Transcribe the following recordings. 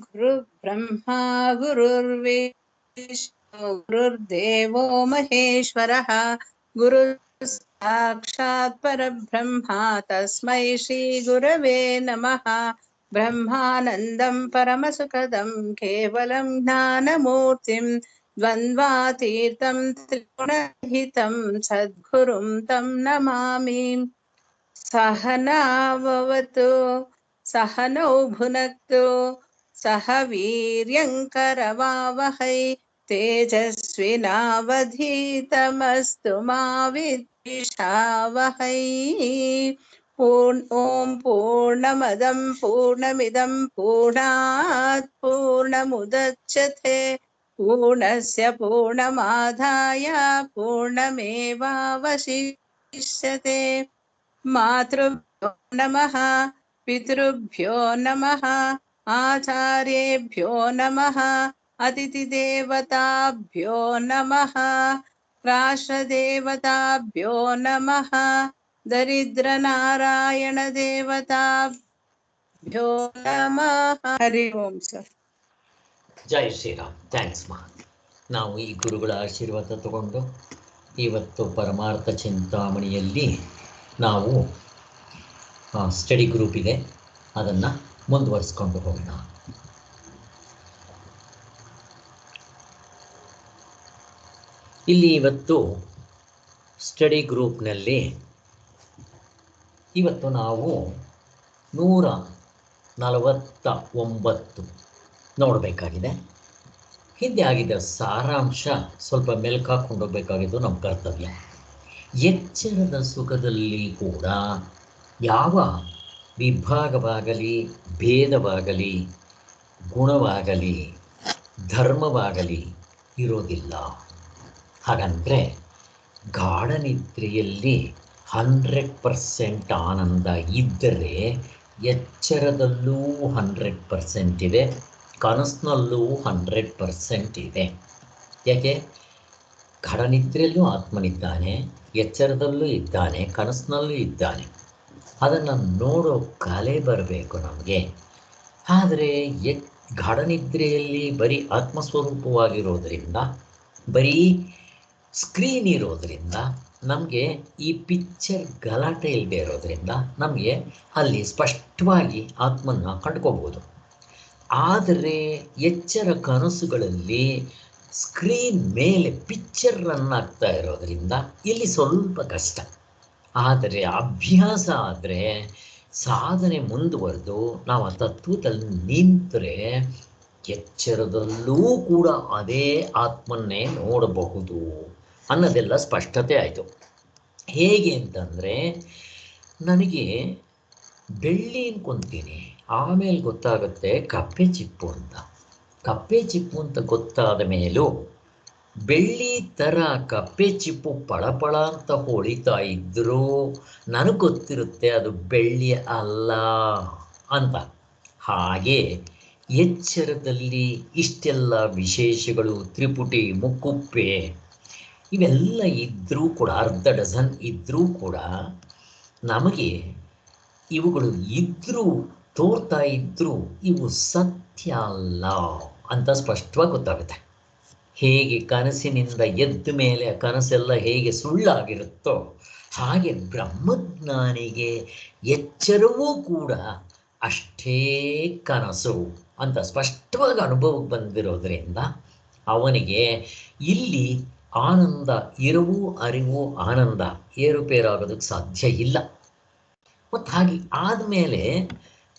गुरुर्ब्रह्मा गुरुर्विष्णु गुरुर्देवो महेश्वरः गुरुः साक्षात् परब्रह्मा तस्मै श्रीगुरवे नमः। ब्रह्मानन्दं परमसुखदं केवलं ज्ञानमूर्तिं द्वन्द्वातीतं त्रिगुणरहितं सद्गुरुं तं नमामि। सहनाववतु सहनौ भुनक्तु सह वीर्यङ्करवावहै तेजस्विनावधीतमस्तु मा विद्विषावहै। ॐ पूर्णमदं पूर्णमिदं पूर्णात् पूर्णमुदच्यते पूर्णस्य पूर्णमादाय पूर्णमेवावशिष्यते। मातृभ्यो नमः पितृभ्यो नमः आचार्येभ्यो नमः अतिथिदेवताभ्यो नमः राष्ट्रदेवताभ्यो नमः दरिद्रनारायणदेवताभ्यो नमः। हरि ओಂ सर। ಜೈ ಶ್ರೀರಾಮ್. ಥ್ಯಾಂಕ್ಸ್ ಮಾ. ನಾವು ಈ ಗುರುಗಳ ಆಶೀರ್ವಾದ ತಗೊಂಡು ಇವತ್ತು ಪರಮಾರ್ಥ ಚಿಂತಾಮಣಿಯಲ್ಲಿ ನಾವು ಸ್ಟಡಿ ಗ್ರೂಪ್ ಇದೆ, ಅದನ್ನು ಮುಂದುವರಿಸ್ಕೊಂಡು ಹೋಗೋಣ. ಇಲ್ಲಿ ಇವತ್ತು ಸ್ಟಡಿ ಗ್ರೂಪ್ನಲ್ಲಿ ಇವತ್ತು ನಾವು 149 ನೋಡಬೇಕಾಗಿದೆ. ಹಿಂದೆ ಆಗಿದ್ದ ಸಾರಾಂಶ ಸ್ವಲ್ಪ ಮೆಲ್ಕಾಕೊಂಡು ಹೋಗಬೇಕಾಗಿದ್ದು ನಮ್ಮ ಕರ್ತವ್ಯ. ಎಚ್ಚರದ ಸುಖದಲ್ಲಿ ಕೂಡ ಯಾವ ವಿಭಾಗವಾಗಲಿ, ಭೇದವಾಗಲಿ, ಗುಣವಾಗಲಿ, ಧರ್ಮವಾಗಲಿ ಇರೋದಿಲ್ಲ. ಹಾಗಂದರೆ ಗಾಢನಿದ್ರೆಯಲ್ಲಿ 100% ಆನಂದ ಇದ್ದರೆ ಎಚ್ಚರದಲ್ಲೂ 100% ಇದೆ, ಕನಸಿನಲ್ಲೂ 100% ಇದೆ. ಯಾಕೆ? ಗಾಢನಿದ್ರೆಯಲ್ಲೂ ಆತ್ಮನಿದ್ದಾನೆ, ಎಚ್ಚರದಲ್ಲೂ ಇದ್ದಾನೆ, ಕನಸಿನಲ್ಲೂ ಇದ್ದಾನೆ. ಅದನ್ನು ನೋಡೋ ಕಲೆ ಬರಬೇಕು ನಮಗೆ. ಆದರೆ ಗಾಢನಿದ್ರೆಯಲ್ಲಿ ಬರೀ ಆತ್ಮಸ್ವರೂಪವಾಗಿರೋದರಿಂದ, ಬರೀ ಸ್ಕ್ರೀನ್ ಇರೋದರಿಂದ, ನಮಗೆ ಈ ಪಿಕ್ಚರ್ ಗಲಾಟೆ ಇಲ್ಲದೆ ಇರೋದರಿಂದ ನಮಗೆ ಅಲ್ಲಿ ಸ್ಪಷ್ಟವಾಗಿ ಆತ್ಮನ ಕಂಡ್ಕೋಬೋದು. ಆದರೆ ಎಚ್ಚರ ಕನಸುಗಳಲ್ಲಿ ಸ್ಕ್ರೀನ್ ಮೇಲೆ ಪಿಕ್ಚರ್ ರನ್ ಆಗ್ತಾ ಇರೋದರಿಂದ ಇಲ್ಲಿ ಸ್ವಲ್ಪ ಕಷ್ಟ. ಆದರೆ ಅಭ್ಯಾಸ ಆದರೆ, ಸಾಧನೆ ಮುಂದುವರೆದು ನಾವು ಆ ತತ್ವದಲ್ಲಿ ನಿಂತರೆ ಎಚ್ಚರದಲ್ಲೂ ಕೂಡ ಅದೇ ಆತ್ಮನ್ನೇ ನೋಡಬಹುದು ಅನ್ನೋದೆಲ್ಲ ಸ್ಪಷ್ಟತೆ ಆಯಿತು. ಹೇಗೆ ಅಂತಂದರೆ, ನನಗೆ ಬೆಳ್ಳಿ ಅನ್ಕೊತೀನಿ, ಆಮೇಲೆ ಗೊತ್ತಾಗುತ್ತೆ ಕಪ್ಪೆ ಚಿಪ್ಪು ಅಂತ. ಕಪ್ಪೆ ಚಿಪ್ಪು ಅಂತ ಗೊತ್ತಾದ ಮೇಲೂ ಬೆಳ್ಳಿ ಥರ ಕಪ್ಪೆ ಚಿಪ್ಪು ಪಳಪಳ ಅಂತ ಹೊಳಿತಾ ಇದ್ದರೂ ನನಗೆ ಗೊತ್ತಿರುತ್ತೆ ಅದು ಬೆಳ್ಳಿ ಅಲ್ಲ ಅಂತ. ಹಾಗೆ ಎಚ್ಚರದಲ್ಲಿ ಇಷ್ಟೆಲ್ಲ ವಿಶೇಷಗಳು, ತ್ರಿಪುಟಿ, ಮುಕ್ಕುಪ್ಪೆ ಇವೆಲ್ಲ ಇದ್ದರೂ ಕೂಡ, ಅರ್ಧ ಡಜನ್ ಇದ್ದರೂ ಕೂಡ ನಮಗೆ ಇವುಗಳು ಇದ್ದರೂ, ತೋರ್ತಾ ಇದ್ದರೂ ಇವು ಸತ್ಯ ಅಲ್ಲ ಅಂತ ಸ್ಪಷ್ಟವಾಗಿ ಗೊತ್ತಾಗುತ್ತೆ. ಹೇಗೆ ಕನಸಿನಿಂದ ಎದ್ದ ಮೇಲೆ ಕನಸೆಲ್ಲ ಹೇಗೆ ಸುಳ್ಳಾಗಿರುತ್ತೋ ಹಾಗೆ ಬ್ರಹ್ಮಜ್ಞಾನಿಗೆ ಎಚ್ಚರವೂ ಕೂಡ ಅಷ್ಟೇ ಕನಸು ಅಂತ ಸ್ಪಷ್ಟವಾಗಿ ಅನುಭವಕ್ಕೆ ಬಂದಿರೋದ್ರಿಂದ ಅವನಿಗೆ ಇಲ್ಲಿ ಆನಂದ, ಇರುವು ಅರಿವು ಆನಂದ ಏರುಪೇರಾಗೋದಕ್ಕೆ ಸಾಧ್ಯ ಇಲ್ಲ. ಮತ್ತು ಹಾಗೆ ಆದಮೇಲೆ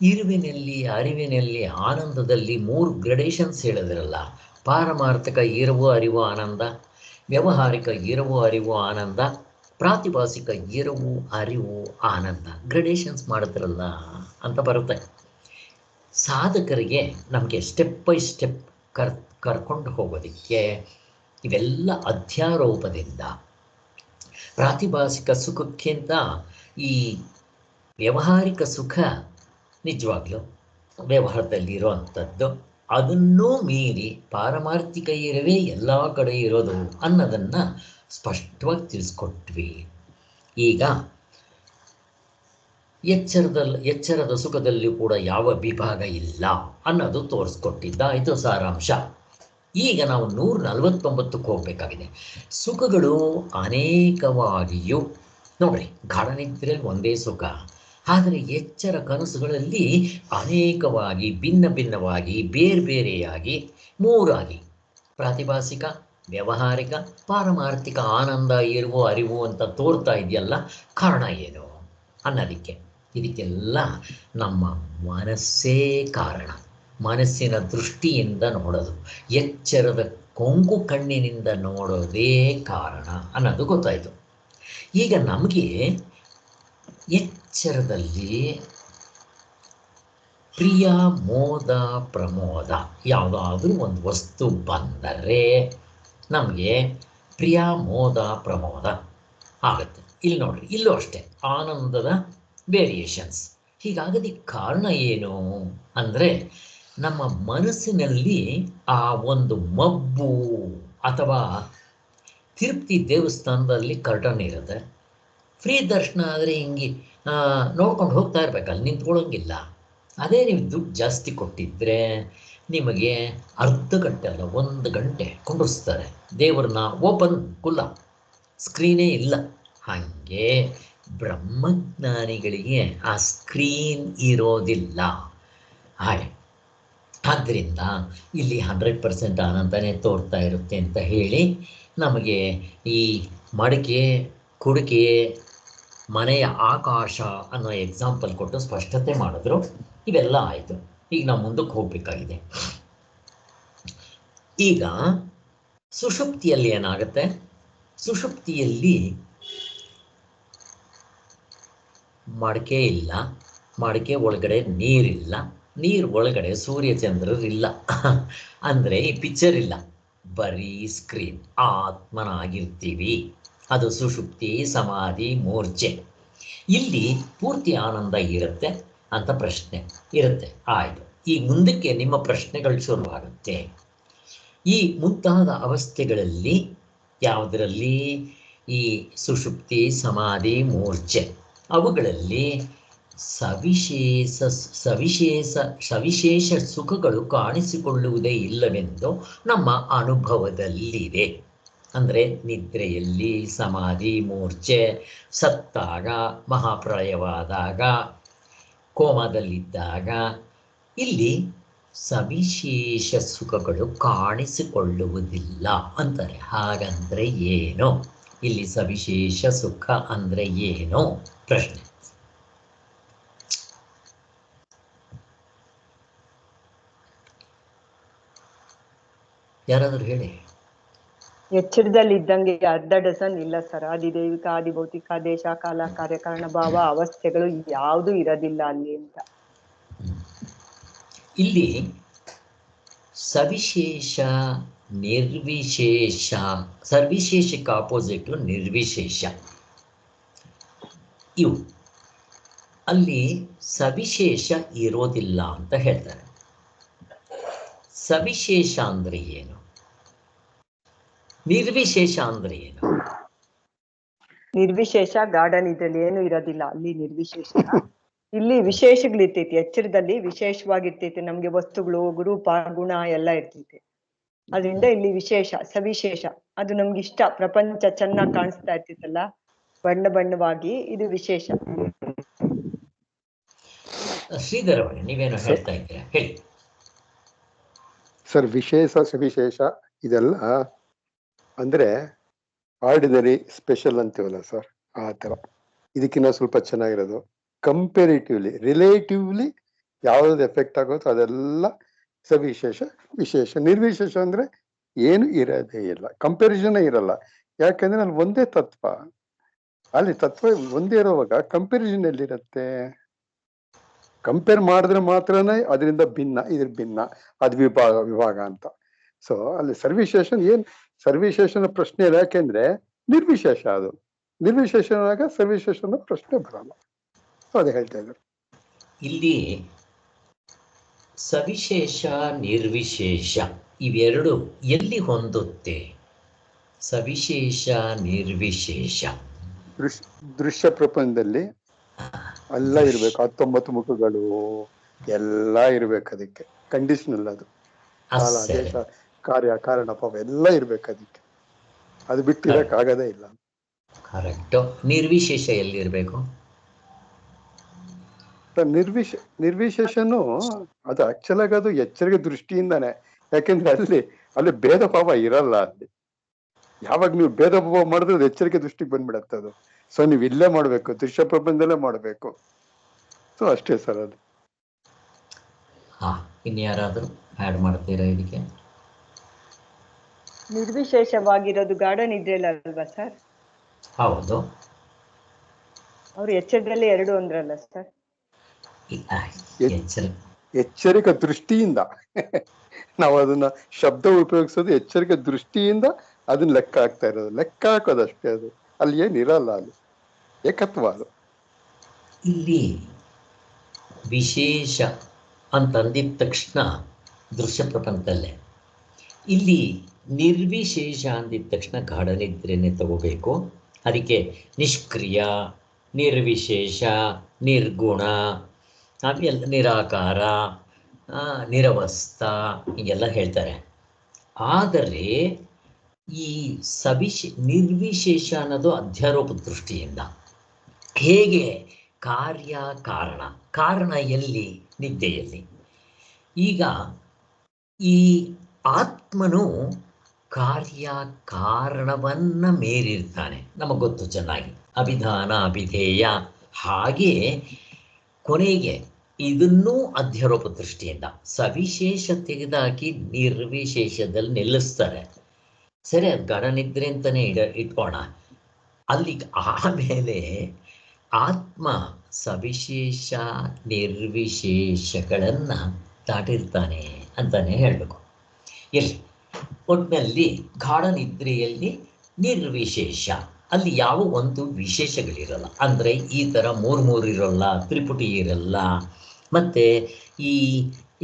ಇರುವಿನಲ್ಲಿ, ಅರಿವಿನಲ್ಲಿ, ಆನಂದದಲ್ಲಿ 3 ಗ್ರೇಡೇಷನ್ಸ್ ಹೇಳಿದ್ರಲ್ಲ. ಪಾರಮಾರ್ಥಿಕ ಇರುವು ಅರಿವು ಆನಂದ, ವ್ಯಾವಹಾರಿಕ ಇರುವು ಅರಿವು ಆನಂದ, ಪ್ರಾತಿಭಾಸಿಕ ಇರುವು ಅರಿವು ಆನಂದ. ಗ್ರೇಡೇಷನ್ಸ್ ಮಾಡಿದ್ರಲ್ಲ ಅಂತ ಬರುತ್ತೆ. ಸಾಧಕರಿಗೆ ನಮಗೆ ಸ್ಟೆಪ್ ಬೈ ಸ್ಟೆಪ್ ಕರ್ಕೊಂಡು ಹೋಗೋದಕ್ಕೆ ಇವೆಲ್ಲ ಅಧ್ಯಾರೋಪದಿಂದ, ಪ್ರಾತಿಭಾಸಿಕ ಸುಖಕ್ಕಿಂತ ಈ ವ್ಯಾವಹಾರಿಕ ಸುಖ ನಿಜವಾಗ್ಲೂ ವ್ಯವಹಾರದಲ್ಲಿರೋ ಅಂಥದ್ದು. ಅದನ್ನೂ ಮೀರಿ ಪಾರಮಾರ್ಥಿಕ ಇರುವೇ ಎಲ್ಲ ಕಡೆ ಇರೋದು ಅನ್ನೋದನ್ನು ಸ್ಪಷ್ಟವಾಗಿ ತಿಳಿಸ್ಕೊಟ್ವಿ. ಈಗ ಎಚ್ಚರದ ಸುಖದಲ್ಲಿ ಕೂಡ ಯಾವ ವಿಭಾಗ ಇಲ್ಲ ಅನ್ನೋದು ತೋರಿಸ್ಕೊಟ್ಟಿದ್ದಾಯಿತು ಸಾರಾಂಶ. ಈಗ ನಾವು 149ಕ್ಕೆ ಹೋಗಬೇಕಾಗಿದೆ. ಸುಖಗಳು ಅನೇಕವಾಗಿಯೂ, ನೋಡ್ರಿ, ಗಾಢನಿದ್ರೆಯಲ್ಲಿ ಒಂದೇ ಸುಖ, ಆದರೆ ಎಚ್ಚರ ಕನಸುಗಳಲ್ಲಿ ಅನೇಕವಾಗಿ, ಭಿನ್ನ ಭಿನ್ನವಾಗಿ, ಬೇರೆ ಬೇರೆಯಾಗಿ, ಮೂರಾಗಿ, ಪ್ರಾತಿಭಾಸಿಕ, ವ್ಯಾವಹಾರಿಕ, ಪಾರಮಾರ್ಥಿಕ ಆನಂದ ಇರುವ ಅರಿವು ಅಂತ ತೋರ್ತಾ ಇದೆಯಲ್ಲ, ಕಾರಣ ಏನು ಅನ್ನೋದಕ್ಕೆ. ಇದಕ್ಕೆಲ್ಲ ನಮ್ಮ ಮನಸ್ಸೇ ಕಾರಣ. ಮನಸ್ಸಿನ ದೃಷ್ಟಿಯಿಂದ ನೋಡೋದು, ಎಚ್ಚರದ ಕೊಂಕು ಕಣ್ಣಿನಿಂದ ನೋಡೋದೇ ಕಾರಣ ಅನ್ನೋದು ಗೊತ್ತಾಯಿತು. ಈಗ ನಮಗೆ ಎಚ್ಚರದಲ್ಲಿ ಪ್ರಿಯ, ಮೋದ, ಪ್ರಮೋದ ಯಾವುದಾದ್ರೂ ಒಂದು ವಸ್ತು ಬಂದರೆ ನಮಗೆ ಪ್ರಿಯ, ಮೋದ, ಪ್ರಮೋದ ಆಗುತ್ತೆ. ಇಲ್ಲಿ ನೋಡ್ರಿ, ಇಲ್ಲೂ ಅಷ್ಟೇ ಆನಂದದ ವೇರಿಯೇಷನ್ಸ್. ಹೀಗಾಗೋದಕ್ಕೆ ಕಾರಣ ಏನು ಅಂದರೆ, ನಮ್ಮ ಮನಸ್ಸಿನಲ್ಲಿ ಆ ಒಂದು ಮಬ್ಬು ಅಥವಾ ತಿರುಪ್ತಿ ದೇವಸ್ಥಾನದಲ್ಲಿ ಕರ್ಟನ್ ಇರುತ್ತೆ. ಫ್ರೀ ದರ್ಶನ ಆದರೆ ಹಿಂಗೆ ನೋಡ್ಕೊಂಡು ಹೋಗ್ತಾ ಇರ್ಬೇಕಲ್ಲ, ನಿಂತ್ಕೊಳ್ಳೋಂಗಿಲ್ಲ. ಅದೇ ನೀವು ದುಡ್ಡು ಜಾಸ್ತಿ ಕೊಟ್ಟಿದ್ದರೆ ನಿಮಗೆ ಅರ್ಧ ಗಂಟೆ ಅಲ್ಲ, 1 ಗಂಟೆ ಕುಂಡಿಸ್ತಾರೆ. ದೇವ್ರನ್ನ ಓಪನ್ ಕುಲ್ಲ, ಸ್ಕ್ರೀನೇ ಇಲ್ಲ. ಹಾಗೆ ಬ್ರಹ್ಮಜ್ಞಾನಿಗಳಿಗೆ ಆ ಸ್ಕ್ರೀನ್ ಇರೋದಿಲ್ಲ. ಹಾಗೆ ಆದ್ದರಿಂದ ಇಲ್ಲಿ 100% ಆನಂದನೇ ತೋರ್ತಾ ಇರುತ್ತೆ ಅಂತ ಹೇಳಿ ನಮಗೆ ಈ ಮಡಿಕೆ, ಕುಡಿಕೆ, ಮನೆಯ ಆಕಾಶ ಅನ್ನೋ ಎಕ್ಸಾಂಪಲ್ ಕೊಟ್ಟು ಸ್ಪಷ್ಟತೆ ಮಾಡಿದ್ರು. ಇವೆಲ್ಲ ಆಯಿತು. ಈಗ ನಾವು ಮುಂದಕ್ಕೆ ಹೋಗಬೇಕಾಗಿದೆ. ಈಗ ಸುಷುಪ್ತಿಯಲ್ಲಿ ಏನಾಗುತ್ತೆ? ಸುಷುಪ್ತಿಯಲ್ಲಿ ಮಡಿಕೆ ಇಲ್ಲ, ಮಡಿಕೆ ಒಳಗಡೆ ನೀರಿಲ್ಲ, ನೀರು ಒಳಗಡೆ ಸೂರ್ಯಚಂದ್ರರಿಲ್ಲ. ಅಂದರೆ ಈ ಪಿಕ್ಚರ್ ಇಲ್ಲ, ಬರೀ ಸ್ಕ್ರೀನ್. ಆತ್ಮನಾಗಿರ್ತೀವಿ. ಅದು ಸುಷುಪ್ತಿ, ಸಮಾಧಿ, ಮೂರ್ಛೆ. ಇಲ್ಲಿ ಪೂರ್ತಿ ಆನಂದ ಇರುತ್ತೆ ಅಂತ ಪ್ರಶ್ನೆ ಇರುತ್ತೆ. ಆಯಿತು, ಈ ಮುಂದಕ್ಕೆ ನಿಮ್ಮ ಪ್ರಶ್ನೆಗಳು ಶುರುವಾಗುತ್ತೆ. ಈ ಮುಂತಾದ ಅವಸ್ಥೆಗಳಲ್ಲಿ ಯಾವುದರಲ್ಲಿ? ಈ ಸುಷುಪ್ತಿ, ಸಮಾಧಿ, ಮೂರ್ಛೆ, ಅವುಗಳಲ್ಲಿ ಸವಿಶೇಷ ಸುಖಗಳು ಕಾಣಿಸಿಕೊಳ್ಳುವುದೇ ಇಲ್ಲವೆಂದು ನಮ್ಮ ಅನುಭವದಲ್ಲಿದೆ. ಅಂದರೆ ನಿದ್ರೆಯಲ್ಲಿ, ಸಮಾಧಿ, ಮೂರ್ಛೆ, ಸತ್ತಾಗ, ಮಹಾಪ್ರಳಯವಾದಾಗ, ಕೋಮದಲ್ಲಿದ್ದಾಗ ಇಲ್ಲಿ ಸವಿಶೇಷ ಸುಖಗಳು ಕಾಣಿಸಿಕೊಳ್ಳುವುದಿಲ್ಲ ಅಂತಾರೆ. ಹಾಗಂದ್ರೆ ಏನು? ಇಲ್ಲಿ ಸವಿಶೇಷ ಸುಖ ಅಂದರೆ ಏನು? ಪ್ರಶ್ನೆ. ಯಾರಾದರೂ ಹೇಳಿ. ಎಚ್ಚರದಲ್ಲಿ ಇದ್ದಂಗೆ ಅರ್ಧ ಡಜನ್ ಇಲ್ಲ ಸರ್. ಆದಿದೈವಿಕ, ಆದಿಭೌತಿಕ, ದೇಶ, ಕಾಲ, ಕಾರ್ಯಕಾರಣ, ಭಾವ, ಅವಸ್ಥೆಗಳು ಯಾವುದು ಇರೋದಿಲ್ಲ ಅಲ್ಲಿ ಅಂತ. ಇಲ್ಲಿ ಸವಿಶೇಷ, ನಿರ್ವಿಶೇಷ, ಸರ್ವಿಶೇಷಕ್ಕೆ ಆಪೋಸಿಟ್ ನಿರ್ವಿಶೇಷ. ಇವು ಅಲ್ಲಿ ಸವಿಶೇಷ ಇರೋದಿಲ್ಲ ಅಂತ ಹೇಳ್ತಾರೆ. ಸವಿಶೇಷ ಅಂದ್ರೆ ಏನು? ನಿರ್ವಿಶೇಷ ಅಂದ್ರೆ ಏನು? ನಿರ್ವಿಶೇಷ ಗಾರ್ಡನ್ ಇದ್ರಲ್ಲಿ ಏನು ಇರೋದಿಲ್ಲ, ಅಲ್ಲಿ ನಿರ್ವಿಶೇಷ. ಇಲ್ಲಿ ವಿಶೇಷಗಳಿರ್ತೈತಿ. ಎಚ್ಚರದಲ್ಲಿ ವಿಶೇಷವಾಗಿರ್ತೈತಿ. ನಮ್ಗೆ ವಸ್ತುಗಳು, ರೂಪ, ಗುಣ ಎಲ್ಲ ಇರ್ತೈತಿ. ಅದರಿಂದ ಇಲ್ಲಿ ವಿಶೇಷ, ಸವಿಶೇಷ. ಅದು ನಮ್ಗೆ ಇಷ್ಟ. ಪ್ರಪಂಚ ಚೆನ್ನಾಗಿ ಕಾಣಿಸ್ತಾ ಇರ್ತೈತಲ್ಲ, ಬಣ್ಣ ಬಣ್ಣವಾಗಿ, ಇದು ವಿಶೇಷ. ಶ್ರೀಧರ, ನೀವೇನು ಹೇಳ್ತಾ ಇದ್ದೀರಾ ಹೇಳಿ ಸರ್. ವಿಶೇಷ, ಸವಿಶೇಷ ಇದೆಲ್ಲ ಅಂದ್ರೆ ಆರ್ಡಿನರಿ, ಸ್ಪೆಷಲ್ ಅಂತೀವಲ್ಲ ಸರ್, ಆ ಥರ. ಇದಕ್ಕಿಂತ ಸ್ವಲ್ಪ ಚೆನ್ನಾಗಿರೋದು ಕಂಪೇರಿಟಿವ್ಲಿ, ರಿಲೇಟಿವ್ಲಿ ಯಾವ್ದು ಎಫೆಕ್ಟ್ ಆಗೋದು ಅದೆಲ್ಲ ಸವಿಶೇಷ, ವಿಶೇಷ. ನಿರ್ವಿಶೇಷ ಅಂದ್ರೆ ಏನು ಇರೋದೇ ಇಲ್ಲ, ಕಂಪ್ಯಾರಿಸನ್ ಇರಲ್ಲ. ಯಾಕಂದ್ರೆ ಅಲ್ಲಿ ಒಂದೇ ತತ್ವ, ಅಲ್ಲಿ ತತ್ವ ಒಂದೇ ಇರುವಾಗ ಕಂಪ್ಯಾರಿಸನ್ ಎಲ್ಲಿರುತ್ತೆ? ಕಂಪೇರ್ ಮಾಡಿದ್ರೆ ಮಾತ್ರನೇ ಅದರಿಂದ ಭಿನ್ನ, ಇದ್ರ ಭಿನ್ನ, ಅದು ವಿಭಾಗ ಅಂತ. ಸೊ ಅಲ್ಲಿ ಸರ್ವಿಶೇಷನ್ ಏನ್? ಸರ್ವಿಶೇಷನ ಪ್ರಶ್ನೆ ಇಲ್ಲ. ಯಾಕೆಂದ್ರೆ ನಿರ್ವಿಶೇಷ. ಅದು ನಿರ್ವಿಶೇಷನಾಗ ಸರ್ವಿಶೇಷನ ಪ್ರಶ್ನೆ ಬರಲ್ಲ. ಸೊ ಅದೇ ಹೇಳ್ತಾ ಇದ್ದಾರೆ. ಇಲ್ಲಿ ಸವಿಶೇಷ, ನಿರ್ವಿಶೇಷ ಇವೆರಡು ಎಲ್ಲಿ ಹೊಂದುತ್ತೆ? ಸವಿಶೇಷ, ನಿರ್ವಿಶೇಷ ದೃಶ್ಯ ಪ್ರಪಂಚದಲ್ಲಿ ಎಲ್ಲ ಇರ್ಬೇಕು, 19 ಮುಖಗಳು ಎಲ್ಲ ಇರ್ಬೇಕು. ಅದಕ್ಕೆ ಕಂಡೀಷನಲ್ ಅದು. ಕಾಲ, ದೇಶ, ಕಾರ್ಯ, ಕಾರಣ, ಪಾಪ ಎಲ್ಲ ಇರ್ಬೇಕು ಅದಕ್ಕೆ. ಅದು ಬಿಟ್ಟಿರಕ್ ಆಗದೇ ಇಲ್ಲ. ಕರೆಕ್ಟ್. ನಿರ್ವಿಶೇಷ ಎಲ್ಲಿರ್ಬೇಕು? ನಿರ್ವಿಶೇಷನು ಅದು ಆಕ್ಚುಲ್ ಆಗಿ ಅದು ಎಚ್ಚರಿಕೆ ದೃಷ್ಟಿಯಿಂದಾನೆ. ಯಾಕೆಂದ್ರೆ ಅಲ್ಲಿ ಭೇದ ಭಾವ ಇರಲ್ಲ. ಅಲ್ಲಿ ಯಾವಾಗ ನೀವು ಭೇದ ಭಾವ ಮಾಡಿದ್ರೆ ಅದು ಎಚ್ಚರಿಕೆ ದೃಷ್ಟಿಗೆ ಬಂದ್ಬಿಡತ್ತೆ ಅದು. ಸೊ ನೀವು ಇಲ್ಲೇ ಮಾಡ್ಬೇಕು, ದೃಶ್ಯ ಪ್ರಪಂಚದಲ್ಲೇ ಮಾಡ್ಬೇಕು. ಸೊ ಅಷ್ಟೇ ಸರ್ ಅದು. ಇನ್ಯಾರಾದ್ರೂ ಆ್ಯಡ್ ಮಾಡ್ತೀರಾ ಇದಕ್ಕೆ? ನಿರ್ವಿಶೇಷವಾಗಿರೋದು ಗಾಢ ನಿದ್ರೆಯಲ್ಲಿ ಅಲ್ವಾ ಸರ್? ಹೌದು. ಅವ್ರು ಎಚ್ಚರದಲ್ಲಿ 2 ಅಂದ್ರಲ್ಲ ಸರ್? ಎಚ್ಚರಿಕೆ ದೃಷ್ಟಿಯಿಂದ ನಾವು ಅದನ್ನ ಶಬ್ದ ಉಪಯೋಗಿಸೋದು ಎಚ್ಚರಿಕೆ ದೃಷ್ಟಿಯಿಂದ ಅದನ್ನ ಲೆಕ್ಕ ಹಾಕ್ತಾ ಇರೋದು. ಲೆಕ್ಕ ಹಾಕೋದಷ್ಟೇ ಅದು. ಅಲ್ಲಿ ಏನಿರಲ್ಲ, ಅಲ್ಲಿ ಏಕತ್ವ. ಅದು ಇಲ್ಲಿ ವಿಶೇಷ ಅಂತಂದಿದ ತಕ್ಷಣ ದೃಶ್ಯ ಪ್ರಪಂಚದಲ್ಲೇ, ಇಲ್ಲಿ ನಿರ್ವಿಶೇಷ ಅಂದಿದ ತಕ್ಷಣ ಗಾಢ ನಿದ್ರೆನೇ ತಗೋಬೇಕು. ಅದಕ್ಕೆ ನಿಷ್ಕ್ರಿಯ, ನಿರ್ವಿಶೇಷ, ನಿರ್ಗುಣ, ಆಮೇಲೆ ನಿರಾಕಾರ, ನಿರವಸ್ಥ ಹೀಗೆಲ್ಲ ಹೇಳ್ತಾರೆ. ಆದರೆ ಈ ನಿರ್ವಿಶೇಷ ಅನ್ನೋದು ಅಧ್ಯಾರೋಪ ದೃಷ್ಟಿಯಿಂದ. ಹೇಗೆ? ಕಾರ್ಯ ಕಾರಣ. ಕಾರಣ ಎಲ್ಲಿ? ನಿದ್ದೆಯಲ್ಲಿ. ಈಗ ಈ ಆತ್ಮನು ಕಾರ್ಯ ಕಾರಣವನ್ನ ಮೀರಿರ್ತಾನೆ, ನಮಗೆ ಗೊತ್ತು ಚೆನ್ನಾಗಿ. ಅಭಿಧಾನ ಅಭಿಧೇಯ. ಹಾಗೆ ಕೊನೆಗೆ ಇದನ್ನೂ ಅಧ್ಯಾರೋಪ ದೃಷ್ಟಿಯಿಂದ ಸವಿಶೇಷ ತೆಗೆದಾಕಿ ನಿರ್ವಿಶೇಷದಲ್ಲಿ ನಿಲ್ಲಿಸ್ತಾರೆ. ಸರಿ, ಅದು ಗಾಢ ನಿದ್ರೆ ಅಂತಾನೆ ಇಟ್ಕೋಣ. ಅಲ್ಲಿ ಆಮೇಲೆ ಆತ್ಮ ಸವಿಶೇಷ ನಿರ್ವಿಶೇಷಗಳನ್ನ ದಾಟಿರ್ತಾನೆ ಅಂತಾನೆ ಹೇಳಬೇಕು. ಎಲ್ಲಿ? ಒಟ್ಟಿನಲ್ಲಿ ಗಾಢ ನಿದ್ರೆಯಲ್ಲಿ ನಿರ್ವಿಶೇಷ, ಅಲ್ಲಿ ಯಾವ ಒಂದು ವಿಶೇಷಗಳಿರಲ್ಲ. ಅಂದರೆ ಈ ಥರ ಮೂರು ಇರೋಲ್ಲ, ತ್ರಿಪುಟಿ ಇರಲ್ಲ. ಮತ್ತು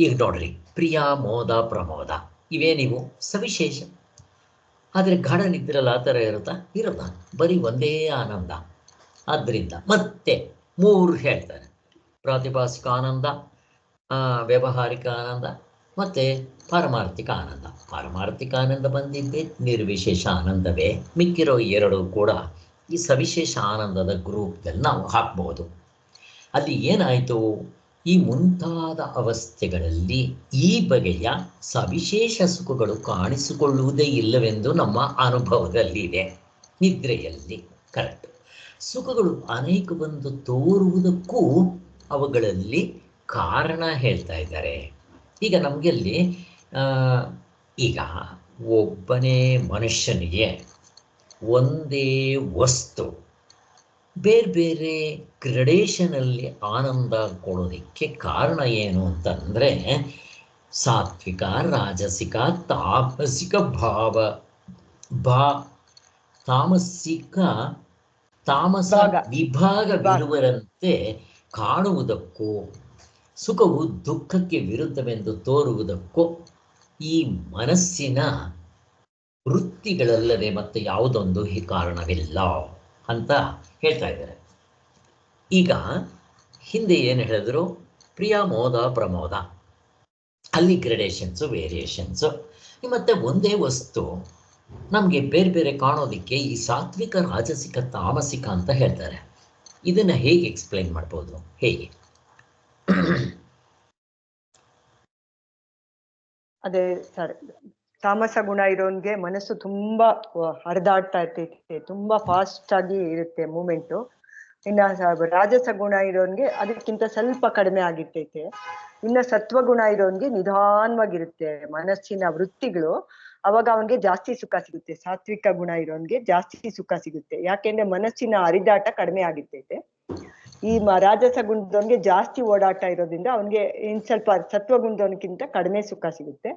ಈಗ ನೋಡ್ರಿ, ಪ್ರಿಯ, ಮೋದ, ಪ್ರಮೋದ ಇವೇನಿವು ಸವಿಶೇಷ. ಆದರೆ ಗಾಢ ನಿದ್ರೆಲ್ಲ ಆ ಥರ ಇರುತ್ತಾ? ಇರಲ್ಲ, ಬರೀ ಒಂದೇ ಆನಂದ. ಆದ್ದರಿಂದ ಮತ್ತೆ 3 ಹೇಳ್ತಾರೆ: ಪ್ರಾತಿಭಾಸಿಕ ಆನಂದ, ವ್ಯಾವಹಾರಿಕ ಆನಂದ ಮತ್ತು ಪಾರಮಾರ್ಥಿಕ ಆನಂದ. ಪಾರಮಾರ್ಥಿಕ ಆನಂದ ಬಂದಿದ್ದೇ ನಿರ್ವಿಶೇಷ ಆನಂದವೇ. ಮಿಕ್ಕಿರೋ 2 ಕೂಡ ಈ ಸವಿಶೇಷ ಆನಂದದ ಗ್ರೂಪ್ದಲ್ಲಿ ನಾವು ಹಾಕ್ಬೋದು. ಅಲ್ಲಿ ಏನಾಯಿತು? ಈ ಮುಂತಾದ ಅವಸ್ಥೆಗಳಲ್ಲಿ ಈ ಬಗೆಯ ಸವಿಶೇಷ ಸುಖಗಳು ಕಾಣಿಸಿಕೊಳ್ಳುವುದೇ ಇಲ್ಲವೆಂದು ನಮ್ಮ ಅನುಭವದಲ್ಲಿದೆ. ನಿದ್ರೆಯಲ್ಲಿ ಕರೆಕ್ಟ್. ಸುಖಗಳು ಅನೇಕ ಬಂದು ತೋರುವುದಕ್ಕೂ ಅವುಗಳಲ್ಲಿ ಕಾರಣ ಹೇಳ್ತಾ ಇದ್ದಾರೆ. ಈಗ ನಮಗೆಲ್ಲಿ ಈಗ ಒಬ್ಬನೇ ಮನುಷ್ಯನಿಗೆ ಒಂದೇ ವಸ್ತು ಬೇರೆ ಬೇರೆ ಗ್ರಡೇಷನಲ್ಲಿ ಆನಂದ ಕೊಡೋದಕ್ಕೆ ಕಾರಣ ಏನು ಅಂತಂದರೆ, ಸಾತ್ವಿಕ, ರಾಜಸಿಕ, ತಾಮಸಿಕ ತಾಮಸ ವಿಭಾಗವಿರುವರಂತೆ ಕಾಣುವುದಕ್ಕೂ, ಸುಖವು ದುಃಖಕ್ಕೆ ವಿರುದ್ಧವೆಂದು ತೋರುವುದಕ್ಕೂ ಈ ಮನಸ್ಸಿನ ವೃತ್ತಿಗಳಲ್ಲದೆ ಮತ್ತೆ ಯಾವುದೊಂದು ಕಾರಣವಿಲ್ಲ ಅಂತ ಹೇಳ್ತಾ ಇದ್ದಾರೆ. ಈಗ ಹಿಂದೆ ಏನು ಹೇಳಿದ್ರು? ಪ್ರಿಯ, ಮೋದ, ಪ್ರಮೋದ, ಅಲ್ಲಿ ಗ್ರೇಡೇಷನ್ಸು, ವೇರಿಯೇಷನ್ಸು. ಮತ್ತು ಒಂದೇ ವಸ್ತು ನಮಗೆ ಬೇರೆ ಬೇರೆ ಕಾಣೋದಕ್ಕೆ ಈ ಸಾತ್ವಿಕ, ರಾಜಸಿಕ, ತಾಮಸಿಕ ಅಂತ ಹೇಳ್ತಾರೆ. ಇದನ್ನು ಹೇಗೆ ಎಕ್ಸ್ಪ್ಲೈನ್ ಮಾಡ್ಬೋದು? ಹೇಗೆ? ಅದೇ ಸರ್, ತಾಮಸ ಗುಣ ಇರೋನ್ಗೆ ಮನಸ್ಸು ತುಂಬಾ ಹರಿದಾಡ್ತಾ ಇರ್ತೈತೆ, ತುಂಬಾ ಫಾಸ್ಟ್ ಆಗಿ ಇರುತ್ತೆ ಮೂಮೆಂಟು. ಇನ್ನ ರಾಜಸ ಗುಣ ಇರೋನ್ಗೆ ಅದಕ್ಕಿಂತ ಸ್ವಲ್ಪ ಕಡಿಮೆ ಆಗಿರ್ತೈತೆ. ಇನ್ನ ಸತ್ವಗುಣ ಇರೋನ್ಗೆ ನಿಧಾನವಾಗಿರುತ್ತೆ ಮನಸ್ಸಿನ ವೃತ್ತಿಗಳು. ಅವಾಗ ಅವನ್ಗೆ ಜಾಸ್ತಿ ಸುಖ ಸಿಗುತ್ತೆ. ಸಾತ್ವಿಕ ಗುಣ ಇರೋನ್ಗೆ ಜಾಸ್ತಿ ಸುಖ ಸಿಗುತ್ತೆ, ಯಾಕೆಂದ್ರೆ ಮನಸ್ಸಿನ ಹರಿದಾಟ ಕಡಿಮೆ ಆಗಿರ್ತೈತೆ. ಈ ರಾಜಸ ಗುಣದವನ್ಗೆ ಜಾಸ್ತಿ ಓಡಾಟ ಇರೋದ್ರಿಂದ ಅವನ್ಗೆ ಇನ್ ಸ್ವಲ್ಪ ಸತ್ವಗುಣದವನ್ಗಿಂತ ಕಡಿಮೆ ಸುಖ ಸಿಗುತ್ತೆ.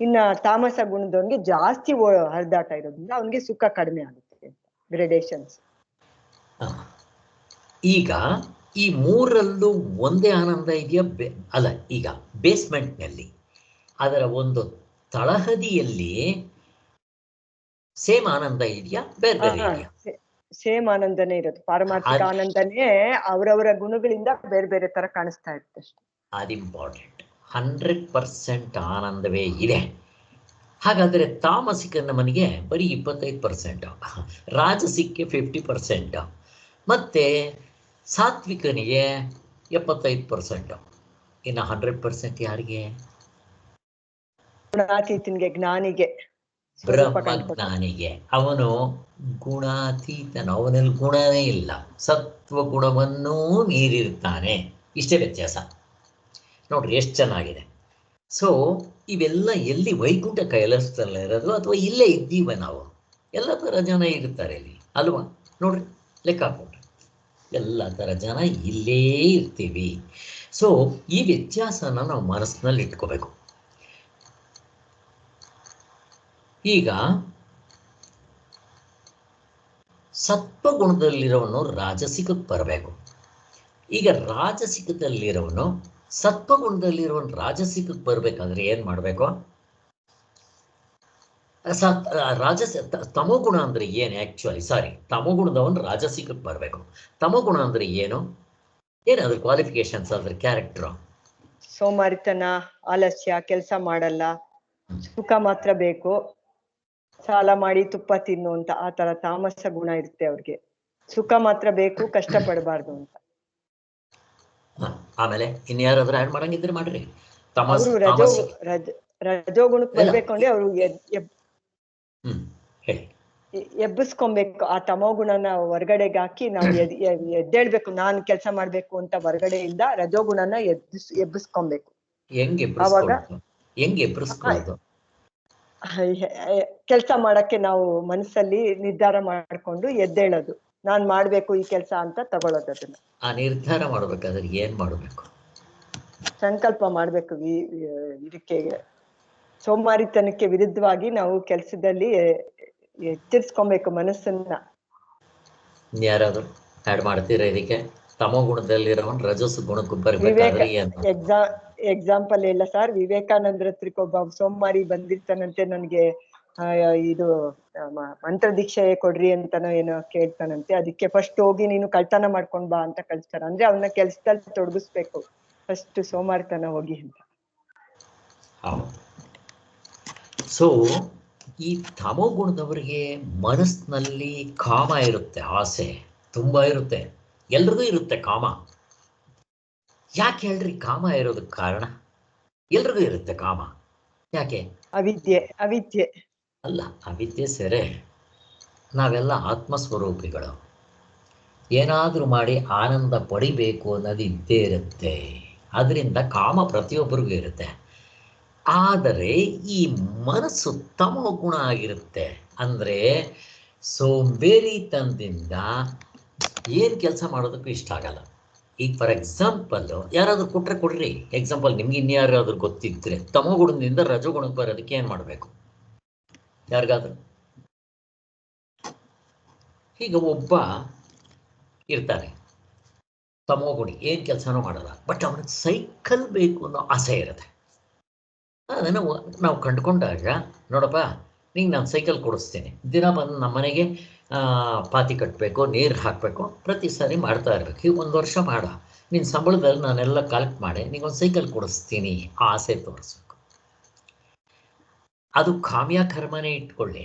ಇನ್ನ ತಾಮಸ ಗುಣದವನ್ಗೆ ಜಾಸ್ತಿ ಹರಿದಾಟ ಇರೋದ್ರಿಂದ ಅವನ್ಗೆ ಸುಖ ಕಡಿಮೆ ಆಗುತ್ತೆ. ಗ್ರೇಡೇಷನ್ಸ್. ಈಗ ಈ 3ರಲ್ಲೂ ಒಂದೇ ಆನಂದ ಇದೆಯಾ? ಅಲ್ಲ, ಈಗ ಬೇಸ್ಮೆಂಟ್ನಲ್ಲಿ ಅದರ ಒಂದು ತಳಹದಿಯಲ್ಲಿ ಸೇಮ್ ಆನಂದ ಇದೆಯಾ? ಬೇರೆ ಬೇರೆ ಇದೆಯಾ? ಸೇಮ್ ಆನಂದನೇ ಇರೋದು. ಪಾರಮಾರ್ಥಿಕ ಆನಂದನೇ ಅವರವರ ಗುಣಗಳಿಂದ ಬೇರೆ ಬೇರೆ ತರ ಕಾಣಿಸ್ತಾ ಇರುತ್ತೆ ಅಷ್ಟೇ. ಅದು ಇಂಪಾರ್ಟೆಂಟ್. 100% ಆನಂದವೇ ಇದೆ. ಹಾಗಾದರೆ ತಾಮಸಿಕ ಮನೆಗೆ ಬರೀ 25%, ರಾಜಸಿಕ್ಕೆ 50%, ಮತ್ತು ಸಾತ್ವಿಕನಿಗೆ 75%. ಇನ್ನು 100% ಯಾರಿಗೆ? ಗುಣಾತೀತನಿಗೆ, ಜ್ಞಾನಿಗೆ, ಬ್ರಹ್ಮಜ್ಞಾನಿಗೆ. ಅವನು ಗುಣಾತೀತನು, ಅವನಲ್ಲಿ ಗುಣನೇ ಇಲ್ಲ, ಸತ್ವ ಗುಣವನ್ನೂ ಮೀರಿರ್ತಾನೆ. ಇಷ್ಟೇ ವ್ಯತ್ಯಾಸ. ನೋಡ್ರಿ ಎಷ್ಟು ಚೆನ್ನಾಗಿದೆ. ಸೊ ಇವೆಲ್ಲ ಎಲ್ಲಿ? ವೈಕುಂಠ ಕೈಲಾಸದಲ್ಲ ಇರೋದು ಅಥವಾ ಇಲ್ಲೇ ಇದ್ದೀವ ನಾವು? ಎಲ್ಲ ಥರ ಜನ ಇರ್ತಾರೆ ಇಲ್ಲಿ ಅಲ್ವಾ? ನೋಡ್ರಿ ಲೆಕ್ಕ ಹಾಕೊಂಡ್ರೆ ಎಲ್ಲ ಥರ ಜನ ಇಲ್ಲೇ ಇರ್ತೀವಿ. ಸೊ ಈ ವ್ಯತ್ಯಾಸನ ನಾವು ಮನಸ್ಸಿನಲ್ಲಿ ಇಟ್ಕೋಬೇಕು. ಈಗ ಸತ್ವಗುಣದಲ್ಲಿರೋವನು ರಾಜಸಿಕಕ್ಕೆ ಬರಬೇಕು. ಈಗ ರಾಜಸಿಕದಲ್ಲಿರೋವನು ಸತ್ವಗುಣದಲ್ಲಿರೋವನು ರಾಜಸಿಕಕ್ಕೆ ಬರಬೇಕಾದ್ರೆ ಏನು ಮಾಡಬೇಕು? ತಮೋಗುಣ ಅಂದರೆ ಏನು? ಆ್ಯಕ್ಚುಲಿ ತಮೋಗುಣದವನು ರಾಜಸಿಕಕ್ಕೆ ಬರಬೇಕು. ತಮೋಗುಣ ಅಂದರೆ ಏನು? ಅದ್ರ ಕ್ವಾಲಿಫಿಕೇಶನ್ಸ್, ಅದ್ರ ಕ್ಯಾರೆಕ್ಟರ್? ಸೋಮಾರಿತನ, ಆಲಸ್ಯ, ಕೆಲಸ ಮಾಡಲ್ಲ, ಸುಖ ಮಾತ್ರ ಬೇಕು, ಸಾಲ ಮಾಡಿ ತುಪ್ಪ ತಿನ್ನು ಅಂತ ಆ ತರ ತಾಮಸ ಗುಣ ಇರುತ್ತೆ ಅವ್ರಿಗೆ. ಸುಖ ಮಾತ್ರ ಬೇಕು, ಕಷ್ಟ ಪಡಬಾರ್ದು ಅಂತ. ಆಮೇಲೆ ಇನ್ಯಾರಾದ್ರೂ ಆ್ಯಡ್ ಮಾಡಂಗಿದ್ರೆ ಮಾಡ್ರಿ. ಅವರು ರಜೋಗುಣಕ್ಕೆ ಬರ್ಬೇಕು ಅಂದ್ರೆ ಅವರು ಎಬ್ಬಿಸ್ಕೊಬೇಕು. ಆ ತಮೋಗುಣನ ಹೊರಗಡೆಗೆ ಹಾಕಿ ನಾವು ಎದ್ದೇಳ್ಬೇಕು. ನಾನು ಕೆಲಸ ಮಾಡ್ಬೇಕು ಅಂತ ಹೊರಗಡೆಯಿಂದ ರಜೋಗುಣನ ಎಬ್ಬಿಸ್ಕೊಬೇಕು. ಹೆಂಗೆ ಎಬ್ಬಿಸ್ಕೊಳ್ಳೋದು? ಕೆಲಸ ಮಾಡಕ್ಕೆ ನಾವು ಮನಸ್ಸಲ್ಲಿ ನಿರ್ಧಾರ ಮಾಡ್ಕೊಂಡು ಎದ್ದೇಳೋದು, ನಾನ್ ಮಾಡ್ಬೇಕು ಈ ಕೆಲಸ ಅಂತ ತಗೊಳ್ಳೋದು. ಅದನ್ನ ಆ ನಿರ್ಧಾರ ಮಾಡ್ಬೇಕಾದ್ರೆ ಏನ್ ಮಾಡ್ಬೇಕು? ಸಂಕಲ್ಪ ಮಾಡ್ಬೇಕು. ಇದಕ್ಕೆ ಸೋಮಾರಿತನಕ್ಕೆ ವಿರುದ್ಧವಾಗಿ ನಾವು ಕೆಲಸದಲ್ಲಿ ಎಚ್ಚರಿಸ್ಕೊಬೇಕು ಮನಸ್ಸನ್ನ. ಯಾರಾದ್ರೂ ಆಡ್ ಮಾಡ್ತೀರಾ ಇದಕ್ಕೆ? ತಮೋಗುಣದಲ್ಲಿರೋನ್ ರಜಸ್ಸು ಗುಣಕ್ಕೆ ಬರ್ಬೇಕಾದ್ರೆ ಎಕ್ಸಾಂಪಲ್ ಇಲ್ಲ ಸರ್. ವಿವೇಕಾನಂದ್ರ ಹತ್ರಕ್ಕೊಬ್ಬ ಸೋಮಾರಿ ಬಂದಿರ್ತಾನಂತೆ, ನನ್ಗೆ ಇದು ಮಂತ್ರ ದೀಕ್ಷೆ ಕೊಡ್ರಿ ಅಂತಾನೋ ಏನೋ ಕೇಳ್ತಾನಂತೆ. ಅದಕ್ಕೆ ಫಸ್ಟ್ ಹೋಗಿ ನೀನು ಕಳ್ತನ ಮಾಡ್ಕೊಂಡ್ ಬಾ ಅಂತ ಕಳ್ಸ್ತಾರ. ಅಂದ್ರೆ ಅವನ್ನ ಕೆಲ್ಸದಲ್ಲಿ ತೊಡಗಿಸ್ಬೇಕು ಫಸ್ಟ್, ಸೋಮಾರಿತನ ಹೋಗಿ ಅಂತ. ಸೊ ಈ ತಮೋಗುಣದವರಿಗೆ ಮನಸ್ಸಿನಲ್ಲಿ ಕಾಮ ಇರುತ್ತೆ, ಆಸೆ ತುಂಬಾ ಇರುತ್ತೆ. ಎಲ್ರಿಗೂ ಇರುತ್ತೆ ಕಾಮ. ಯಾಕೆ ಹೇಳ್ರಿ ಕಾಮ ಇರೋದಕ್ಕೆ ಕಾರಣ? ಎಲ್ರಿಗೂ ಇರುತ್ತೆ ಕಾಮ. ಯಾಕೆ? ಅವಿದ್ಯೆ ಅಲ್ಲ, ಅವಿದ್ಯೆ ಸೆರೆ. ನಾವೆಲ್ಲ ಆತ್ಮಸ್ವರೂಪಿಗಳು. ಏನಾದರೂ ಮಾಡಿ ಆನಂದ ಪಡಿಬೇಕು ಅನ್ನೋದು ಇದ್ದೇ ಇರುತ್ತೆ. ಅದರಿಂದ ಕಾಮ ಪ್ರತಿಯೊಬ್ಬರಿಗೂ ಇರುತ್ತೆ. ಆದರೆ ಈ ಮನಸ್ಸು ತಮೋಗುಣ ಆಗಿರುತ್ತೆ. ಅಂದರೆ ಸೋಂಬೇರಿತನದಿಂದ ಏನು ಕೆಲಸ ಮಾಡೋದಕ್ಕೂ ಇಷ್ಟ ಆಗಲ್ಲ. ಈಗ ಫಾರ್ ಎಕ್ಸಾಂಪಲ್ ಯಾರಾದ್ರೂ ಕೊಡ್ರಿ ಎಕ್ಸಾಂಪಲ್, ನಿಮ್ಗೆ ಇನ್ಯಾರಾದ್ರೂ ಗೊತ್ತಿದ್ರೆ ತಮೋಗುಣದಿಂದ ರಜೋಗುಣಕ್ಕೆ ಬರೋದಕ್ಕೆ ಏನು ಮಾಡಬೇಕು? ಯಾರಿಗಾದ್ರೂ? ಈಗ ಒಬ್ಬ ಇರ್ತಾನೆ ತಮೋಗುಣಿ, ಏನು ಕೆಲಸನೂ ಮಾಡಲ್ಲ, ಬಟ್ ಅವನಿಗೆ ಸೈಕಲ್ ಬೇಕು ಅನ್ನೋ ಆಸೆ ಇರುತ್ತೆ. ಅದನ್ನು ನಾವು ಕಂಡುಕೊಂಡಾಗ, ನೋಡಪ್ಪ ನಿಂಗೆ ನಾನು ಸೈಕಲ್ ಕೊಡಿಸ್ತೀನಿ, ದಿನ ಬಂದು ನಮ್ಮ ಮನೆಗೆ ಪಾತಿ ಕಟ್ಟಬೇಕು, ನೀರು ಹಾಕಬೇಕು, ಪ್ರತಿ ಸಾರಿ ಮಾಡ್ತಾ ಇರಬೇಕು. ಈಗ 1 ವರ್ಷ ಮಾಡ, ನಿನ್ನ ಸಂಬಳದಲ್ಲಿ ನಾನೆಲ್ಲ ಕಲೆಕ್ಟ್ ಮಾಡಿ ನಿಂಗೊಂದು ಸೈಕಲ್ ಕೊಡಿಸ್ತೀನಿ. ಆಸೆ ತೋರಿಸ್ಬೇಕು. ಅದು ಕಾಮ್ಯ ಕರ್ಮನೇ ಇಟ್ಕೊಳ್ಳಿ.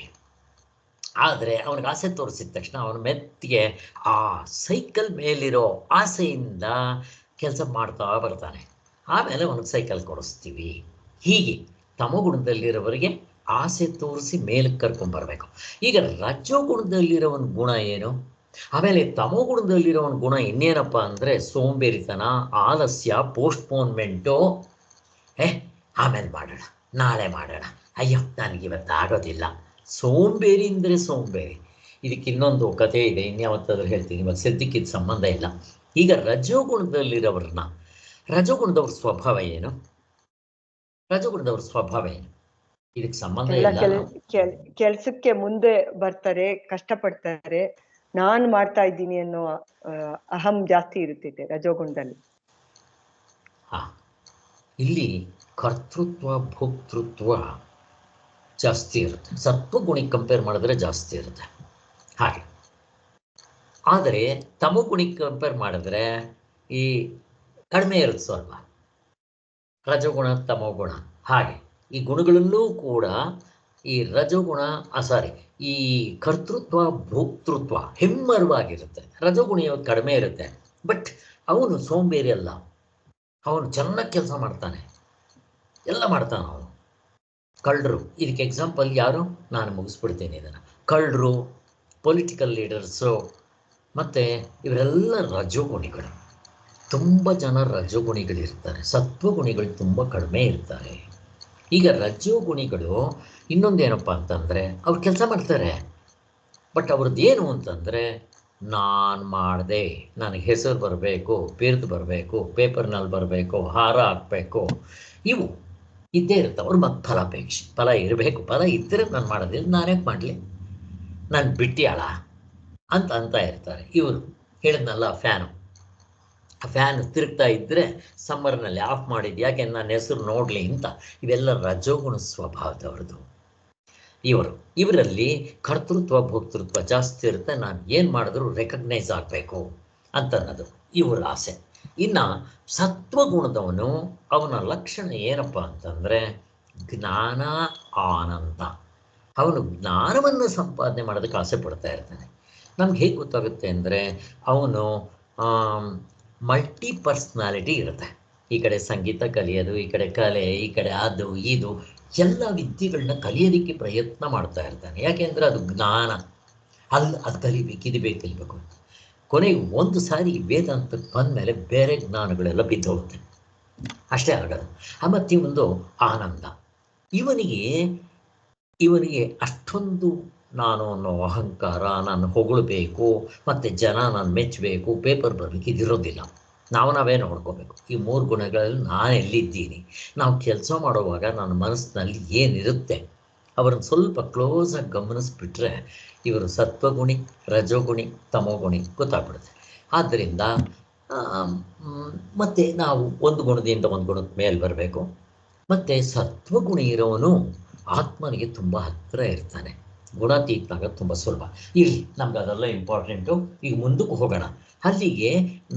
ಆದರೆ ಅವನಿಗೆ ಆಸೆ ತೋರಿಸಿದ ತಕ್ಷಣ ಅವನ ಮೆತ್ತಿಗೆ ಆ ಸೈಕಲ್ ಮೇಲಿರೋ ಆಸೆಯಿಂದ ಕೆಲಸ ಮಾಡ್ತಾ ಬರ್ತಾನೆ. ಆಮೇಲೆ ಅವನಿಗೆ ಸೈಕಲ್ ಕೊಡಿಸ್ತೀವಿ. ಹೀಗೆ ತಮೋಗುಣದಲ್ಲಿರೋವರಿಗೆ ಆಸೆ ತೋರಿಸಿ ಮೇಲಕ್ಕೆ ಕರ್ಕೊಂಡ್ಬರ್ಬೇಕು. ಈಗ ರಜೋಗುಣದಲ್ಲಿರೋವನ ಗುಣ ಏನು? ಆಮೇಲೆ ತಮೋಗುಣದಲ್ಲಿರೋವನ ಗುಣ ಇನ್ನೇನಪ್ಪ ಅಂದರೆ ಸೋಂಬೇರಿತನ, ಆಲಸ್ಯ, ಪೋಸ್ಟ್ಪೋನ್ಮೆಂಟು. ಆಮೇಲೆ ಮಾಡೋಣ, ನಾಳೆ ಮಾಡೋಣ, ಅಯ್ಯೋ ನನಗಿವತ್ತು ಆಗೋದಿಲ್ಲ. ಸೋಂಬೇರಿ ಅಂದರೆ ಸೋಂಬೇರಿ. ಇದಕ್ಕೆ ಇನ್ನೊಂದು ಕಥೆ ಇದೆ, ಇನ್ಯಾವತ್ತಾದ್ರೂ ಹೇಳ್ತೀನಿ, ಇವಾಗ ಸದ್ಯಕ್ಕಿದ ಸಂಬಂಧ ಇಲ್ಲ. ಈಗ ರಜೋಗುಣದಲ್ಲಿರೋವ್ರನ್ನ, ರಜೋಗುಣದವ್ರ ಸ್ವಭಾವ ಏನು? ರಜೋಗುಣದವ್ರ ಸ್ವಭಾವ ಏನು? ಇದಕ್ಕೆ ಸಂಬಂಧ ಇಲ್ಲ. ಕೆಲ್ಸಕ್ಕೆ ಮುಂದೆ ಬರ್ತಾರೆ, ಕಷ್ಟಪಡ್ತಾರೆ, ನಾನ್ ಮಾಡ್ತಾ ಇದ್ದೀನಿ ಅನ್ನೋ ಅಹಂ ಜಾಸ್ತಿ ಇರುತ್ತಿದೆ ರಜೋಗುಣದಲ್ಲಿ. ಇಲ್ಲಿ ಕರ್ತೃತ್ವ, ಭೋಕ್ತೃತ್ವ ಜಾಸ್ತಿ ಇರುತ್ತೆ. ಸತ್ವಗುಣಿಗೆ ಕಂಪೇರ್ ಮಾಡಿದ್ರೆ ಜಾಸ್ತಿ ಇರುತ್ತೆ. ಹಾಗೆ ಆದರೆ ತಮೋಗುಣಿಗೆ ಕಂಪೇರ್ ಮಾಡಿದ್ರೆ ಈ ಕಡಿಮೆ ಇರುತ್ತೆ ಸ್ವಲ್ಪ, ರಜೋಗುಣ ತಮೋಗುಣ. ಹಾಗೆ ಈ ಗುಣಗಳಲ್ಲೂ ಕೂಡ ಈ ರಜೋಗುಣ ಈ ಕರ್ತೃತ್ವ ಭೋಕ್ತೃತ್ವ ಹೆಮ್ಮರವಾಗಿರುತ್ತೆ. ರಜೋಗುಣ ಕಡಿಮೆ ಇರುತ್ತೆ, ಬಟ್ ಅವನು ಸೋಂಬೇರಿ ಅಲ್ಲ, ಅವನು ಚೆನ್ನಾಗಿ ಕೆಲಸ ಮಾಡ್ತಾನೆ, ಎಲ್ಲ ಮಾಡ್ತಾನೆ ಅವನು. ಕಳ್ಳರು, ಇದಕ್ಕೆ ಎಕ್ಸಾಂಪಲ್ ಯಾರು, ನಾನು ಮುಗಿಸ್ಬಿಡ್ತೀನಿ ಇದನ್ನು. ಕಳ್ಳರು, ಪೊಲಿಟಿಕಲ್ ಲೀಡರ್ಸು, ಮತ್ತು ಇವರೆಲ್ಲ ರಜೋಗುಣಿಗಳು. ತುಂಬ ಜನ ರಜೋಗುಣಿಗಳಿರ್ತಾರೆ, ಸತ್ವಗುಣಿಗಳು ತುಂಬ ಕಡಿಮೆ ಇರ್ತಾರೆ. ಈಗ ರಜೋಗುಣಿಗಳು ಇನ್ನೊಂದೇನಪ್ಪ ಅಂತಂದರೆ ಅವ್ರು ಕೆಲಸ ಮಾಡ್ತಾರೆ, ಬಟ್ ಅವ್ರದ್ದೇನು ಅಂತಂದರೆ ನಾನು ಮಾಡಿದೆ, ನನಗೆ ಹೆಸರು ಬರಬೇಕು, ಬಿರ್ದು ಬರಬೇಕು, ಪೇಪರ್ನಲ್ಲಿ ಬರಬೇಕು, ಹಾರ ಹಾಕಬೇಕು, ಇವು ಇದ್ದೇ ಇರುತ್ತೆ. ಅವ್ರ ಮತ್ತು ಫಲಾಪೇಕ್ಷೆ, ಫಲ ಇರಬೇಕು, ಫಲ ಇದ್ದರೆ ನಾನು ಮಾಡೋದಿಲ್ಲ, ನಾನೇ ಮಾಡಲಿ, ನಾನು ಬಿಟ್ಟಿಯಾಳ ಅಂತ ಇರ್ತಾರೆ. ಇವರು ಹೇಳಿದ್ನಲ್ಲ ಫ್ಯಾನ್ ತಿರುಗ್ತಾ ಇದ್ದರೆ ಸಮ್ಮರ್ನಲ್ಲಿ ಆಫ್ ಮಾಡಿದ್ದು ಯಾಕೆ, ನನ್ನ ಹೆಸರು ನೋಡಲಿ ಅಂತ. ಇವೆಲ್ಲ ರಜೋಗುಣ ಸ್ವಭಾವದವ್ರದ್ದು. ಇವರಲ್ಲಿ ಕರ್ತೃತ್ವ ಭೋಕ್ತೃತ್ವ ಜಾಸ್ತಿ ಇರುತ್ತೆ. ನಾನು ಏನು ಮಾಡಿದ್ರು ರೆಕಗ್ನೈಸ್ ಆಗಬೇಕು ಅಂತ ಅನ್ನೋದು ಇವರ ಆಸೆ. ಇನ್ನು ಸತ್ವಗುಣದವನು, ಅವನ ಲಕ್ಷಣ ಏನಪ್ಪ ಅಂತಂದರೆ ಜ್ಞಾನ ಆನಂದ. ಅವನು ಜ್ಞಾನವನ್ನು ಸಂಪಾದನೆ ಮಾಡೋದಕ್ಕೆ ಆಸೆ ಪಡ್ತಾ ಇರ್ತಾನೆ. ನಮ್ಗೆ ಹೇಗೆ ಗೊತ್ತಾಗುತ್ತೆ ಅಂದರೆ ಅವನು ಮಲ್ಟಿ ಪರ್ಸ್ನಾಲಿಟಿ ಇರುತ್ತೆ. ಈ ಕಡೆ ಸಂಗೀತ ಕಲಿಯೋದು, ಈ ಕಡೆ ಕಲೆ, ಈ ಕಡೆ ಅದು ಇದು ಎಲ್ಲ ವಿದ್ಯೆಗಳನ್ನ ಕಲಿಯೋದಕ್ಕೆ ಪ್ರಯತ್ನ ಮಾಡ್ತಾ ಇರ್ತಾನೆ. ಯಾಕೆಂದರೆ ಅದು ಜ್ಞಾನ, ಅದು ಕಲಿಬೇಕು. ಕೊನೆಗೆ ಒಂದು ಸಾರಿ ವೇದಾಂತಕ್ಕೆ ಬಂದಮೇಲೆ ಬೇರೆ ಜ್ಞಾನಗಳೆಲ್ಲ ಬಿದ್ದೋಗುತ್ತೆ, ಅಷ್ಟೇ ಆಗೋದು. ಮತ್ತು ಒಂದು ಆನಂದ. ಇವನಿಗೆ ಅಷ್ಟೊಂದು ನಾನು ಅನ್ನೋ ಅಹಂಕಾರ, ನಾನು ಹೊಗಳಬೇಕು, ಮತ್ತು ಜನ ನಾನು ಮೆಚ್ಚಬೇಕು, ಪೇಪರ್ ಬರಲಿಕ್ಕೆ ಇದಿರೋದಿಲ್ಲ. ನಾವೇ ನೋಡ್ಕೋಬೇಕು ಈ 3 ಗುಣಗಳಲ್ಲಿ ನಾನು ಎಲ್ಲಿದ್ದೀನಿ. ನಾವು ಕೆಲಸ ಮಾಡುವಾಗ ನನ್ನ ಮನಸ್ಸಿನಲ್ಲಿ ಏನಿರುತ್ತೆ ಅವರನ್ನು ಸ್ವಲ್ಪ ಕ್ಲೋಸಾಗಿ ಗಮನಿಸ್ಬಿಟ್ರೆ ಇವರು ಸತ್ವಗುಣಿ, ರಜೋಗುಣಿ, ತಮೋಗುಣಿ ಗೊತ್ತಾಗ್ಬಿಡುತ್ತೆ. ಆದ್ದರಿಂದ ಮತ್ತು ನಾವು ಒಂದು ಗುಣದಿಂದ ಒಂದು ಗುಣದ ಮೇಲೆ ಬರಬೇಕು. ಮತ್ತು ಸತ್ವಗುಣಿ ಇರೋನು ಆತ್ಮನಿಗೆ ತುಂಬ ಹತ್ತಿರ ಇರ್ತಾನೆ, ಗುಣಾತೀತನಾಗ ತುಂಬ ಸುಲಭ. ಇಲ್ಲಿ ನಮ್ಗೆ ಅದೆಲ್ಲ ಇಂಪಾರ್ಟೆಂಟು. ಈಗ ಮುಂದಕ್ಕೆ ಹೋಗೋಣ. ಅಲ್ಲಿಗೆ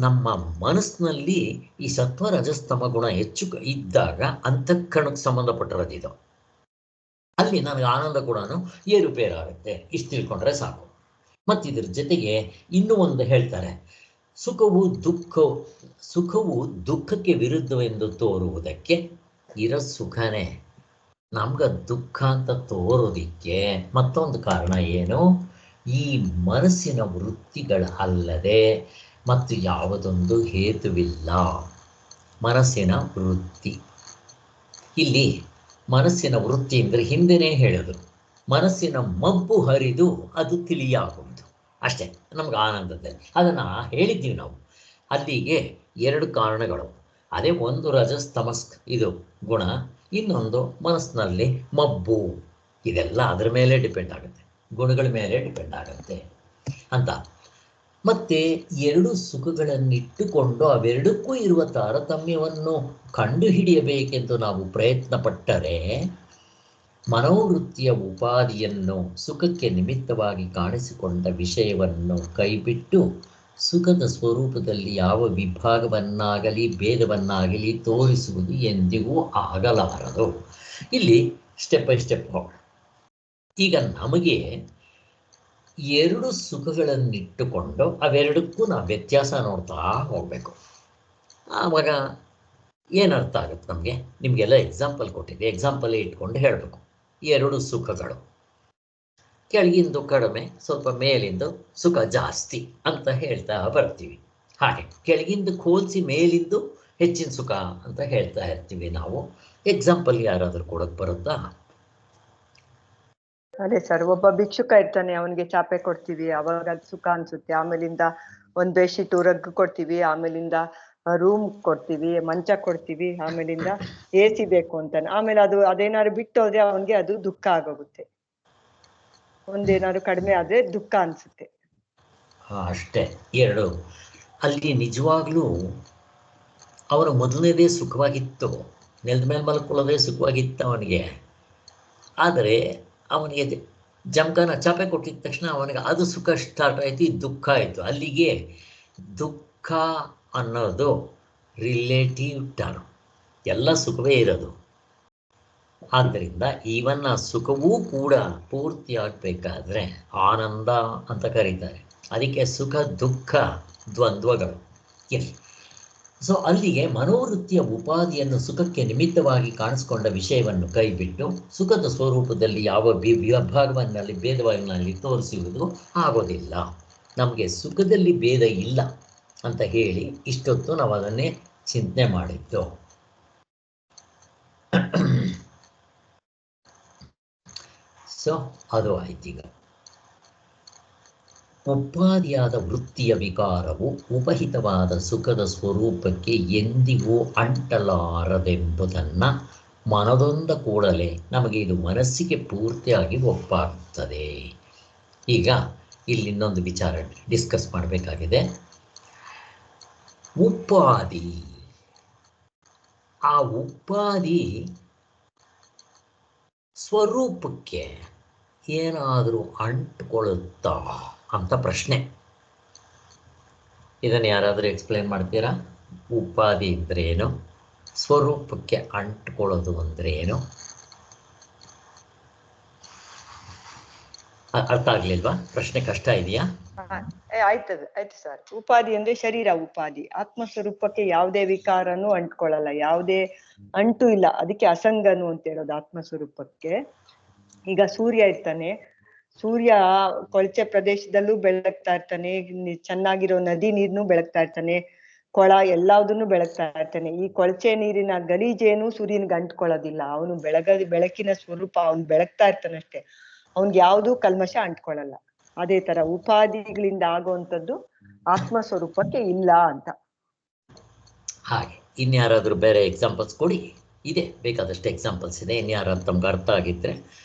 ನಮ್ಮ ಮನಸ್ಸಿನಲ್ಲಿ ಈ ಸತ್ವ ರಜಸ್ತಮ ಗುಣ ಹೆಚ್ಚು ಇದ್ದಾಗ ಅಂತಃಕರಣಕ್ಕೆ ಸಂಬಂಧಪಟ್ಟಿರೋದಿದು. ಅಲ್ಲಿ ನನಗೆ ಆನಂದ ಕೂಡ ಏರುಪೇರಾಗುತ್ತೆ, ಇಷ್ಟು ತಿಳ್ಕೊಂಡ್ರೆ ಸಾಕು. ಮತ್ತು ಇದ್ರ ಜೊತೆಗೆ ಇನ್ನೂ ಒಂದು ಹೇಳ್ತಾರೆ, ಸುಖವು ದುಃಖಕ್ಕೆ ವಿರುದ್ಧವೆಂದು ತೋರುವುದಕ್ಕೆ ಇರೋ ಸುಖನೇ ನಮ್ಗೆ ದುಃಖ ಅಂತ ತೋರೋದಿಕ್ಕೆ ಮತ್ತೊಂದು ಕಾರಣ ಏನು, ಈ ಮನಸ್ಸಿನ ವೃತ್ತಿಗಳ ಅಲ್ಲದೆ ಮತ್ತು ಯಾವುದೊಂದು ಹೇತುವಿಲ್ಲ. ಮನಸ್ಸಿನ ವೃತ್ತಿ, ಇಲ್ಲಿ ಮನಸ್ಸಿನ ವೃತ್ತಿ ಅಂದರೆ ಹಿಂದೆನೇ ಹೇಳಿದ್ರು, ಮನಸ್ಸಿನ ಮಬ್ಬು ಹರಿದು ಅದು ತಿಳಿಯಾಗುವುದು ಅಷ್ಟೇ ನಮ್ಗೆ ಆನಂದದಲ್ಲಿ. ಅದನ್ನು ಹೇಳಿದ್ದೀವಿ ನಾವು. ಅಲ್ಲಿಗೆ 2 ಕಾರಣಗಳು, ಅದೇ ಒಂದು ರಜಸ್ತಮಸ್ ಇದು ಗುಣ, ಇನ್ನೊಂದು ಮನಸ್ಸಿನಲ್ಲಿ ಮಬ್ಬು. ಇದೆಲ್ಲ ಅದರ ಮೇಲೆ ಡಿಪೆಂಡ್ ಆಗುತ್ತೆ, ಗುಣಗಳ ಮೇಲೆ ಡಿಪೆಂಡ್ ಆಗುತ್ತೆ ಅಂತ. ಮತ್ತೆ 2 ಸುಖಗಳನ್ನಿಟ್ಟುಕೊಂಡು ಅವೆರಡಕ್ಕೂ ಇರುವ ತಾರತಮ್ಯವನ್ನು ಕಂಡುಹಿಡಿಯಬೇಕೆಂದು ನಾವು ಪ್ರಯತ್ನ ಪಟ್ಟರೆ ಮನೋವೃತ್ತಿಯ ಉಪಾಧಿಯನ್ನು ಸುಖಕ್ಕೆ ನಿಮಿತ್ತವಾಗಿ ಕಾಣಿಸಿಕೊಂಡ ವಿಷಯವನ್ನು ಕೈಬಿಟ್ಟು ಸುಖದ ಸ್ವರೂಪದಲ್ಲಿ ಯಾವ ವಿಭಾಗವನ್ನಾಗಲಿ ಭೇದವನ್ನಾಗಲಿ ತೋರಿಸುವುದು ಎಂದಿಗೂ ಆಗಲಾರದು. ಇಲ್ಲಿ ಸ್ಟೆಪ್ ಬೈ ಸ್ಟೆಪ್ ಹೋಗೋಣ. ಈಗ ನಮಗೆ 2 ಸುಖಗಳನ್ನಿಟ್ಟುಕೊಂಡು ಅವೆರಡಕ್ಕೂ ನಾವು ವ್ಯತ್ಯಾಸ ನೋಡ್ತಾ ಹೋಗಬೇಕು. ಆವಾಗ ಏನರ್ಥ ಆಗುತ್ತೆ ನಮಗೆ? ನಿಮಗೆಲ್ಲ ಎಕ್ಸಾಂಪಲ್ ಕೊಟ್ಟಿದ್ದೆ, ಎಕ್ಸಾಂಪಲೇ ಇಟ್ಕೊಂಡು ಹೇಳಬೇಕು. 2 ಸುಖಗಳು, ಕೆಳಗಿಂದು ಕಡಿಮೆ, ಸ್ವಲ್ಪ ಮೇಲಿಂದು ಸುಖ ಜಾಸ್ತಿ ಅಂತ ಹೇಳ್ತಾ ಬರ್ತೀವಿ. ಹಾಗೆ ಕೆಳಗಿಂದು ಹೋಲಿಸಿ ಮೇಲಿಂದು ಹೆಚ್ಚಿನ ಸುಖ ಅಂತ ಹೇಳ್ತಾ ಇರ್ತೀವಿ ನಾವು. ಎಕ್ಸಾಂಪಲ್ ಯಾರಾದರೂ ಕೊಡೋಕೆ ಬರುತ್ತಾ? ಅದೇ ಸರ್, ಒಬ್ಬ ಭಿಕ್ಷುಕ ಇರ್ತಾನೆ, ಅವನಿಗೆ ಚಾಪೆ ಕೊಡ್ತೀವಿ, ಅವಾಗ ಅದು ಸುಖ ಅನ್ಸುತ್ತೆ. ಆಮೇಲಿಂದ ಒಂದ್ ಬೆಡ್ಶೀಟ್ ರಗ್ ಕೊಡ್ತೀವಿ, ಆಮೇಲಿಂದ ರೂಮ್ ಕೊಡ್ತೀವಿ, ಮಂಚ ಕೊಡ್ತೀವಿ, ಆಮೇಲಿಂದ AC ಬೇಕು ಅಂತಾನೆ. ಆಮೇಲೆ ಅದೇನಾದ್ರು ಬಿಟ್ಟು ಹೋದ್ರೆ ಅವನ್ಗೆ ಅದು ದುಃಖ ಆಗೋಗುತ್ತೆ. ಒಂದೇನಾದ್ರು ಕಡಿಮೆ ಆದ್ರೆ ದುಃಖ ಅನ್ಸುತ್ತೆ. ಅಷ್ಟೇ 2. ಅಲ್ಲಿ ನಿಜವಾಗ್ಲೂ ಅವನು ಮೊದಲನೇದೇ ಸುಖವಾಗಿತ್ತು, ನೆಲದ ಮೇಲೆ ಮಲ್ಕೊಳ್ಳೋದೇ ಸುಖವಾಗಿತ್ತು ಅವನಿಗೆ. ಆದರೆ ಅವನಿಗೆ ಜಮಖಾನ ಚಾಪೆ ಕೊಟ್ಟಿದ ತಕ್ಷಣ ಅವನಿಗೆ ಅದು ಸುಖ ಸ್ಟಾರ್ಟ್ ಆಯಿತು, ಇದು ದುಃಖ ಆಯಿತು. ಅಲ್ಲಿಗೆ ದುಃಖ ಅನ್ನೋದು ರಿಲೇಟಿವ್ ಟರ್ಮ್, ಎಲ್ಲ ಸುಖವೇ ಇರೋದು. ಆದ್ದರಿಂದ ಈವನ್ ಆ ಸುಖವೂ ಕೂಡ ಪೂರ್ತಿ ಆಗಬೇಕಾದ್ರೆ ಆನಂದ ಅಂತ ಕರೀತಾರೆ. ಅದಕ್ಕೆ ಸುಖ ದುಃಖ ದ್ವಂದ್ವಗಳು ಎಲ್ಲಿ. ಸೊ ಅಲ್ಲಿಗೆ ಮನೋವೃತ್ತಿಯ ಉಪಾಧಿಯನ್ನು ಸುಖಕ್ಕೆ ನಿಮಿತ್ತವಾಗಿ ಕಾಣಿಸ್ಕೊಂಡ ವಿಷಯವನ್ನು ಕೈಬಿಟ್ಟು ಸುಖದ ಸ್ವರೂಪದಲ್ಲಿ ಯಾವ ವಿಭಾಗವನ್ನಲ್ಲಿ ಭೇದವನ್ನಲ್ಲಿ ತೋರಿಸುವುದು ಆಗೋದಿಲ್ಲ. ನಮಗೆ ಸುಖದಲ್ಲಿ ಭೇದ ಇಲ್ಲ ಅಂತ ಹೇಳಿ ಇಷ್ಟೊತ್ತು ನಾವು ಅದನ್ನೇ ಚಿಂತನೆ ಮಾಡಿದ್ದು. ಸೊ ಅದು ಆಯ್ತೀಗ. ಉಪಾದಿಯಾದ ವೃತ್ತಿಯ ವಿಕಾರವು ಉಪಹಿತವಾದ ಸುಖದ ಸ್ವರೂಪಕ್ಕೆ ಎಂದಿಗೂ ಅಂಟಲಾರದೆಂಬುದನ್ನು ಮನದೊಂದ ಕೂಡಲೇ ನಮಗೆ ಇದು ಮನಸ್ಸಿಗೆ ಪೂರ್ತಿಯಾಗಿ ಒಪ್ಪಾಗುತ್ತದೆ. ಈಗ ಇಲ್ಲಿ ಇನ್ನೊಂದು ವಿಚಾರ ಡಿಸ್ಕಸ್ ಮಾಡಬೇಕಾಗಿದೆ. ಉಪಾದಿ, ಆ ಉಪಾದಿ ಸ್ವರೂಪಕ್ಕೆ ಏನಾದರೂ ಅಂಟ್ಕೊಳ್ಳುತ್ತಾ ಅಂತ ಪ್ರಶ್ನೆ. ಇದನ್ನು ಯಾರಾದರೂ ಎಕ್ಸ್ಪ್ಲೇನ್ ಮಾಡ್ತೀರಾ? ಉಪಾದಿ ಅಂದರೆ ಏನು, ಸ್ವರೂಪಕ್ಕೆ ಅಂಟ್ಕೊಳ್ಳೋದು ಅಂದರೆ ಏನು? ಅರ್ಥ ಆಗ್ಲಿಲ್ವಾ? ಪ್ರಶ್ನೆ ಕಷ್ಟ ಇದೆಯಾ? ಆಯ್ತು ಸರ್. ಉಪಾದಿ ಅಂದ್ರೆ ಶರೀರ ಉಪಾದಿ. ಆತ್ಮಸ್ವರೂಪಕ್ಕೆ ಯಾವುದೇ ವಿಕಾರನೂ ಅಂಟ್ಕೊಳ್ಳಲ್ಲ, ಯಾವುದೇ ಅಂಟು ಇಲ್ಲ. ಅದಕ್ಕೆ ಅಸಂಗನು ಅಂತ ಹೇಳೋದು ಆತ್ಮಸ್ವರೂಪಕ್ಕೆ. ಈಗ ಸೂರ್ಯ ಇರ್ತಾನೆ, ಸೂರ್ಯ ಕೊಳಚೆ ಪ್ರದೇಶದಲ್ಲೂ ಬೆಳಗ್ತಾ ಇರ್ತಾನೆ, ಚೆನ್ನಾಗಿರೋ ನದಿ ನೀರ್ನು ಬೆಳಗ್ತಾ ಇರ್ತಾನೆ, ಕೊಳ ಎಲ್ಲದನ್ನು ಬೆಳಗ್ತಾ ಇರ್ತಾನೆ. ಈ ಕೊಳಚೆ ನೀರಿನ ಗಲೀಜೇನು ಸೂರ್ಯನಿಗೆ ಅಂಟ್ಕೊಳ್ಳೋದಿಲ್ಲ. ಅವನು ಬೆಳಕಿನ ಸ್ವರೂಪ, ಅವನು ಬೆಳಗ್ತಾ ಇರ್ತಾನಷ್ಟೇ, ಅವನ್ಗೆ ಯಾವ್ದು ಕಲ್ಮಶ ಅಂಟ್ಕೊಳ್ಳಲ್ಲ. ಅದೇ ತರ ಉಪಾದಿಗಳಿಂದ ಆಗುವಂಥದ್ದು ಆತ್ಮಸ್ವರೂಪಕ್ಕೆ ಇಲ್ಲ ಅಂತ. ಹಾಗೆ ಇನ್ಯಾರಾದ್ರೂ ಬೇರೆ ಎಕ್ಸಾಂಪಲ್ಸ್ ಕೊಡಿ. ಇದೆ, ಬೇಕಾದಷ್ಟು ಎಕ್ಸಾಂಪಲ್ಸ್ ಇದೆ. ಇನ್ಯಾರಾದ್ರೂ ತಮ್ಗೆ ಅರ್ಥ ಆಗಿದ್ರೆ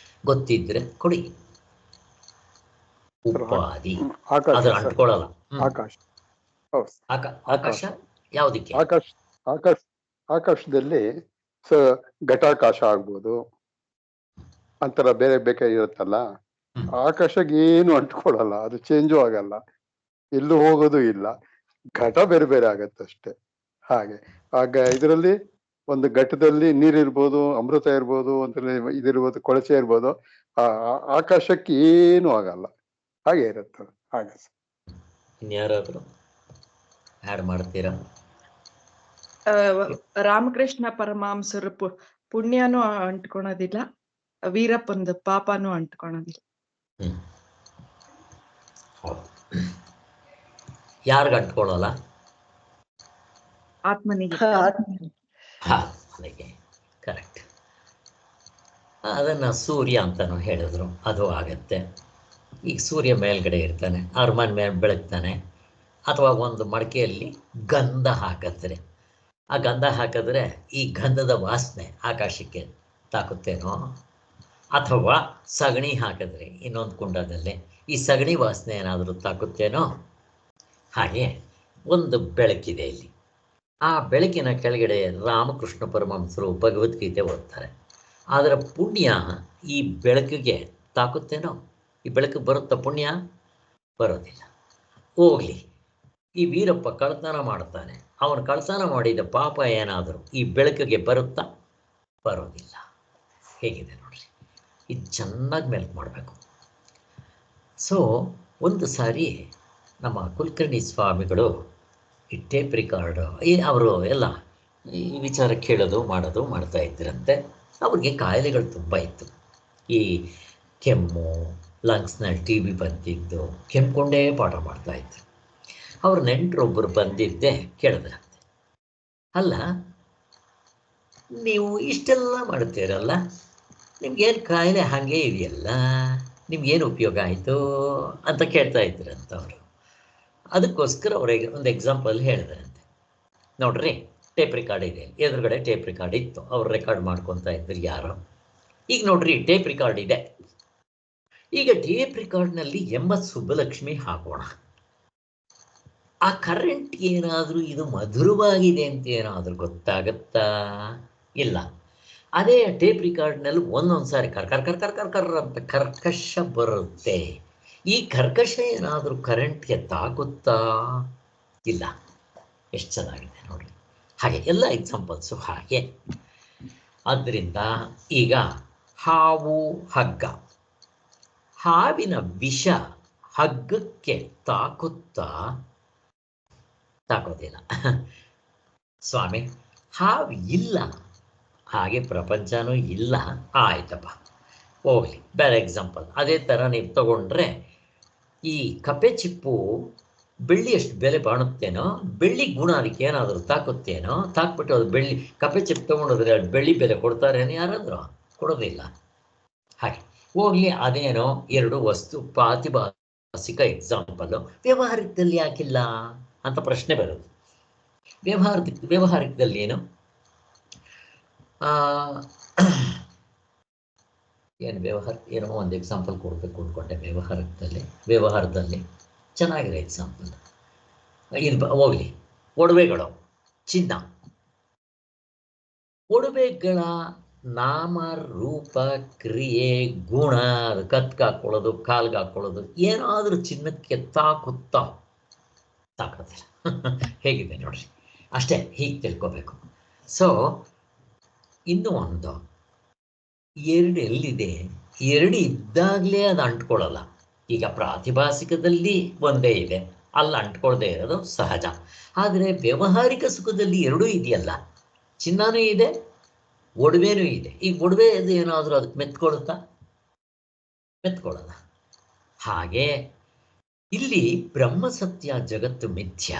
ಗೊತ್ತಿದ್ರೆ ಕೊಡಿ. ಉಪಾದಿ ಅದ್ರ ಅಂಟ್ಕೊಳ್ಳಲ್ಲ. ಆಕಾಶ ಯಾವುದಕ್ಕೆ? ಆಕಾಶದಲ್ಲಿ ಘಟಾಕಾಶ ಆಗ್ಬೋದು, ಅಂತರ ಬೇರೆ ಬೇಕಾಗಿರುತ್ತಲ್ಲ. ಆಕಾಶಕ್ಕೆ ಏನು ಅಂಟ್ಕೊಳ್ಳಲ್ಲ, ಅದು ಚೇಂಜು ಆಗಲ್ಲ, ಎಲ್ಲೂ ಹೋಗೋದು ಇಲ್ಲ. ಘಟ ಬೇರೆ ಬೇರೆ ಆಗತ್ತಷ್ಟೆ. ಹಾಗೆ ಆಗ ಇದರಲ್ಲಿ ಒಂದು ಘಟದಲ್ಲಿ ನೀರಿರ್ಬೋದು, ಅಮೃತ ಇರ್ಬೋದು, ಇದಿರ್ಬೋದು, ಕೊಳಚೆ ಇರ್ಬೋದು. ಆಕಾಶಕ್ಕೆ ಏನು ಆಗಲ್ಲ, ಹಾಗೆ ಇರುತ್ತೆ. ಹಾಗೆ ಇನ್ಯಾರಾದ್ರೂ ಆ್ಯಡ್ ಮಾಡ್ತೀರಾ? ರಾಮಕೃಷ್ಣ ಪರಮಹಂಸರು ಪುಣ್ಯನೂ ಅಂಟ್ಕೊಳೋದಿಲ್ಲ, ವೀರಪ್ಪಂದು ಪಾಪನೂ ಅಂಟ್ಕೊಳೋದಿಲ್ಲ. ಯಾರ್ಗ ಅಂಟ್ಕೊಳ್ಳಲ್ಲ? ಆತ್ಮನಿಗೆ. ಆತ್ಮನಿಗೆ, ಕರೆಕ್ಟ್. ಅದನ್ನು ಸೂರ್ಯ ಅಂತಲೂ ಹೇಳಿದ್ರು, ಅದು ಆಗತ್ತೆ. ಈಗ ಸೂರ್ಯ ಮೇಲ್ಗಡೆ ಇರ್ತಾನೆ, ಅರಮನೆ ಮೇಲೆ ಬೆಳಗ್ತಾನೆ, ಅಥವಾ ಒಂದು ಮಡಿಕೆಯಲ್ಲಿ ಗಂಧ ಹಾಕಿದ್ರೆ, ಆ ಗಂಧ ಹಾಕಿದ್ರೆ ಈ ಗಂಧದ ವಾಸನೆ ಆಕಾಶಕ್ಕೆ ತಾಕುತ್ತೇನೋ? ಅಥವಾ ಸಗಣಿ ಹಾಕಿದ್ರೆ ಇನ್ನೊಂದು ಕುಂಡದಲ್ಲಿ ಈ ಸಗಣಿ ವಾಸನೆ ಏನಾದರೂ ತಾಕುತ್ತೇನೋ? ಹಾಗೆ ಒಂದು ಬೆಳಕಿದೆ ಇಲ್ಲಿ. ಆ ಬೆಳಕಿನ ಕೆಳಗಡೆ ರಾಮಕೃಷ್ಣ ಪರಮಹಂಸರು ಭಗವದ್ಗೀತೆ ಓದ್ತಾರೆ. ಅದರ ಪುಣ್ಯ ಈ ಬೆಳಕಿಗೆ ತಾಕುತ್ತೇನೋ? ಈ ಬೆಳಕು ಬರುತ್ತಾ? ಪುಣ್ಯ ಬರೋದಿಲ್ಲ. ಹೋಗಲಿ, ಈ ವೀರಪ್ಪ ಕಳ್ತನ ಮಾಡ್ತಾನೆ, ಅವನು ಕಳ್ತನ ಮಾಡಿದ ಪಾಪ ಏನಾದರೂ ಈ ಬೆಳಕಿಗೆ ಬರುತ್ತಾ? ಬರೋದಿಲ್ಲ. ಹೇಗಿದೆ ನೋಡ್ರಿ, ಇದು ಚೆನ್ನಾಗಿ ಮೆಲ್ಕ್ ಮಾಡಬೇಕು. ಸೊ ಒಂದು ಸಾರಿ ನಮ್ಮ ಕುಲಕರ್ಣಿ ಸ್ವಾಮಿಗಳು ಈ ಟೇಪ್ ರಿಕಾರ್ಡ್ ಅವರು ಎಲ್ಲ ಈ ವಿಚಾರ ಕೇಳೋದು ಮಾಡೋದು ಮಾಡ್ತಾ ಇದ್ದರಂತೆ. ಅವ್ರಿಗೆ ಕಾಯಿಲೆಗಳು ತುಂಬ ಇತ್ತು. ಈ ಕೆಮ್ಮು, ಲಂಗ್ಸ್ನಲ್ಲಿ ಟಿ ಬಿ ಬಂದಿದ್ದು, ಕೆಮ್ಕೊಂಡೇ ಪಾಠ ಮಾಡ್ತಾಯಿದ್ರು. ಅವ್ರ ನೆಂಟರೊಬ್ಬರು ಬಂದಿದ್ದೆ ಕೇಳಿದ್ರಂತೆ, ಅಲ್ಲ ನೀವು ಇಷ್ಟೆಲ್ಲ ಮಾಡ್ತೀರಲ್ಲ, ನಿಮ್ಗೇನು ಕಾಯಿಲೆ ಹಾಗೆ ಇದೆಯಲ್ಲ, ನಿಮ್ಗೇನು ಉಪಯೋಗ ಆಯಿತು ಅಂತ ಕೇಳ್ತಾ ಇದ್ರಂತ ಅವರು. ಅದಕ್ಕೋಸ್ಕರ ಅವ್ರಿಗೆ ಒಂದು ಎಕ್ಸಾಂಪಲ್ ಹೇಳಿದ್ರಂತೆ. ನೋಡ್ರಿ, ಟೇಪ್ ರಿಕಾರ್ಡ್ ಇದೆ, ಎದುರುಗಡೆ ಟೇಪ್ ರಿಕಾರ್ಡ್ ಇತ್ತು, ಅವ್ರು ರೆಕಾರ್ಡ್ ಮಾಡ್ಕೊತಾ ಇದ್ರು ಯಾರೋ. ಈಗ ನೋಡ್ರಿ, ಟೇಪ್ ರಿಕಾರ್ಡ್ ಇದೆ. ಈಗ ಟೇಪ್ ರಿಕಾರ್ಡ್ನಲ್ಲಿ MS ಸುಬ್ಬಲಕ್ಷ್ಮಿ ಹಾಕೋಣ. ಆ ಕರೆಂಟ್ ಏನಾದರೂ ಇದು ಮಧುರವಾಗಿದೆ ಅಂತ ಏನಾದರೂ ಗೊತ್ತಾಗತ್ತಾ? ಇಲ್ಲ. ಅದೇ ಟೇಪ್ ರಿಕಾರ್ಡ್ನಲ್ಲಿ ಒಂದೊಂದು ಸಾರಿ ಕರ್ ಕರ್ ಕರ್ ಕರ್ ಕರ್ ಕರ್ ಅಂತ ಕರ್ಕಶ ಬರುತ್ತೆ. ಈ ಕರ್ಕಶ ಏನಾದರೂ ಕರೆಂಟ್ಗೆ ತಾಕುತ್ತಾ? ಇಲ್ಲ. ಎಷ್ಟು ಚೆನ್ನಾಗಿದೆ ನೋಡಿ. ಹಾಗೆ ಎಲ್ಲ ಎಕ್ಸಾಂಪಲ್ಸು ಹಾಗೆ. ಆದ್ದರಿಂದ ಈಗ ಹಾವು ಹಗ್ಗ, ಹಾವಿನ ವಿಷ ಹಗ್ಗಕ್ಕೆ ತಾಕುತ್ತಾ? ತಾಕೋದಿಲ್ಲ ಸ್ವಾಮಿ. ಹಾವು ಇಲ್ಲ, ಹಾಗೆ ಪ್ರಪಂಚನೂ ಇಲ್ಲ. ಆಯ್ತಪ್ಪ, ಹೋಗ್ಲಿ, ಬೇರೆ ಎಕ್ಸಾಂಪಲ್. ಅದೇ ಥರ ನೀವು ತಗೊಂಡ್ರೆ ಈ ಕಪ್ಪೆ ಚಿಪ್ಪು ಬೆಳ್ಳಿ ಎಷ್ಟು ಬೆಲೆ ಬಾಳುತ್ತೇನೋ, ಬೆಳ್ಳಿ ಗುಣ ಅದಕ್ಕೆ ಏನಾದರೂ ತಾಕುತ್ತೇನೋ, ತಾಕ್ಬಿಟ್ಟು ಅದು ಬೆಳ್ಳಿ ಕಪ್ಪೆ ಚಿಪ್ಪು ತೊಗೊಂಡೋದ್ರೆ ಅದು ಬೆಳ್ಳಿ ಬೆಲೆ ಕೊಡ್ತಾರೇನು ಯಾರಾದರೂ? ಕೊಡೋದಿಲ್ಲ. ಹಾಗೆ ಹೋಗ್ಲಿ, ಅದೇನೋ ಎರಡು ವಸ್ತು ಪ್ರಾತಿಭಾಸಿಕ ಎಕ್ಸಾಂಪಲ್ಲು. ವ್ಯವಹಾರಿಕದಲ್ಲಿ ಯಾಕಿಲ್ಲ ಅಂತ ಪ್ರಶ್ನೆ ಬರೋದು. ವ್ಯವಹಾರಿಕದಲ್ಲಿ ಏನು ಏನು ವ್ಯವಹಾರ, ಏನೋ ಒಂದು ಎಕ್ಸಾಂಪಲ್ ಕೊಡಬೇಕು ಅಂದ್ಕೊಂಡೆ. ವ್ಯವಹಾರದಲ್ಲಿ ಚೆನ್ನಾಗಿದೆ ಎಕ್ಸಾಂಪಲ್. ಇದು ಹೋಗ್ಲಿ, ಒಡವೆಗಳು, ಚಿನ್ನ. ಒಡವೆಗಳ ನಾಮ ರೂಪ ಕ್ರಿಯೆ ಗುಣ, ಕತ್ಗೆ ಹಾಕ್ಕೊಳ್ಳೋದು, ಕಾಲ್ಗೆ ಹಾಕ್ಕೊಳ್ಳೋದು, ಏನಾದರೂ ಚಿನ್ನಕ್ಕೆ ತಾಕುತ್ತಾ? ತಾಕೋದಿಲ್ಲ. ಹೇಗಿದೆ ನೋಡ್ರಿ, ಅಷ್ಟೇ. ಹೀಗೆ ತಿಳ್ಕೋಬೇಕು. ಸೊ ಇನ್ನೂ ಒಂದು, ಎರಡು ಎಲ್ಲಿದೆ? ಎರಡು ಇದ್ದಾಗಲೇ ಅದು ಅಂಟ್ಕೊಳ್ಳಲ್ಲ. ಈಗ ಪ್ರಾತಿಭಾಸಿಕದಲ್ಲಿ ಒಂದೇ ಇದೆ, ಅಲ್ಲಿ ಅಂಟ್ಕೊಳ್ದೇ ಇರೋದು ಸಹಜ. ಆದರೆ ವ್ಯಾವಹಾರಿಕ ಸುಖದಲ್ಲಿ ಎರಡೂ ಇದೆಯಲ್ಲ, ಚಿನ್ನನೂ ಇದೆ, ಒಡವೆನೂ ಇದೆ. ಈ ಒಡವೆ ಅದು ಏನಾದರೂ ಅದಕ್ಕೆ ಮೆತ್ಕೊಳುತ್ತಾ? ಮೆತ್ಕೊಳ್ಳಲ್ಲ. ಹಾಗೆ ಇಲ್ಲಿ ಬ್ರಹ್ಮ ಸತ್ಯ, ಜಗತ್ತು ಮಿಥ್ಯ.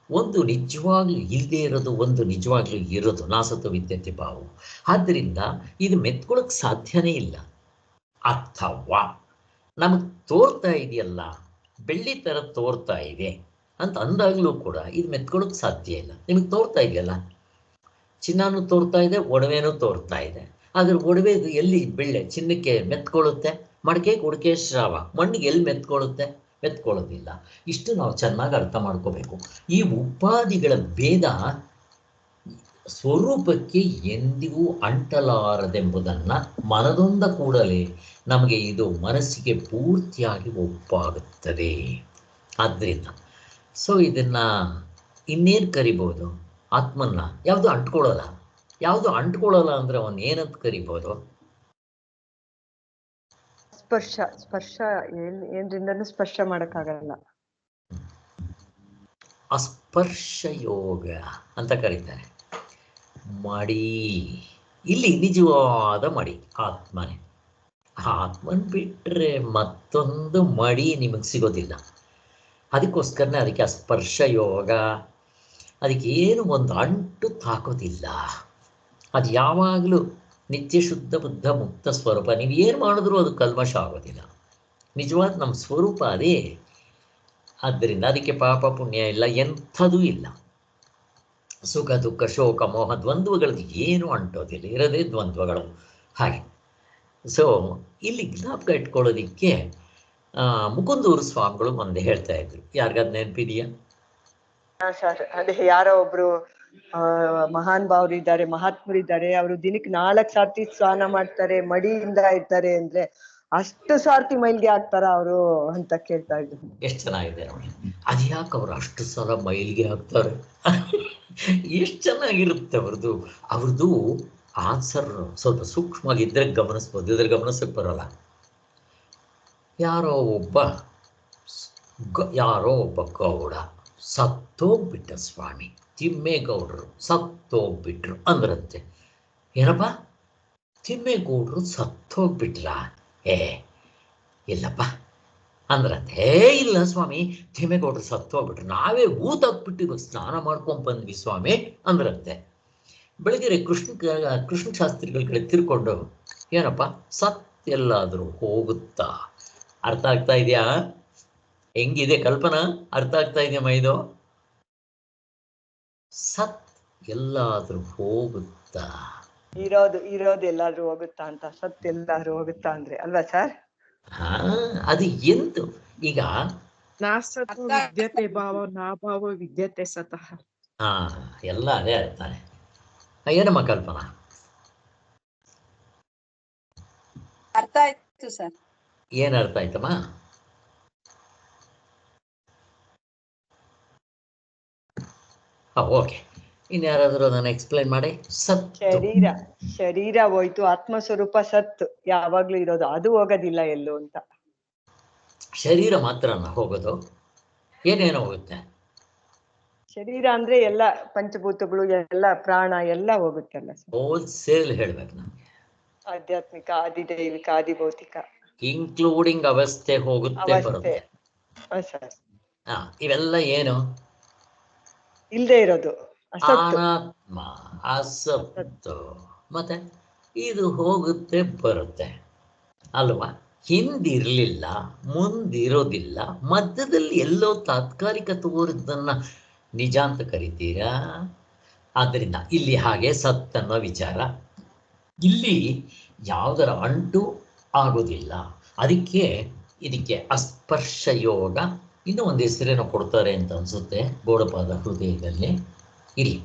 ಒಂದು ನಿಜವಾಗ್ಲೂ ಇಲ್ಲದೆ ಇರೋದು, ಒಂದು ನಿಜವಾಗ್ಲೂ ಇರೋದು. ನಾಸತ್ತು ವಿದ್ಯತೆ ಭಾವ. ಆದ್ದರಿಂದ ಇದು ಮೆತ್ಕೊಳ್ಳೋಕೆ ಸಾಧ್ಯನೇ ಇಲ್ಲ. ಅಥವಾ ನಮಗೆ ತೋರ್ತಾ ಇದೆಯಲ್ಲ, ಬೆಳ್ಳಿ ಥರ ತೋರ್ತಾ ಇದೆ ಅಂತ ಅಂದಾಗಲೂ ಕೂಡ ಇದು ಮೆತ್ಕೊಳ್ಳೋಕೆ ಸಾಧ್ಯ ಇಲ್ಲ. ನಿಮಗೆ ತೋರ್ತಾ ಇದೆಯಲ್ಲ, ಚಿನ್ನನೂ ತೋರ್ತಾ ಇದೆ, ಒಡವೆನೂ ತೋರ್ತಾ ಇದೆ. ಆದರೆ ಒಡವೆದು ಎಲ್ಲಿ ಬೆಳ್ಳೆ ಚಿನ್ನಕ್ಕೆ ಮೆತ್ಕೊಳ್ಳುತ್ತೆ? ಮಡಕೆ ಕೊಡಕೆ ಶ್ರಾವ, ಮಣ್ಣಿಗೆ ಎಲ್ಲಿ ಮೆತ್ಕೊಳ್ಳುತ್ತೆ? ಮೆತ್ಕೊಳ್ಳೋದಿಲ್ಲ. ಇಷ್ಟು ನಾವು ಚೆನ್ನಾಗಿ ಅರ್ಥ ಮಾಡ್ಕೋಬೇಕು. ಈ ಉಪಾಧಿಗಳ ಭೇದ ಸ್ವರೂಪಕ್ಕೆ ಎಂದಿಗೂ ಅಂಟಲಾರದೆಂಬುದನ್ನು ಮನದೊಂದ ಕೂಡಲೇ ನಮಗೆ ಇದು ಮನಸ್ಸಿಗೆ ಪೂರ್ತಿಯಾಗಿ ಒಪ್ಪಾಗುತ್ತದೆ. ಆದ್ದರಿಂದ ಸೊ ಇದನ್ನು ಇನ್ನೇನು ಕರಿಬೋದು? ಆತ್ಮನ್ನ ಯಾವುದು ಅಂಟ್ಕೊಳ್ಳಲ್ಲ. ಯಾವುದು ಅಂಟ್ಕೊಳ್ಳಲ್ಲ ಅಂದರೆ ಅವನು ಏನಂತ ಕರಿಬೋದು? ಸ್ಪರ್ಶ ಏನ್ರಿಂದನೂ ಸ್ಪರ್ಶ ಮಾಡೋಕ್ಕಾಗಲ್ಲ. ಅಸ್ಪರ್ಶ ಯೋಗ ಅಂತ ಕರೀತಾರೆ. ಮಡಿ, ಇಲ್ಲಿ ನಿಜವಾದ ಮಡಿ ಆತ್ಮನೇ. ಆತ್ಮನ್ ಬಿಟ್ಟರೆ ಮತ್ತೊಂದು ಮಡಿ ನಿಮಗೆ ಸಿಗೋದಿಲ್ಲ. ಅದಕ್ಕೋಸ್ಕರನೇ ಅದಕ್ಕೆ ಅಸ್ಪರ್ಶ ಯೋಗ. ಅದಕ್ಕೆ ಏನು ಒಂದು ಅಂಟು ತಾಕೋದಿಲ್ಲ. ಅದು ಯಾವಾಗಲೂ ನಿತ್ಯ ಶುದ್ಧ ಬುದ್ಧ ಮುಕ್ತ ಸ್ವರೂಪ. ನೀವು ಏನು ಮಾಡಿದ್ರೂ ಅದು ಕಲ್ಮಶ ಆಗೋದಿಲ್ಲ. ನಿಜವಾದ ನಮ್ಮ ಸ್ವರೂಪ ಅದೇ. ಆದ್ದರಿಂದ ಅದಕ್ಕೆ ಪಾಪ ಪುಣ್ಯ ಇಲ್ಲ, ಎಂಥದೂ ಇಲ್ಲ. ಸುಖ ದುಃಖ ಶೋಕ ಮೋಹ ದ್ವಂದ್ವಗಳದ್ದು ಏನೂ ಅಂಟೋದಿಲ್ಲ, ಇರೋದೇ ದ್ವಂದ್ವಗಳು. ಹಾಗೆ ಸೊ ಇಲ್ಲಿ ಜ್ಞಾಪಕ ಇಟ್ಕೊಳ್ಳೋದಿಕ್ಕೆ ಮುಕುಂದೂರು ಸ್ವಾಮಿಗಳು ಒಂದೇ ಹೇಳ್ತಾ ಇದ್ರು. ಯಾರಿಗಾದ್ ನೆನಪಿದೆಯಾ? ಸರ್, ಅದೇ ಯಾರೋ ಒಬ್ರು ಮಹಾನ್ ಭಾವರಿದ್ದಾರೆ, ಮಹಾತ್ಮರಿದ್ದಾರೆ. ಅವರು ದಿನಕ್ಕೆ 4 ಸಾರ್ತಿ ಸ್ನಾನ ಮಾಡ್ತಾರೆ, ಮಡಿಯಿಂದ ಇರ್ತಾರೆ. ಅಂದ್ರೆ ಅಷ್ಟು ಸಾರ್ತಿ ಮೈಲ್ಗೆ ಹಾಕ್ತಾರ ಅವರು ಅಂತ ಕೇಳ್ತಾ ಇದ್ರು. ಎಷ್ಟು ಚೆನ್ನಾಗಿದೆ ನೋಡಿ. ಅದ್ಯಾಕೆ ಅವ್ರು ಅಷ್ಟು ಸಲ ಮೈಲ್ಗೆ ಹಾಕ್ತಾರೆ? ಎಷ್ಟು ಚೆನ್ನಾಗಿರುತ್ತೆ ಅವ್ರದ್ದು ಆನ್ಸರ್. ಸ್ವಲ್ಪ ಸೂಕ್ಷ್ಮವಾಗಿದ್ದರೆ ಗಮನಿಸ್ಬೋದು, ಇದ್ರೆ ಗಮನಿಸಕ್ಕೆ ಬರೋಲ್ಲ. ಯಾರೋ ಒಬ್ಬ ಗೌಡ ಸತ್ತೋಗ್ಬಿಟ್ಟ ಸ್ವಾಮಿ, ತಿಮ್ಮೇಗೌಡರು ಸತ್ತೋಗ್ಬಿಟ್ರು ಅಂದ್ರಂತೆ. ಏನಪ್ಪ, ತಿಮ್ಮೇಗೌಡರು ಸತ್ತೋಗ್ಬಿಟ್ರ? ಇಲ್ಲಪ್ಪ ಅಂದ್ರಂತೆ. ಇಲ್ಲ ಸ್ವಾಮಿ, ತಿಮ್ಮೇಗೌಡರು ಸತ್ತೋಗ್ಬಿಟ್ರು, ನಾವೇ ಊತಾಕ್ಬಿಟ್ಟು ಸ್ನಾನ ಮಾಡ್ಕೊಂಡ್ ಬಂದ್ವಿ ಸ್ವಾಮಿ ಅಂದ್ರಂತೆ. ಬೆಳಗ್ಗೆ ಕೃಷ್ಣ ಶಾಸ್ತ್ರಿಗಳ ಕಡೆ ತಿರ್ಕೊಂಡು, ಏನಪ್ಪ ಸತ್ ಎಲ್ಲಾದರೂ ಹೋಗುತ್ತಾ? ಅರ್ಥ ಆಗ್ತಾ ಇದೆಯಾ? ಹೆಂಗಿದೆ ಕಲ್ಪನಾ? ಅರ್ಥ ಆಗ್ತಾ ಇದೆಯಮ್ಮ ಇದು? ಸತ್ ಎಲ್ಲಾದ್ರೂ ಹೋಗುತ್ತಾ? ಇರೋದು ಎಲ್ಲಾದ್ರೂ ಹೋಗುತ್ತಾ ಅಂತ. ಸತ್ ಎಲ್ಲಾದ್ರೂ ಹೋಗುತ್ತಾ ಅಂದ್ರೆ ಅಲ್ವಾ ಸರ್? ಅದು ಎಂತು ಈಗ ನಾಸತ್ತು ವಿದ್ಯತೆ ಭಾವ ನಾಭಾವ ವಿದ್ಯತೆ ಸತಃ. ಎಲ್ಲ ಅದೇ ಅರ್ಥನೇ. ಏನಮ್ಮ ಕಲ್ಪನಾ? ಅರ್ಥ ಆಯ್ತು ಸರ್. ಏನ್ ಅರ್ಥ ಆಯ್ತಮ್ಮ? ಓಕೆ, ಇನ್ಯಾರಾದ್ರೂ ಅದನ್ನ ಎಕ್ಸ್ಪ್ಲೈನ್ ಮಾಡಿ. ಸತ್ತು ಶರೀರ ಹೋಯ್ತು, ಆತ್ಮಸ್ವರೂಪ ಸತ್ ಯಾವಾಗ್ಲೂ ಇರೋದು, ಅದು ಹೋಗೋದಿಲ್ಲ ಎಲ್ಲೂ ಅಂತ. ಶರೀರ ಮಾತ್ರನ ಹೋಗೋದು? ಏನೇನೋ ಹೋಗುತ್ತೆ? ಶರೀರ ಅಂದ್ರೆ ಎಲ್ಲ ಪಂಚಭೂತಗಳು, ಎಲ್ಲ ಪ್ರಾಣ ಎಲ್ಲ ಹೋಗುತ್ತಲ್ಲ ಸರ್. ಹೋಲ್ಸೇಲ್ ಹೇಳ್ಬೇಕು ನಮ್ಗೆ. ಆಧ್ಯಾತ್ಮಿಕ, ಆದಿದೈವಿಕ, ಆದಿಭೌತಿಕ, ಇನ್ಕ್ಲೂಡಿಂಗ್ ಅವಸ್ಥೆ ಹೋಗುತ್ತೆ, ಬರುತ್ತೆ. ಸರ್ ಇವೆಲ್ಲ ಏನು? ಇಲ್ದೇ ಇರೋದು ಅಸತ್ತು. ಅನಾತ್ಮ, ಅಸತ್ತು. ಮತ್ತೆ ಇದು ಹೋಗುತ್ತೆ ಬರುತ್ತೆ ಅಲ್ವಾ? ಹಿಂದಿರ್ಲಿಲ್ಲ, ಮುಂದಿರೋದಿಲ್ಲ, ಮಧ್ಯದಲ್ಲಿ ಎಲ್ಲೋ ತಾತ್ಕಾಲಿಕ ತೋರಿದ್ದನ್ನ ನಿಜ ಅಂತ ಕರಿತೀರಾ? ಆದ್ದರಿಂದ ಇಲ್ಲಿ ಹಾಗೆ ಸತ್ತನ್ನೋ ವಿಚಾರ ಇಲ್ಲಿ ಯಾವುದರ ಅಂಟು ಆಗೋದಿಲ್ಲ. ಇದಕ್ಕೆ ಅಸ್ಪರ್ಶ ಯೋಗ, ಇನ್ನೂ ಒಂದು ಹೆಸರೇನೋ ಕೊಡ್ತಾರೆ ಅಂತ ಅನ್ಸುತ್ತೆ ಗೌಡಪಾದ ಹೃದಯದಲ್ಲಿ. ಇಲ್ಲಿ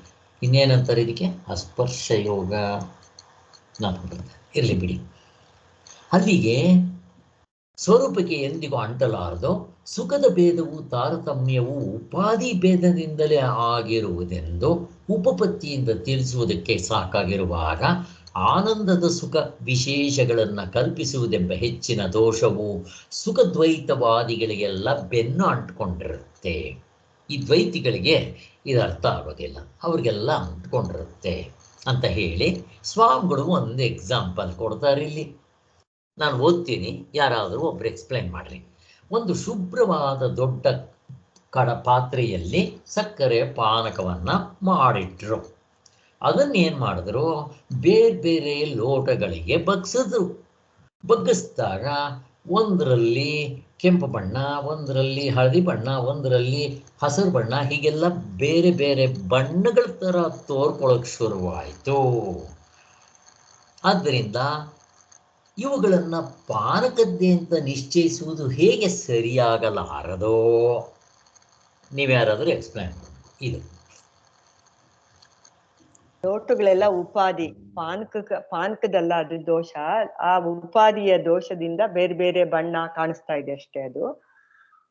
ಇನ್ನೇನಂತಾರೆ ಇದಕ್ಕೆ? ಅಸ್ಪರ್ಶ ಯೋಗ ಇರಲಿ ಬಿಡಿ. ಅಲ್ಲಿಗೆ ಸ್ವರೂಪಕ್ಕೆ ಎಂದಿಗೂ ಅಂಟಲಾರದು. ಸುಖದ ಭೇದವು ತಾರತಮ್ಯವು ಉಪಾಧಿ ಭೇದದಿಂದಲೇ ಆಗಿರುವುದೆಂದು ಉಪಪತ್ತಿಯಿಂದ ತಿಳಿಸುವುದಕ್ಕೆ ಸಾಕಾಗಿರುವಾಗ ಆನಂದದ ಸುಖ ವಿಶೇಷಗಳನ್ನು ಕಲ್ಪಿಸುವುದೆಂಬ ಹೆಚ್ಚಿನ ದೋಷವು ಸುಖದ್ವೈತವಾದಿಗಳಿಗೆಲ್ಲ ಬೆನ್ನು ಅಂಟ್ಕೊಂಡಿರುತ್ತೆ. ಈ ದ್ವೈತಿಗಳಿಗೆ ಇದು ಅರ್ಥ ಆಗೋದಿಲ್ಲ, ಅವ್ರಿಗೆಲ್ಲ ಅಂಟ್ಕೊಂಡಿರುತ್ತೆ ಅಂತ ಹೇಳಿ ಸ್ವಾಮಿಗಳು ಒಂದು ಎಕ್ಸಾಂಪಲ್ ಕೊಡ್ತಾರೆ. ಇಲ್ಲಿ ನಾನು ಓದ್ತೀನಿ, ಯಾರಾದರೂ ಒಬ್ರು ಎಕ್ಸ್ಪ್ಲೈನ್ ಮಾಡ್ರಿ. ಒಂದು ಶುಭ್ರವಾದ ದೊಡ್ಡ ಪಾತ್ರೆಯಲ್ಲಿ ಸಕ್ಕರೆ ಪಾನಕವನ್ನ ಮಾಡಿಟ್ರು. ಅದನ್ನೇನು ಮಾಡಿದ್ರು? ಬೇರೆ ಬೇರೆ ಲೋಟಗಳಿಗೆ ಬಗ್ಗಿಸಿದಾಗ ಒಂದರಲ್ಲಿ ಕೆಂಪು ಬಣ್ಣ, ಒಂದರಲ್ಲಿ ಹಳದಿ ಬಣ್ಣ, ಒಂದರಲ್ಲಿ ಹಸಿರು ಬಣ್ಣ, ಹೀಗೆಲ್ಲ ಬೇರೆ ಬೇರೆ ಬಣ್ಣಗಳ ಥರ ತೋರ್ಕೊಳ್ಳೋಕೆ ಶುರುವಾಯಿತು. ಆದ್ದರಿಂದ ಇವುಗಳನ್ನು ಪಾನಕದ್ದೇ ಅಂತ ನಿಶ್ಚಯಿಸುವುದು ಹೇಗೆ ಸರಿಯಾಗಲಾರದೋ? ನೀವ್ಯಾರಾದರೂ ಎಕ್ಸ್ಪ್ಲೈನ್ ಮಾಡಿ. ಇದು ಲೋಟಗಳೆಲ್ಲ ಉಪಾಧಿ, ಪಾನಕದಲ್ಲ ಅದು ದೋಷ. ಆ ಉಪಾಧಿಯ ದೋಷದಿಂದ ಬೇರೆ ಬೇರೆ ಬಣ್ಣ ಕಾಣಿಸ್ತಾ ಇದೆ ಅಷ್ಟೇ.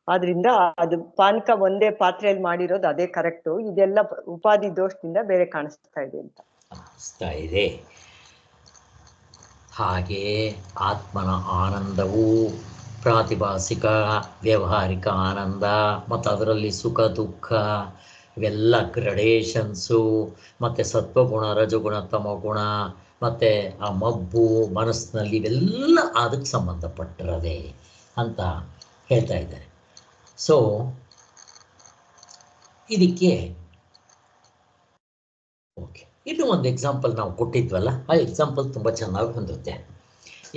ಆದ್ರಿಂದ ಅದು ಪಾನಕ ಒಂದೇ ಪಾತ್ರೆಯಲ್ಲಿ ಮಾಡಿರೋದು ಅದೇ ಕರೆಕ್ಟು. ಇದೆಲ್ಲ ಉಪಾಧಿ ದೋಷದಿಂದ ಬೇರೆ ಕಾಣಿಸ್ತಾ ಇದೆ ಅಂತ ಅನಿಸ್ತಾ ಇದೆ. ಹಾಗೆ ಆತ್ಮನ ಆನಂದವು ಪ್ರಾತಿಭಾಸಿಕ ವ್ಯಾವಹಾರಿಕ ಆನಂದ, ಮತ್ತು ಅದರಲ್ಲಿ ಸುಖ ದುಃಖ ಇವೆಲ್ಲ ಗ್ರಡೇಷನ್ಸು, ಮತ್ತು ಸತ್ವಗುಣ, ರಜಗುಣ, ತಮಗುಣ, ಮತ್ತು ಆ ಮಬ್ಬು ಮನಸ್ಸಿನಲ್ಲಿ ಇವೆಲ್ಲ ಅದಕ್ಕೆ ಸಂಬಂಧಪಟ್ಟಿರೋದೆ ಅಂತ ಹೇಳ್ತಾ ಇದ್ದಾರೆ. ಸೊ ಇದಕ್ಕೆ ಓಕೆ, ಇನ್ನೂ ಒಂದು ಎಕ್ಸಾಂಪಲ್ ನಾವು ಕೊಟ್ಟಿದ್ವಲ್ಲ, ಆ ಎಕ್ಸಾಂಪಲ್ ತುಂಬ ಚೆನ್ನಾಗಿ ಹೊಂದುತ್ತೆ.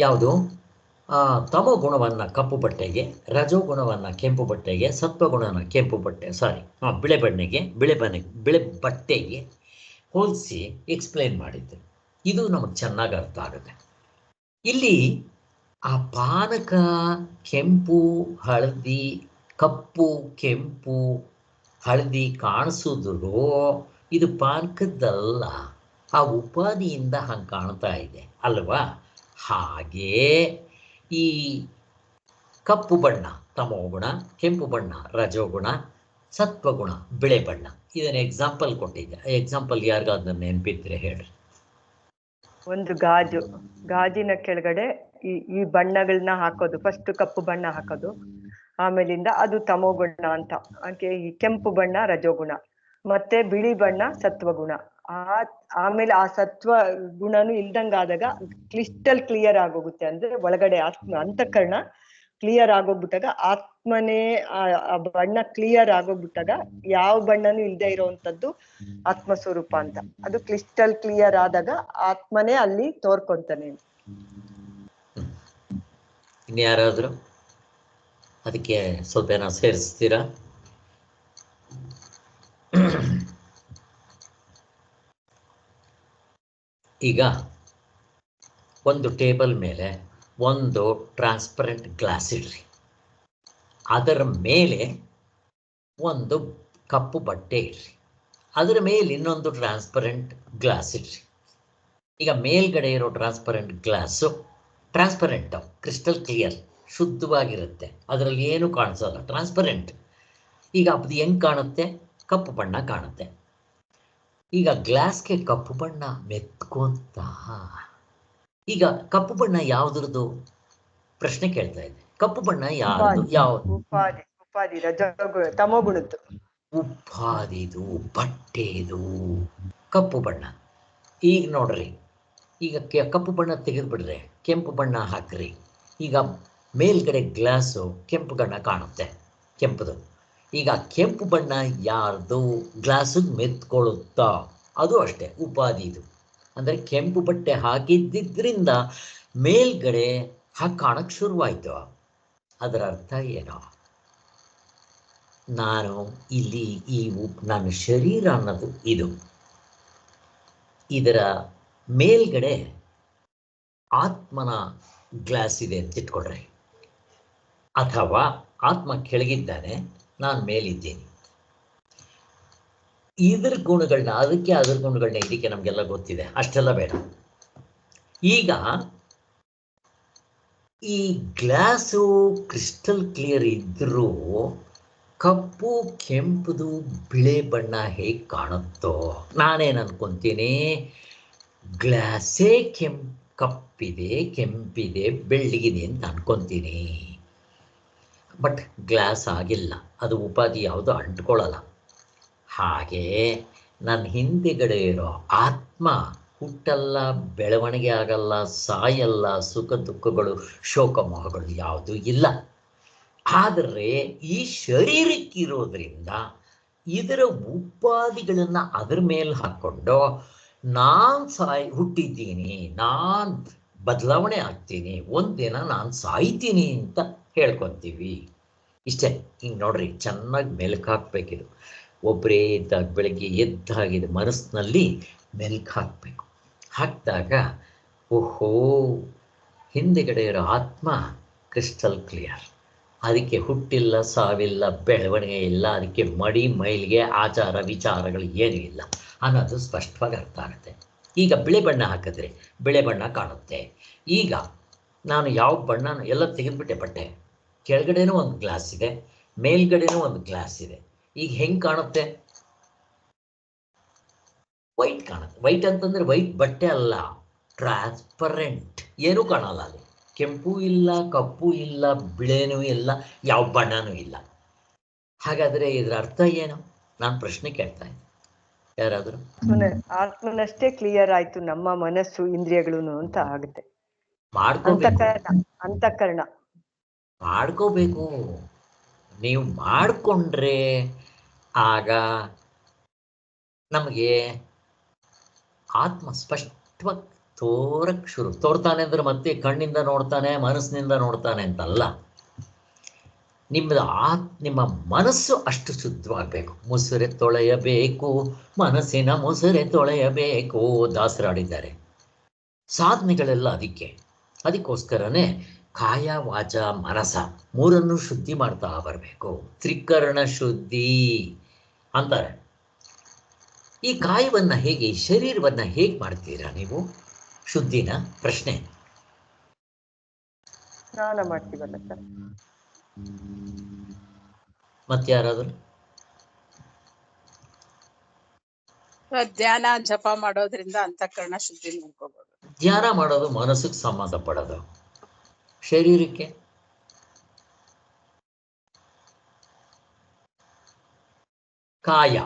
ಯಾವುದು? ತಮಗುಣವನ್ನು ಕಪ್ಪು ಬಟ್ಟೆಗೆ, ರಜೋಗುಣವನ್ನು ಕೆಂಪು ಬಟ್ಟೆಗೆ, ಸತ್ವಗುಣನ ಬಿಳೆ ಬಟ್ಟೆಗೆ ಹೋಲಿಸಿ ಎಕ್ಸ್ಪ್ಲೈನ್ ಮಾಡಿದ್ದು. ಇದು ನಮಗೆ ಚೆನ್ನಾಗಿ ಅರ್ಥ ಆಗುತ್ತೆ. ಇಲ್ಲಿ ಆ ಪಾನಕ ಕೆಂಪು ಹಳದಿ, ಕಪ್ಪು ಕೆಂಪು ಹಳದಿ ಕಾಣಿಸಿದ್ರು ಇದು ಪಾನಕದ್ದಲ್ಲ, ಆ ಉಪಾಧಿಯಿಂದ ಹಂಗೆ ಕಾಣ್ತಾ ಇದೆ ಅಲ್ವಾ? ಹಾಗೇ ಈ ಕಪ್ಪು ಬಣ್ಣ ತಮೋಗುಣ, ಕೆಂಪು ಬಣ್ಣ ರಜೋಗುಣ, ಸತ್ವಗುಣ ಬಿಳೆ ಬಣ್ಣ, ಇದನ್ನ ಎಕ್ಸಾಂಪಲ್ ಕೊಟ್ಟಿದ್ದೆ. ಎಕ್ಸಾಂಪಲ್ ಯಾರಿಗಾದ್ರೂ ನೆನಪಿದ್ರೆ ಹೇಳ್ರಿ. ಒಂದು ಗಾಜಿನ ಕೆಳಗಡೆ ಈ ಬಣ್ಣಗಳನ್ನ ಹಾಕೋದು. ಫಸ್ಟ್ ಕಪ್ಪು ಬಣ್ಣ ಹಾಕೋದು, ಆಮೇಲಿಂದ ಅದು ತಮೋಗುಣ ಅಂತ. ಈ ಕೆಂಪು ಬಣ್ಣ ರಜೋಗುಣ, ಮತ್ತೆ ಬಿಳಿ ಬಣ್ಣ ಸತ್ವಗುಣ. ಆಮೇಲೆ ಆ ಸತ್ವ ಗುಣನು ಇಲ್ದಂಗಾದಾಗ ಕ್ರಿಸ್ಟಲ್ ಕ್ಲಿಯರ್ ಆಗೋಗುತ್ತೆ. ಅಂದ್ರೆ ಒಳಗಡೆ ಅಂತಃಕರಣ ಕ್ಲಿಯರ್ ಆಗೋಗ್ಬಿಟ್ಟಾಗ, ಆತ್ಮನೇ ಆ ಬಣ್ಣ ಕ್ಲಿಯರ್ ಆಗೋಗ್ಬಿಟ್ಟಾಗ ಯಾವ ಬಣ್ಣನೂ ಇಲ್ದೇ ಇರೋವಂಥದ್ದು ಆತ್ಮಸ್ವರೂಪ ಅಂತ. ಅದು ಕ್ರಿಸ್ಟಲ್ ಕ್ಲಿಯರ್ ಆದಾಗ ಆತ್ಮನೇ ಅಲ್ಲಿ ತೋರ್ಕೊಂತಾನೆ. ಇನ್ಯಾರಾದ್ರು ಅದಕ್ಕೆ ಸ್ವಲ್ಪ ಏನೋ ಸೇರಿಸ್ತೀರಾ? ಈಗ ಒಂದು ಟೇಬಲ್ ಮೇಲೆ ಒಂದು ಟ್ರಾನ್ಸ್ಪರೆಂಟ್ ಗ್ಲಾಸ್ ಇಡ್ರಿ, ಅದರ ಮೇಲೆ ಒಂದು ಕಪ್ಪು ಬಟ್ಟೆ ಇಡ್ರಿ, ಅದರ ಮೇಲೆ ಇನ್ನೊಂದು ಟ್ರಾನ್ಸ್ಪರೆಂಟ್ ಗ್ಲಾಸ್ ಇಡ್ರಿ. ಈಗ ಮೇಲ್ಗಡೆ ಇರೋ transparent glass transparent, crystal clear, ಶುದ್ಧವಾಗಿರುತ್ತೆ, ಅದರಲ್ಲಿ ಏನು ಕಾಣಿಸೋಲ್ಲ, ಟ್ರಾನ್ಸ್ಪರೆಂಟ್. ಈಗ ಅದು ಹೆಂಗೆ ಕಾಣುತ್ತೆ? ಕಪ್ಪು ಬಣ್ಣ ಕಾಣುತ್ತೆ. ಈಗ ಗ್ಲಾಸ್ಗೆ ಕಪ್ಪು ಬಣ್ಣ ಮೆತ್ಕೊಂತ. ಈಗ ಕಪ್ಪು ಬಣ್ಣ ಯಾವುದ್ರದ್ದು ಪ್ರಶ್ನೆ ಕೇಳ್ತಾ ಇದೆ. ಕಪ್ಪು ಬಣ್ಣ ಯಾರ್ದು? ಯಾವ್ದು? ಉಪಾಧಿ ರಜೋಗುಣ ತಮೋಗುಣದ್ದು. ಉಪಾದಿದು, ಬಟ್ಟೆದು ಕಪ್ಪು ಬಣ್ಣ. ಈಗ ನೋಡ್ರಿ, ಈಗ ಕಪ್ಪು ಬಣ್ಣ ತೆಗೆದುಬಿಡ್ರೆ ಕೆಂಪು ಬಣ್ಣ ಹಾಕ್ರಿ. ಈಗ ಮೇಲ್ಗಡೆ ಗ್ಲಾಸು ಕೆಂಪು ಬಣ್ಣ ಕಾಣುತ್ತೆ, ಕೆಂಪುದು. ಈಗ ಕೆಂಪು ಬಣ್ಣ ಯಾರ್ದು? ಗ್ಲಾಸಿಗೆ ಮೆತ್ಕೊಳ್ಳುತ್ತಾ? ಅದು ಅಷ್ಟೇ, ಉಪಾದಿದು. ಅಂದರೆ ಕೆಂಪು ಬಟ್ಟೆ ಹಾಕಿದ್ದಿದ್ರಿಂದ ಮೇಲ್ಗಡೆ ಹಾಗೆ ಕಾಣಕ್ಕೆ ಶುರುವಾಯಿತು. ಅದರ ಅರ್ಥ ಏನೋ? ನಾನು ಇಲ್ಲಿ ನನ್ನ ಶರೀರ ಅನ್ನೋದು ಇದು, ಇದರ ಮೇಲ್ಗಡೆ ಆತ್ಮನ ಗ್ಲಾಸ್ ಇದೆ ಅಂತ ಇಟ್ಕೊಳ್ರಿ, ಅಥವಾ ಆತ್ಮ ಕೆಳಗಿದ್ದಾನೆ, ನಾನು ಮೇಲಿದ್ದೀನಿ. ಇದ್ರ ಗುಣಗಳನ್ನ, ಅದಕ್ಕೆ ಅದ್ರ ಗುಣಗಳನ್ನ ಇದಕ್ಕೆ ನಮಗೆಲ್ಲ ಗೊತ್ತಿದೆ, ಅಷ್ಟೆಲ್ಲ ಬೇಡ. ಈಗ ಈ ಗ್ಲಾಸು ಕ್ರಿಸ್ಟಲ್ ಕ್ಲಿಯರ್ ಇದ್ರೂ ಕಪ್ಪು, ಕೆಂಪುದು, ಬಿಳೆ ಬಣ್ಣ ಹೇಗೆ ಕಾಣುತ್ತೋ, ನಾನೇನು ಅನ್ಕೊಂತೀನಿ, ಗ್ಲಾಸೇ ಕಪ್ಪಿದೆ, ಕೆಂಪಿದೆ, ಬೆಳ್ಳಗಿದೆ ಅಂತ ಅನ್ಕೊಂತೀನಿ. ಬಟ್ ಗ್ಲಾಸ್ ಆಗಿಲ್ಲ, ಅದು ಉಪಾಧಿ ಯಾವುದು ಅಂಟ್ಕೊಳ್ಳಲ್ಲ. ಹಾಗೆ ನನ್ನ ಹಿಂದೆಗಡೆ ಇರೋ ಆತ್ಮ ಹುಟ್ಟಲ್ಲ, ಬೆಳವಣಿಗೆ ಆಗಲ್ಲ, ಸಾಯಲ್ಲ, ಸುಖ ದುಃಖಗಳು, ಶೋಕ ಮೋಹಗಳು ಯಾವುದೂ ಇಲ್ಲ. ಆದರೆ ಈ ಶರೀರಕ್ಕಿರೋದ್ರಿಂದ ಇದರ ಉಪಾಧಿಗಳನ್ನು ಅದರ ಮೇಲೆ ಹಾಕ್ಕೊಂಡು ನಾನು ಹುಟ್ಟಿದ್ದೀನಿ, ನಾನು ಬದಲಾವಣೆ ಆಗ್ತೀನಿ, ಒಂದಿನ ನಾನು ಸಾಯ್ತೀನಿ ಅಂತ ಹೇಳ್ಕೊತೀವಿ. ಇಷ್ಟೇ. ಹಿಂಗೆ ನೋಡ್ರಿ, ಚೆನ್ನಾಗಿ ಮೆಲುಕು ಹಾಕಬೇಕಿದು. ಒಬ್ಬರೇ ಇದ್ದಾಗ ಬೆಳಗ್ಗೆ ಎದ್ದಾಗಿದೆ ಮನಸ್ಸಿನಲ್ಲಿ ಮೆಲುಕು ಹಾಕಬೇಕು. ಹಾಕಿದಾಗ ಓಹೋ, ಹಿಂದೆಗಡೆ ಇರೋ ಆತ್ಮ ಕ್ರಿಸ್ಟಲ್ ಕ್ಲಿಯರ್, ಅದಕ್ಕೆ ಹುಟ್ಟಿಲ್ಲ, ಸಾವಿಲ್ಲ, ಬೆಳವಣಿಗೆ ಇಲ್ಲ, ಅದಕ್ಕೆ ಮಡಿ ಮೈಲಿಗೆ ಆಚಾರ ವಿಚಾರಗಳು ಏನೂ ಇಲ್ಲ ಅನ್ನೋದು ಸ್ಪಷ್ಟವಾಗಿ ಅರ್ಥ ಆಗುತ್ತೆ. ಈಗ ಬಿಳೆ ಬಣ್ಣ ಹಾಕಿದ್ರೆ ಬಿಳೆ ಬಣ್ಣ ಕಾಣುತ್ತೆ. ಈಗ ನಾನು ಯಾವ ಬಣ್ಣ ಎಲ್ಲ ತೆಗೆದುಬಿಟ್ಟೆ, ಬಟ್ಟೆ ಕೆಳಗಡೆನೂ ಒಂದು ಗ್ಲಾಸ್ ಇದೆ, ಮೇಲ್ಗಡೆನೂ ಒಂದು ಗ್ಲಾಸ್ ಇದೆ. ಈಗ ಹೆಂಗೆ ಕಾಣುತ್ತೆ? ವೈಟ್ ಕಾಣುತ್ತೆ. ವೈಟ್ ಅಂತಂದರೆ ವೈಟ್ ಬಟ್ಟೆ ಅಲ್ಲ, ಟ್ರಾನ್ಸ್ಪರೆಂಟ್, ಏನೂ ಕಾಣಲ್ಲ ಅಲ್ಲಿ. ಕೆಂಪು ಇಲ್ಲ, ಕಪ್ಪು ಇಲ್ಲ, ಬಿಳೇನೂ ಇಲ್ಲ, ಯಾವ ಬಣ್ಣನೂ ಇಲ್ಲ. ಹಾಗಾದರೆ ಇದರ ಅರ್ಥ ಏನು? ನಾನು ಪ್ರಶ್ನೆ ಕೇಳ್ತಾ ಇದ್ದೆ, ಯಾರಾದರೂ? ಆತ್ಮನಷ್ಟೇ ಕ್ಲಿಯರ್ ಆಯ್ತು, ನಮ್ಮ ಮನಸ್ಸು ಇಂದ್ರಿಯಗಳು ಅಂತ ಆಗುತ್ತೆ. ಅಂತಃಕರಣ ಮಾಡ್ಕೋಬೇಕು. ನೀವು ಮಾಡಿಕೊಂಡ್ರೆ ಆಗ ನಮಗೆ ಆತ್ಮ ಸ್ಪಷ್ಟವಾಗಿ ತೋರಕ್ಕೆ ತೋರ್ತಾನೆ. ಅಂದರೆ ಮತ್ತೆ ಕಣ್ಣಿಂದ ನೋಡ್ತಾನೆ, ಮನಸ್ಸಿನಿಂದ ನೋಡ್ತಾನೆ ಅಂತಲ್ಲ. ನಿಮ್ಮ ಮನಸ್ಸು ಅಷ್ಟು ಶುದ್ಧವಾಗಬೇಕು. ಮುಸುರೆ ತೊಳೆಯಬೇಕು, ಮನಸ್ಸಿನ ಮುಸುರೆ ತೊಳೆಯಬೇಕು, ದಾಸರಾಡಿದ್ದಾರೆ. ಸಾಧನೆಗಳೆಲ್ಲ ಅದಕ್ಕೋಸ್ಕರನೇ ಕಾಯ, ವಾಚ, ಮನಸ ಮೂರನ್ನು ಶುದ್ಧಿ ಮಾಡ್ತಾ ಬರಬೇಕು. ತ್ರಿಕರಣ ಶುದ್ಧಿ ಅಂತಾರೆ. ಈ ಕಾಯವನ್ನ ಹೇಗೆ, ಶರೀರವನ್ನ ಹೇಗೆ ಮಾಡ್ತೀರಾ ನೀವು ಶುದ್ಧಿನ? ಪ್ರಶ್ನೆ. ಸ್ನಾನ ಮಾಡ್ತೀವಲ್ಲ ಸರ್. ಮತ್ತಾರಾದರೂ? ಧ್ಯಾನ ಜಪ ಮಾಡೋದ್ರಿಂದ ಅಂತಃಕರಣ ಶುದ್ಧಿ ಮಾಡ್ಕೋಬಹುದು. ಧ್ಯಾನ ಮಾಡೋದು ಮನಸ್ಸಿಗೆ ಸಂಬಂಧಪಡೋದು, ಶರೀರಕ್ಕೆ ಕಾಯ.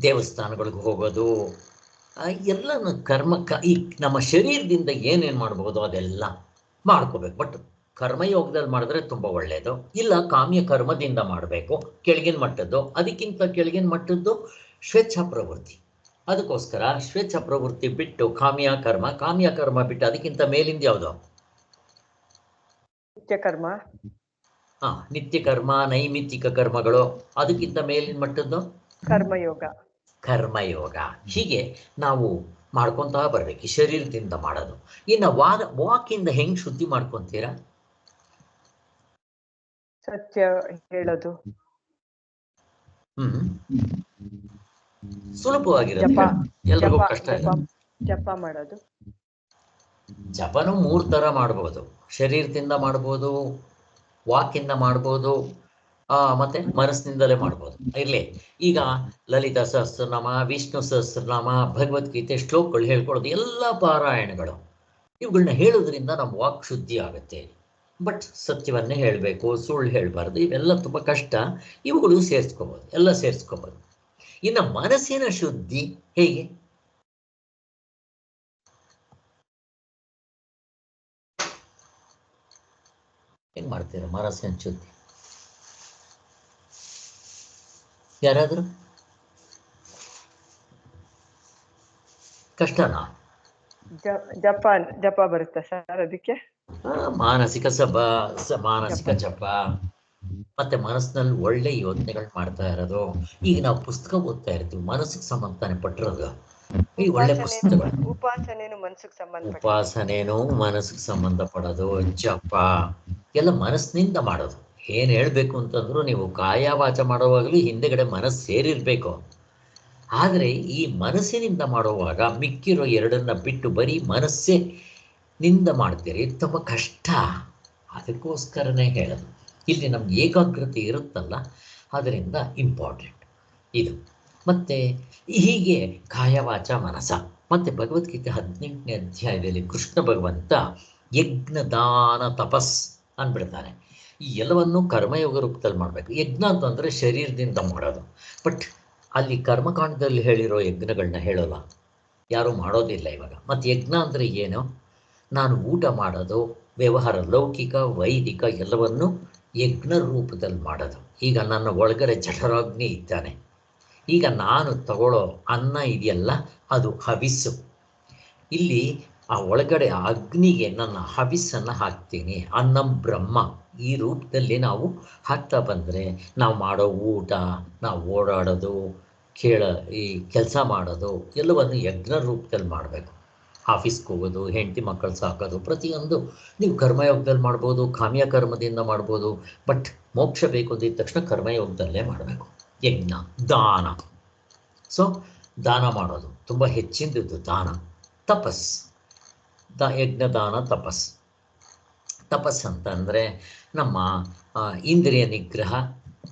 ದೇವಸ್ಥಾನಗಳಿಗೆ ಹೋಗೋದು ಎಲ್ಲನೂ ಈ ನಮ್ಮ ಶರೀರದಿಂದ ಏನೇನು ಮಾಡ್ಬೋದು ಅದೆಲ್ಲ ಮಾಡ್ಕೋಬೇಕು. ಬಟ್ ಕರ್ಮಯೋಗದಲ್ಲಿ ಮಾಡಿದ್ರೆ ತುಂಬ ಒಳ್ಳೆಯದು. ಇಲ್ಲ, ಕಾಮ್ಯ ಕರ್ಮದಿಂದ ಮಾಡಬೇಕು, ಕೆಳಗಿನ ಮಟ್ಟದ್ದು. ಅದಕ್ಕಿಂತ ಕೆಳಗಿನ ಮಟ್ಟದ್ದು ಸ್ವೇಚ್ಛಾ ಪ್ರವೃತ್ತಿ. ಅದಕ್ಕೋಸ್ಕರ ಸ್ವೇಚ್ಛಾ ಪ್ರವೃತ್ತಿ ಬಿಟ್ಟು ಕಾಮ್ಯ ಕರ್ಮ ಬಿಟ್ಟು ಅದಕ್ಕಿಂತ ಮೇಲಿಂದ ಯಾವುದು? ನಿತ್ಯಕರ್ಮ. ನಿತ್ಯ ಕರ್ಮ, ನೈಮಿತ್ತಿಕ ಕರ್ಮಗಳು. ಅದಕ್ಕಿಂತ ಮೇಲಿನ ಮಟ್ಟದ್ದು ಕರ್ಮಯೋಗ. ಹೀಗೆ ನಾವು ಮಾಡ್ಕೊತಾ ಬರ್ಬೇಕು, ಶರೀರದಿಂದ ಮಾಡೋದು. ಇನ್ನು ವಾಕಿಂದ ಹೆಂಗ್ ಶುದ್ಧಿ ಮಾಡ್ಕೊಂತೀರಾ? ಸತ್ಯ ಹೇಳೋದು. ಸುಲಭವಾಗಿರುತ್ತೆ. ಜಪ ಎಲ್ರಿಗೂ ಜಪ ಕಷ್ಟ ಜಪ ಇಲ್ಲ. ಜಪ ಮಾಡೋದು ಜಪನು 3 ಥರ ಮಾಡ್ಬೋದು. ಶರೀರದಿಂದ ಮಾಡ್ಬೋದು, ವಾಕಿಂದ ಮಾಡ್ಬೋದು, ಮತ್ತೆ ಮನಸ್ಸಿನಿಂದಲೇ ಮಾಡ್ಬೋದು. ಇರಲಿ, ಈಗ ಲಲಿತಾ ಸಹಸ್ರನಾಮ, ವಿಷ್ಣು ಸಹಸ್ರನಾಮ, ಭಗವದ್ಗೀತೆ ಶ್ಲೋಕಗಳು ಹೇಳ್ಕೊಳ್ಳೋದು ಎಲ್ಲ ಪಾರಾಯಣಗಳು. ಇವುಗಳನ್ನ ಹೇಳೋದ್ರಿಂದ ನಮ್ಮ ವಾಕ್ ಶುದ್ಧಿ ಆಗುತ್ತೆ. ಬಟ್ ಸತ್ಯವನ್ನೇ ಹೇಳಬೇಕು, ಸುಳ್ಳು ಹೇಳಬಾರ್ದು, ಇವೆಲ್ಲ ತುಂಬ ಕಷ್ಟ. ಇವುಗಳು ಸೇರಿಸ್ಕೋಬೋದು, ಎಲ್ಲ ಸೇರಿಸ್ಕೋಬೋದು. ಇನ್ನು ಮನಸ್ಸಿನ ಶುದ್ಧಿ ಹೇಗೆ? ಹೆಂಗ್ ಮಾಡ್ತೀರಾ ಮನಸ್ಸಿನ ಶುದ್ಧಿ? ಯಾರಾದರೂ ಕಷ್ಟನಾ? ಜಪ ಜಪ ಬರುತ್ತಾ ಸರ್ ಅದಕ್ಕೆ? ಮಾನಸಿಕ ಮಾನಸಿಕ ಜಪ, ಮತ್ತೆ ಮನಸ್ಸಿನಲ್ಲಿ ಒಳ್ಳೆ ಯೋಚನೆಗಳು ಮಾಡ್ತಾ ಇರೋದು. ಈಗ ನಾವು ಪುಸ್ತಕ ಓದ್ತಾ ಇರ್ತೀವಿ, ಮನಸ್ಸಿಗೆ ಸಂಬಂಧನೆ ಪಟ್ಟಿರೋದು. ಈ ಒಳ್ಳೆ ಪುಸ್ತಕಗಳು. ಉಪಾಸನೇನು ಮನಸ್ಸಿಗೆ ಸಂಬಂಧ, ಉಪಾಸನೇನು ಮನಸ್ಸಿಗೆ ಸಂಬಂಧಪಡೋದು, ಜಪ ಎಲ್ಲ ಮನಸ್ಸಿನಿಂದ ಮಾಡೋದು. ಏನು ಹೇಳಬೇಕು ಅಂತಂದ್ರು, ನೀವು ಕಾಯ ವಾಚ ಮಾಡುವಾಗಲೂ ಹಿಂದೆಗಡೆ ಮನಸ್ಸು ಸೇರಿರ್ಬೇಕು. ಆದರೆ ಈ ಮನಸ್ಸಿನಿಂದ ಮಾಡುವಾಗ ಮಿಕ್ಕಿರೋ ಎರಡನ್ನ ಬಿಟ್ಟು ಬರೀ ಮನಸ್ಸೇ ನಿಂದ ಮಾಡ್ತೀರಿ, ತುಂಬ ಕಷ್ಟ. ಅದಕ್ಕೋಸ್ಕರನೇ ಹೇಳೋದು, ಇಲ್ಲಿ ನಮ್ಗೆ ಏಕಾಗ್ರತೆ ಇರುತ್ತಲ್ಲ, ಅದರಿಂದ ಇಂಪಾರ್ಟೆಂಟ್ ಇದು. ಮತ್ತು ಹೀಗೆ ಕಾಯವಾಚ ಮನಸ. ಮತ್ತು ಭಗವದ್ಗೀತೆ 18ನೇ ಅಧ್ಯಾಯದಲ್ಲಿ ಕೃಷ್ಣ ಭಗವಂತ ಯಜ್ಞ ದಾನ ತಪಸ್ ಅಂದ್ಬಿಡ್ತಾನೆ. ಈ ಎಲ್ಲವನ್ನೂ ಕರ್ಮಯೋಗ ರೂಪದಲ್ಲಿ ಮಾಡಬೇಕು. ಯಜ್ಞ ಅಂತಂದರೆ ಶರೀರದಿಂದ ಮಾಡೋದು. ಬಟ್ ಅಲ್ಲಿ ಕರ್ಮಕಾಂಡದಲ್ಲಿ ಹೇಳಿರೋ ಯಜ್ಞಗಳನ್ನ ಹೇಳೋಲ್ಲ, ಯಾರೂ ಮಾಡೋದಿಲ್ಲ ಇವಾಗ. ಮತ್ತು ಯಜ್ಞ ಅಂದರೆ ಏನು? ನಾನು ಊಟ ಮಾಡೋದು, ವ್ಯವಹಾರ ಲೌಕಿಕ ವೈದಿಕ ಎಲ್ಲವನ್ನು ಯಜ್ಞ ರೂಪದಲ್ಲಿ ಮಾಡೋದು. ಈಗ ನನ್ನ ಒಳಗಡೆ ಜಠರಾಗ್ನಿ ಇದ್ದಾನೆ, ಈಗ ನಾನು ತಗೊಳ್ಳೋ ಅನ್ನ ಇದೆಯಲ್ಲ, ಅದು ಹವಿಸ್ಸು. ಇಲ್ಲಿ ಆ ಒಳಗಡೆ ಅಗ್ನಿಗೆ ನನ್ನ ಹವಿಸ್ಸನ್ನು ಹಾಕ್ತೀನಿ. ಅನ್ನಂ ಬ್ರಹ್ಮ ಈ ರೂಪದಲ್ಲಿ ನಾವು ಹಾಕ್ತಾ ಬಂದರೆ, ನಾವು ಮಾಡೋ ಊಟ, ನಾವು ಓಡಾಡೋದು, ಈ ಕೆಲಸ ಮಾಡೋದು ಎಲ್ಲವನ್ನು ಯಜ್ಞ ರೂಪದಲ್ಲಿ ಮಾಡಬೇಕು. ಆಫೀಸ್ಗೆ ಹೋಗೋದು, ಹೆಂಡತಿ ಮಕ್ಕಳು ಸಾಕೋದು, ಪ್ರತಿಯೊಂದು ನೀವು ಕರ್ಮಯೋಗದಲ್ಲಿ ಮಾಡ್ಬೋದು, ಕಾಮ್ಯ ಕರ್ಮದಿಂದ ಮಾಡ್ಬೋದು. ಬಟ್ ಮೋಕ್ಷ ಬೇಕು ಅಂದಿದ ತಕ್ಷಣ ಕರ್ಮಯೋಗದಲ್ಲೇ ಮಾಡಬೇಕು. ಯಜ್ಞ ದಾನ, ಸೊ ದಾನ ಮಾಡೋದು ತುಂಬ ಹೆಚ್ಚಿನದು ದಾನ. ತಪಸ್, ಯಜ್ಞ ದಾನ ತಪಸ್. ತಪಸ್ ಅಂತಂದರೆ ನಮ್ಮ ಇಂದ್ರಿಯ ನಿಗ್ರಹ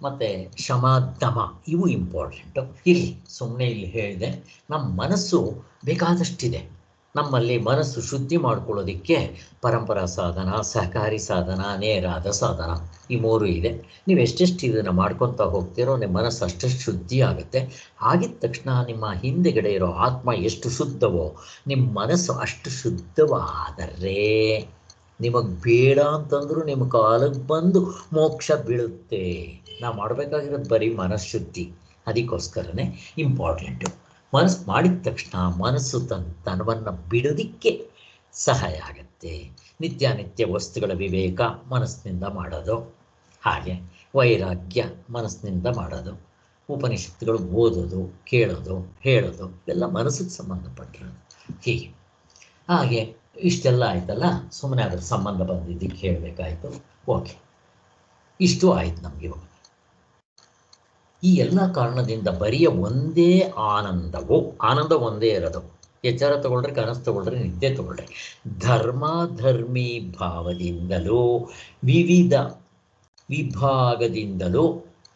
ಮತ್ತು ಶಮ ದಮ ಇವು ಇಂಪಾರ್ಟೆಂಟು. ಇಲ್ಲಿ ಸುಮ್ಮನೆ ಇಲ್ಲಿ ಹೇಳಿದೆ, ನಮ್ಮ ಮನಸ್ಸು ಬೇಕಾದಷ್ಟಿದೆ. ನಮ್ಮಲ್ಲಿ ಮನಸ್ಸು ಶುದ್ಧಿ ಮಾಡ್ಕೊಳ್ಳೋದಕ್ಕೆ ಪರಂಪರಾ ಸಾಧನ, ಸಹಕಾರಿ ಸಾಧನ, ನೇರಾದ ಸಾಧನ, ಈ 3 ಇದೆ. ನೀವು ಎಷ್ಟೆಷ್ಟು ಇದನ್ನು ಮಾಡ್ಕೊತಾ ಹೋಗ್ತೀರೋ ನಿಮ್ಮ ಮನಸ್ಸು ಅಷ್ಟಷ್ಟು ಶುದ್ಧಿ ಆಗುತ್ತೆ. ಆಗಿದ ತಕ್ಷಣ ನಿಮ್ಮ ಹಿಂದೆಗಡೆ ಇರೋ ಆತ್ಮ ಎಷ್ಟು ಶುದ್ಧವೋ ನಿಮ್ಮ ಮನಸ್ಸು ಅಷ್ಟು ಶುದ್ಧವಾದರೆ ನಿಮಗೆ ಬೇಡ ಅಂತಂದ್ರೂ ನಿಮ್ಮ ಕಾಲಕ್ಕೆ ಬಂದು ಮೋಕ್ಷ ಬೀಳುತ್ತೆ. ನಾವು ಮಾಡಬೇಕಾಗಿರೋದು ಬರೀ ಮನಃಶುದ್ಧಿ. ಅದಕ್ಕೋಸ್ಕರನೇ ಇಂಪಾರ್ಟೆಂಟು. ಮನಸ್ಸು ಮಾಡಿದ ತಕ್ಷಣ ಮನಸ್ಸು ತನವನ್ನು ಬಿಡೋದಕ್ಕೆ ಸಹಾಯ ಆಗುತ್ತೆ. ನಿತ್ಯಾನಿತ್ಯ ವಸ್ತುಗಳ ವಿವೇಕ ಮನಸ್ಸಿನಿಂದ ಮಾಡೋದು, ಹಾಗೆ ವೈರಾಗ್ಯ ಮನಸ್ಸಿನಿಂದ ಮಾಡೋದು, ಉಪನಿಷತ್ತುಗಳು ಓದೋದು, ಕೇಳೋದು, ಹೇಳೋದು ಎಲ್ಲ ಮನಸ್ಸಿಗೆ ಸಂಬಂಧಪಟ್ಟಿರೋದು. ಹೀಗೆ ಹಾಗೆ ಇಷ್ಟೆಲ್ಲ ಆಯ್ತಲ್ಲ, ಸುಮ್ಮನೆ ಅದರ ಸಂಬಂಧ ಬಂದಿದ್ದಕ್ಕೆ ಹೇಳಬೇಕಾಯ್ತು. ಓಕೆ, ಇಷ್ಟು ಆಯ್ತು ನಮಗೆ. ಈ ಎಲ್ಲ ಕಾರಣದಿಂದ ಬರಿಯ ಒಂದೇ ಆನಂದವು, ಆನಂದ ಒಂದೇ ಇರೋದು. ಎಚ್ಚರ ತಗೊಳ್ರಿ, ಕನಸು ತಗೊಳ್ರಿ, ನಿದ್ದೆ ತಗೊಳ್ರಿ, ಧರ್ಮಧರ್ಮಿ ಭಾವದಿಂದಲೂ ವಿವಿಧ ವಿಭಾಗದಿಂದಲೂ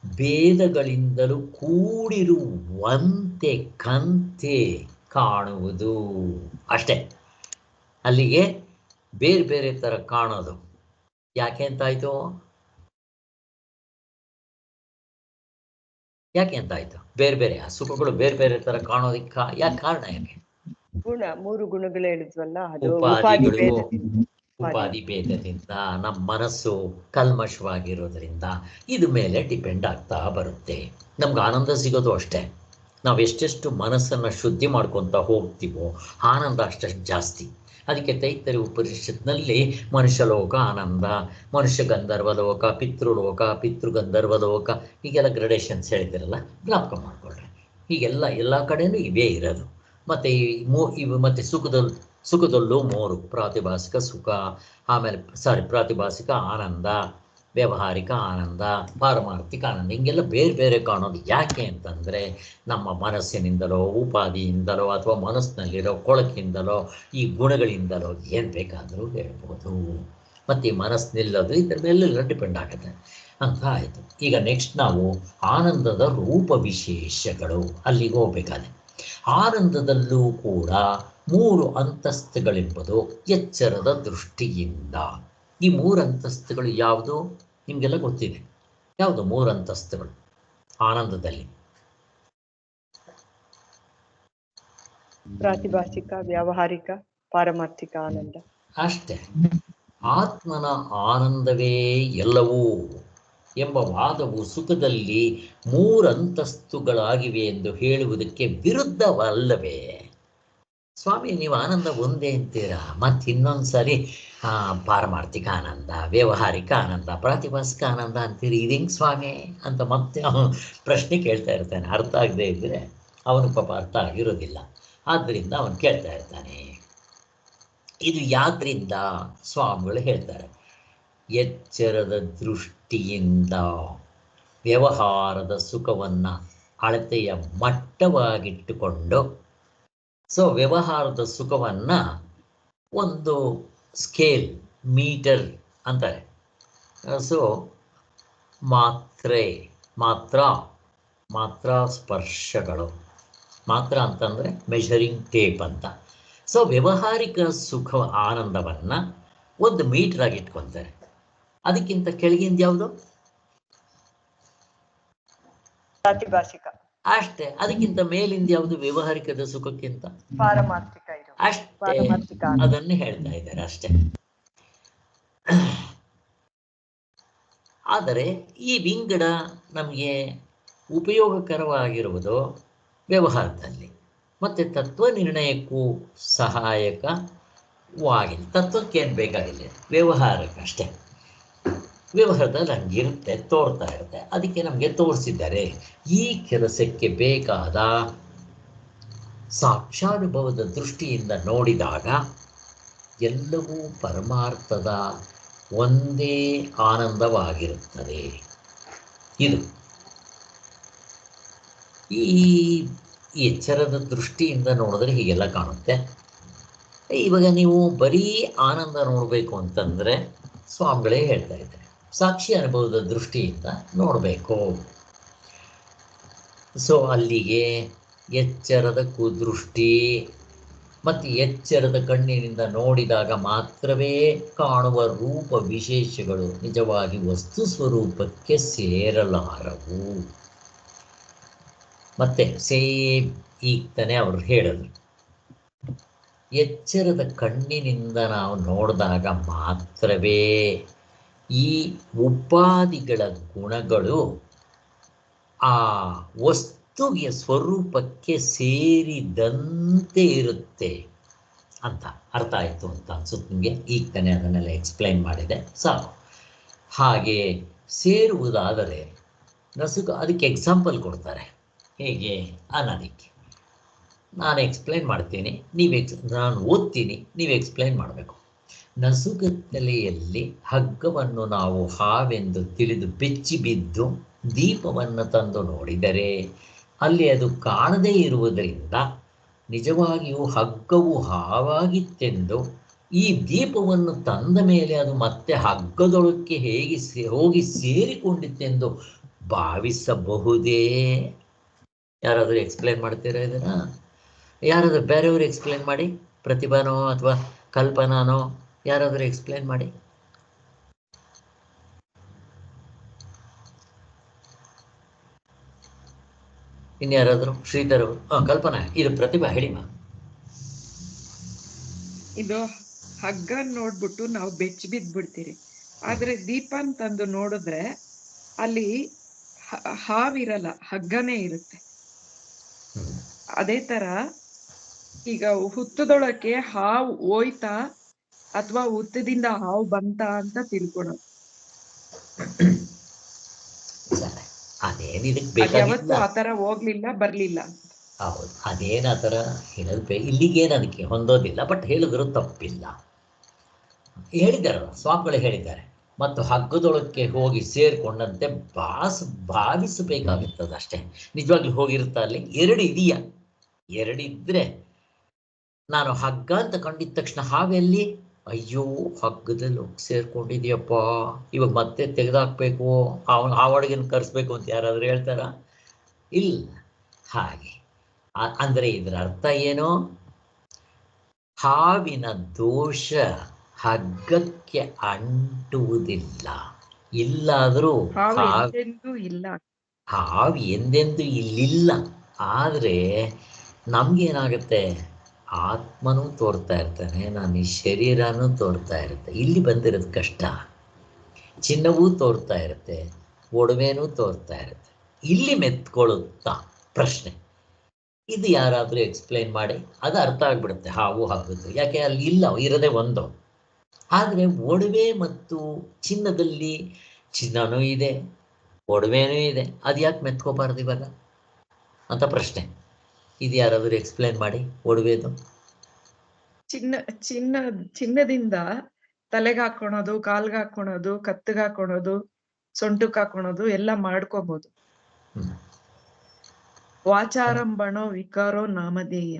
ಭೇದಗಳಿಂದಲೂ ಕೂಡಿರುವಂತೆ ಕಂತೆ ಕಾಣುವುದು ಅಷ್ಟೇ. ಅಲ್ಲಿಗೆ ಬೇರೆ ಬೇರೆ ಥರ ಕಾಣೋದು ಯಾಕೆ ಅಂತಾಯ್ತು? ಯಾಕೆ ಅಂತಾಯ್ತು? ಬೇರೆ ಬೇರೆ ಸುಖಗಳು ಬೇರೆ ಬೇರೆ ಥರ ಕಾಣೋದಕ್ಕೆ ಯಾಕೆ ಕಾರಣ? ಯಾಕೆ? ಗುಣ, 3 ಗುಣಗಳು ಹೇಳಿದ್ವಲ್ಲ, ಅದು ಉಪಾಧಿ ಭೇದದಿಂದ ನಮ್ಮ ಮನಸ್ಸು ಕಲ್ಮಶವಾಗಿರೋದ್ರಿಂದ ಇದು ಮೇಲೆ ಡಿಪೆಂಡ್ ಆಗ್ತಾ ಬರುತ್ತೆ. ನಮ್ಗೆ ಆನಂದ ಸಿಗೋದು ಅಷ್ಟೇ. ನಾವು ಎಷ್ಟೆಷ್ಟು ಮನಸ್ಸನ್ನು ಶುದ್ಧಿ ಮಾಡ್ಕೊತಾ ಹೋಗ್ತೀವೋ ಆನಂದ ಅಷ್ಟಷ್ಟು ಜಾಸ್ತಿ. ಅದಕ್ಕೆ ತೈತ್ತರಿ ಉಪನಿಷತ್ನಲ್ಲಿ ಮನುಷ್ಯಲೋಕ ಆನಂದ, ಮನುಷ್ಯ ಗಂಧರ್ವಲೋಕ, ಪಿತೃಲೋಕ, ಪಿತೃಗಂಧರ್ವಲೋಕ ಹೀಗೆಲ್ಲ ಗ್ರಡೇಷನ್ಸ್ ಹೇಳ್ತಿರಲ್ಲ, ಜ್ಞಾಪಕ ಮಾಡಿಕೊಳ್ಳ್ರಿ. ಹೀಗೆಲ್ಲ ಎಲ್ಲ ಕಡೆಯೂ ಇವೇ ಇರೋದು. ಮತ್ತು ಇವು ಮತ್ತು ಸುಖದಲ್ಲೂ 3: ಪ್ರಾತಿಭಾಸಿಕ ಸುಖ, ಆಮೇಲೆ ಪ್ರಾತಿಭಾಸಿಕ ಆನಂದ, ವ್ಯಾವಹಾರಿಕ ಆನಂದ, ಪಾರಮಾರ್ಥಿಕ ಆನಂದ, ಹಿಂಗೆಲ್ಲ ಬೇರೆ ಬೇರೆ ಕಾಣೋದು ಯಾಕೆ ಅಂತಂದರೆ ನಮ್ಮ ಮನಸ್ಸಿನಿಂದಲೋ ಉಪಾಧಿಯಿಂದಲೋ ಅಥವಾ ಮನಸ್ಸಿನಲ್ಲಿರೋ ಕೊಳಕಿಂದಲೋ ಈ ಗುಣಗಳಿಂದಲೋ ಏನು ಬೇಕಾದರೂ ಹೇಳ್ಬೋದು. ಮತ್ತು ಈ ಮನಸ್ಸು ನಿಲ್ಲೋದು ಇದರ ಮೇಲೆಲ್ಲ ಡಿಪೆಂಡ್ ಆಗುತ್ತೆ ಅಂತ ಆಯಿತು. ಈಗ ನೆಕ್ಸ್ಟ್ ನಾವು ಆನಂದದ ರೂಪ ವಿಶೇಷಗಳು ಅಲ್ಲಿಗೆ ಹೋಗ್ಬೇಕಾದ್ರೆ, ಆನಂದದಲ್ಲೂ ಕೂಡ 3 ಅಂತಸ್ತುಗಳೆಂಬುದು ಎಚ್ಚರದ ದೃಷ್ಟಿಯಿಂದ. ಈ 3 ಅಂತಸ್ತುಗಳು ಯಾವುದು ನಿಮಗೆಲ್ಲ ಗೊತ್ತಿದೆ. ಯಾವುದು 3 ಅಂತಸ್ತುಗಳು ಆನಂದದಲ್ಲಿ? ಪ್ರಾತಿಭಾಸಿಕ, ವ್ಯಾವಹಾರಿಕ, ಪಾರಮಾರ್ಥಿಕ ಆನಂದ. ಅಷ್ಟೇ. ಆತ್ಮನ ಆನಂದವೇ ಎಲ್ಲವೂ ಎಂಬ ವಾದವು ಸುಖದಲ್ಲಿ 3 ಅಂತಸ್ತುಗಳಾಗಿವೆ ಎಂದು ಹೇಳುವುದಕ್ಕೆ ವಿರುದ್ಧವಲ್ಲವೇ? ಸ್ವಾಮಿ, ನೀವು ಆನಂದ ಒಂದೇ ಅಂತೀರಾ, ಮತ್ತು ಇನ್ನೊಂದು ಸಾರಿ ಪಾರಮಾರ್ಥಿಕ ಆನಂದ, ವ್ಯಾವಹಾರಿಕ ಆನಂದ, ಪ್ರಾತಿಭಾಸಿಕ ಆನಂದ ಅಂತೀರಿ, ಇದು ಹೆಂಗೆ ಸ್ವಾಮಿ ಅಂತ ಮತ್ತೆ ಅವನು ಪ್ರಶ್ನೆ ಕೇಳ್ತಾ ಇರ್ತಾನೆ. ಅರ್ಥ ಆಗದೆ ಇದ್ದರೆ ಅವನು ಪಾಪ ಅರ್ಥ ಆಗಿರೋದಿಲ್ಲ, ಆದ್ದರಿಂದ ಅವನು ಕೇಳ್ತಾ ಇರ್ತಾನೆ. ಇದು ಯಾದ್ರಿಂದ ಸ್ವಾಮಿಗಳು ಹೇಳ್ತಾರೆ, ಎಚ್ಚರದ ದೃಷ್ಟಿಯಿಂದ ವ್ಯವಹಾರದ ಸುಖವನ್ನು ಅಳತೆಯ ಮಟ್ಟವಾಗಿಟ್ಟುಕೊಂಡು, ಸೊ ವ್ಯವಹಾರದ ಸುಖವನ್ನು ಒಂದು ಸ್ಕೇಲ್, ಮೀಟರ್ ಅಂತಾರೆ. ಸೊ ಮಾತ್ರ ಸ್ಪರ್ಶಗಳು, ಮಾತ್ರ ಅಂತಂದರೆ ಮೆಷರಿಂಗ್ ಟೇಪ್ ಅಂತ. ಸೊ ವ್ಯವಹಾರಿಕ ಸುಖ ಆನಂದವನ್ನು ಒಂದು ಮೀಟ್ರಾಗಿ ಇಟ್ಕೊತಾರೆ. ಅದಕ್ಕಿಂತ ಕೆಳಗಿಂದ ಯಾವುದು? ಪ್ರಾತಿಭಾಸಿಕ. ಅಷ್ಟೇ. ಅದಕ್ಕಿಂತ ಮೇಲಿಂದ ಯಾವುದು? ವ್ಯವಹಾರಿಕದ ಸುಖಕ್ಕಿಂತ ಪಾರಮಾರ್ಥಿಕ. ಅಷ್ಟೇ, ಅದನ್ನು ಹೇಳ್ತಾ ಇದ್ದಾರೆ ಅಷ್ಟೇ. ಆದರೆ ಈ ವಿಂಗಡ ನಮಗೆ ಉಪಯೋಗಕರವಾಗಿರುವುದು ವ್ಯವಹಾರದಲ್ಲಿ, ಮತ್ತು ತತ್ವ ನಿರ್ಣಯಕ್ಕೂ ಸಹಾಯಕವಾಗಿದೆ. ತತ್ವಕ್ಕೇನು ಬೇಕಾಗಿಲ್ಲ, ವ್ಯವಹಾರಕ್ಕೆ ಅಷ್ಟೇ. ವ್ಯವಹಾರದಲ್ಲಿ ಹಂಗಿರುತ್ತೆ, ತೋರ್ತಾ ಇರುತ್ತೆ. ಅದಕ್ಕೆ ನಮಗೆ ತೋರಿಸಿದ್ದಾರೆ. ಈ ಕೆಲಸಕ್ಕೆ ಬೇಕಾದ ಸಾಕ್ಷಾನುಭವದ ದೃಷ್ಟಿಯಿಂದ ನೋಡಿದಾಗ ಎಲ್ಲವೂ ಪರಮಾರ್ಥದ ಒಂದೇ ಆನಂದವಾಗಿರುತ್ತದೆ. ಇದು ಈ ಎಚ್ಚರದ ದೃಷ್ಟಿಯಿಂದ ನೋಡಿದ್ರೆ ಹೀಗೆಲ್ಲ ಕಾಣುತ್ತೆ. ಇವಾಗ ನೀವು ಬರೀ ಆನಂದ ನೋಡಬೇಕು ಅಂತಂದರೆ ಸ್ವಾಮಿಗಳೇ ಹೇಳ್ತಾ ಇದ್ದಾರೆ, ಸಾಕ್ಷಿ ಅನುಭವದ ದೃಷ್ಟಿಯಿಂದ ನೋಡಬೇಕು. ಸೊ ಅಲ್ಲಿಗೆ ಎಚ್ಚರದ ಕುದೃಷ್ಟಿ ಮತ್ತು ಎಚ್ಚರದ ಕಣ್ಣಿನಿಂದ ನೋಡಿದಾಗ ಮಾತ್ರವೇ ಕಾಣುವ ರೂಪ ವಿಶೇಷಗಳು ನಿಜವಾಗಿ ವಸ್ತು ಸ್ವರೂಪಕ್ಕೆ ಸೇರಲಾರವು. ಮತ್ತೆ ಸೇಮ್ ಈಗ ತಾನೇ ಅವರು ಹೇಳಿದ್ರು, ಎಚ್ಚರದ ಕಣ್ಣಿನಿಂದ ನಾವು ನೋಡಿದಾಗ ಮಾತ್ರವೇ ಈ ಉಪಾಧಿಗಳ ಗುಣಗಳು ಆ ವಸ್ತುವಿನ ಸ್ವರೂಪಕ್ಕೆ ಸೇರಿದಂತೆ ಇರುತ್ತೆ ಅಂತ ಅರ್ಥ ಆಯಿತು ಅಂತ ಅನ್ಸುತ್ತೆ ನಿಮಗೆ. ಈಗ ತಾನೇ ಅದನ್ನೆಲ್ಲ ಎಕ್ಸ್ಪ್ಲೈನ್ ಮಾಡಿದೆ, ಸಾಕು. ಹಾಗೆ ಸೇರುವುದಾದರೆ ನಸುಕು ಅದಕ್ಕೆ ಎಕ್ಸಾಂಪಲ್ ಕೊಡ್ತಾರೆ, ಹೇಗೆ ಅನ್ನೋದಕ್ಕೆ. ನಾನು ಎಕ್ಸ್ಪ್ಲೈನ್ ಮಾಡ್ತೀನಿ, ನಾನು ಓದ್ತೀನಿ, ನೀವು ಎಕ್ಸ್ಪ್ಲೈನ್ ಮಾಡಬೇಕು. ನಸುಗತ್ತಲೆಯಲ್ಲಿ ಹಗ್ಗವನ್ನು ನಾವು ಹಾವೆಂದು ತಿಳಿದು ಬೆಚ್ಚಿ ಬಿದ್ದು ದೀಪವನ್ನು ತಂದು ನೋಡಿದರೆ ಅಲ್ಲಿ ಅದು ಕಾಣದೇ ಇರುವುದರಿಂದ ನಿಜವಾಗಿಯೂ ಹಗ್ಗವು ಹಾವಾಗಿತ್ತೆಂದು, ಈ ದೀಪವನ್ನು ತಂದ ಮೇಲೆ ಅದು ಮತ್ತೆ ಹಗ್ಗದೊಳಕ್ಕೆ ಹೇಗೆ ಹೋಗಿ ಸೇರಿಕೊಂಡಿತ್ತೆಂದು ಭಾವಿಸಬಹುದೇ? ಯಾರಾದರೂ ಎಕ್ಸ್ಪ್ಲೈನ್ ಮಾಡ್ತೀರಾ ಇದನ್ನು? ಯಾರಾದರೂ ಬೇರೆಯವರು ಎಕ್ಸ್ಪ್ಲೈನ್ ಮಾಡಿ, ಪ್ರತಿಭಾನೋ ಅಥವಾ ಕಲ್ಪನಾನೋ ಯಾರಾದರೂ ಎಕ್ಸ್ಪ್ಲೈನ್ ಮಾಡಿ. ಇನ್ಯಾರಾದರೂ? ಶ್ರೀಧರ್, ಕಲ್ಪನಾ, ಇದು ಪ್ರತಿಭಾ ಹೇಳಿಮಾ. ಇದು ಹಗ್ಗ ನೋಡ್ಬಿಟ್ಟು ನಾವು ಬೆಚ್ಚಿ ಬಿದ್ಬಿಡ್ತೀರಿ, ಆದ್ರೆ ದೀಪ ಅಂತಂದು ನೋಡಿದ್ರೆ ಅಲ್ಲಿ ಹಾವಿರಲ್ಲ, ಹಗ್ಗನೇ ಇರುತ್ತೆ. ಅದೇ ತರ ಈಗ ಹುತ್ತದೊಳಕ್ಕೆ ಹಾವು ಹೋಯ್ತಾ ಅಥವಾ ಹುತ್ತದಿಂದ ಹಾವು ಬಂತ ಅಂತ ತಿಳ್ಕೊಳೋದು. ಯಾವತ್ತು ಆತರ ಹೋಗ್ಲಿಲ್ಲ, ಬರ್ಲಿಲ್ಲ. ಹೌದು, ಅದೇನು ಆ ಥರ ಹೇಳೋದು ಇಲ್ಲಿಗೇನು ಅದಕ್ಕೆ ಹೊಂದೋದಿಲ್ಲ, ಬಟ್ ಹೇಳಿದ್ರು ತಪ್ಪಿಲ್ಲ. ಹೇಳಿದ್ದಾರಲ್ಲ, ಸ್ವಾಮಿಗಳು ಹೇಳಿದ್ದಾರೆ, ಮತ್ತು ಹಗ್ಗದೊಳಕ್ಕೆ ಹೋಗಿ ಸೇರಿಕೊಂಡಂತೆ ಭಾವಿಸಬೇಕಾಗುತ್ತದೆ ಅಷ್ಟೇ. ನಿಜವಾಗ್ಲೂ ಹೋಗಿರುತ್ತಾ ಅಲ್ಲಿ? ಎರಡು ಇದೆಯಾ? ಎರಡಿದ್ರೆ ನಾನು ಹಗ್ಗ ಅಂತ ಕಂಡಿದ ತಕ್ಷಣ ಹಾವೆಲ್ಲಿ, ಅಯ್ಯೋ ಹಗ್ಗದಲ್ಲಿ ಹೋಗಿ ಸೇರ್ಕೊಂಡಿದ್ಯಪ್ಪ, ಇವಾಗ ಮತ್ತೆ ತೆಗೆದಾಕ್ಬೇಕು, ಹಾವಳಿಗೆನ ಕರೆಸ್ಬೇಕು ಅಂತ ಯಾರಾದರೂ ಹೇಳ್ತಾರ? ಇಲ್ಲ. ಹಾಗೆ ಅಂದರೆ ಇದರ ಅರ್ಥ ಏನು? ಹಾವಿನ ದೋಷ ಹಗ್ಗಕ್ಕೆ ಅಂಟುವುದಿಲ್ಲ. ಇಲ್ಲಾದರೂ ಹಾವು ಎಂದೆಂದೂ ಇಲ್ಲಿಲ್ಲ. ಆದರೆ ನಮ್ಗೇನಾಗುತ್ತೆ, ಆತ್ಮನೂ ತೋರ್ತಾ ಇರ್ತಾನೆ, ನಾನು ಈ ಶರೀರನೂ ತೋರ್ತಾ ಇರುತ್ತೆ. ಇಲ್ಲಿ ಬಂದಿರೋದು ಕಷ್ಟ. ಚಿನ್ನವೂ ತೋರ್ತಾ ಇರುತ್ತೆ, ಒಡವೆನೂ ತೋರ್ತಾ ಇರುತ್ತೆ. ಇಲ್ಲಿ ಮೆತ್ಕೊಳ್ಳುತ್ತಾ ಪ್ರಶ್ನೆ. ಇದು ಯಾರಾದರೂ ಎಕ್ಸ್ಪ್ಲೈನ್ ಮಾಡಿ, ಅದು ಅರ್ಥ ಆಗ್ಬಿಡುತ್ತೆ ಹಾವು ಹಗ್ಗದ್ದು. ಯಾಕೆ ಅಲ್ಲಿ ಇಲ್ಲ, ಇರದೇ ಒಂದು. ಆದರೆ ಒಡವೆ ಮತ್ತು ಚಿನ್ನದಲ್ಲಿ ಚಿನ್ನನೂ ಇದೆ, ಒಡವೆನೂ ಇದೆ, ಅದು ಯಾಕೆ ಮೆತ್ಕೋಬಾರ್ದು ಇವಾಗ ಅಂತ ಪ್ರಶ್ನೆ. ಇದು ಯಾರಾದರೂ ಎಕ್ಸ್ಪ್ಲೈನ್ ಮಾಡಿ. ಒಡವೆದು ಚಿನ್ನದಿಂದ ತಲೆಗೆ ಹಾಕೊಳೋದು, ಕಾಲ್ಗೆ ಹಾಕೊಳೋದು, ಕತ್ತಿಗೆ ಹಾಕೊಳೋದು, ಸೊಂಟಕ್ಕೆ ಹಾಕೊಳೋದು ಎಲ್ಲ ಮಾಡ್ಕೋಬಹುದು. ವಾಚಾರಂಭಣೋ ವಿಕಾರೋ ನಾಮಧೇಯ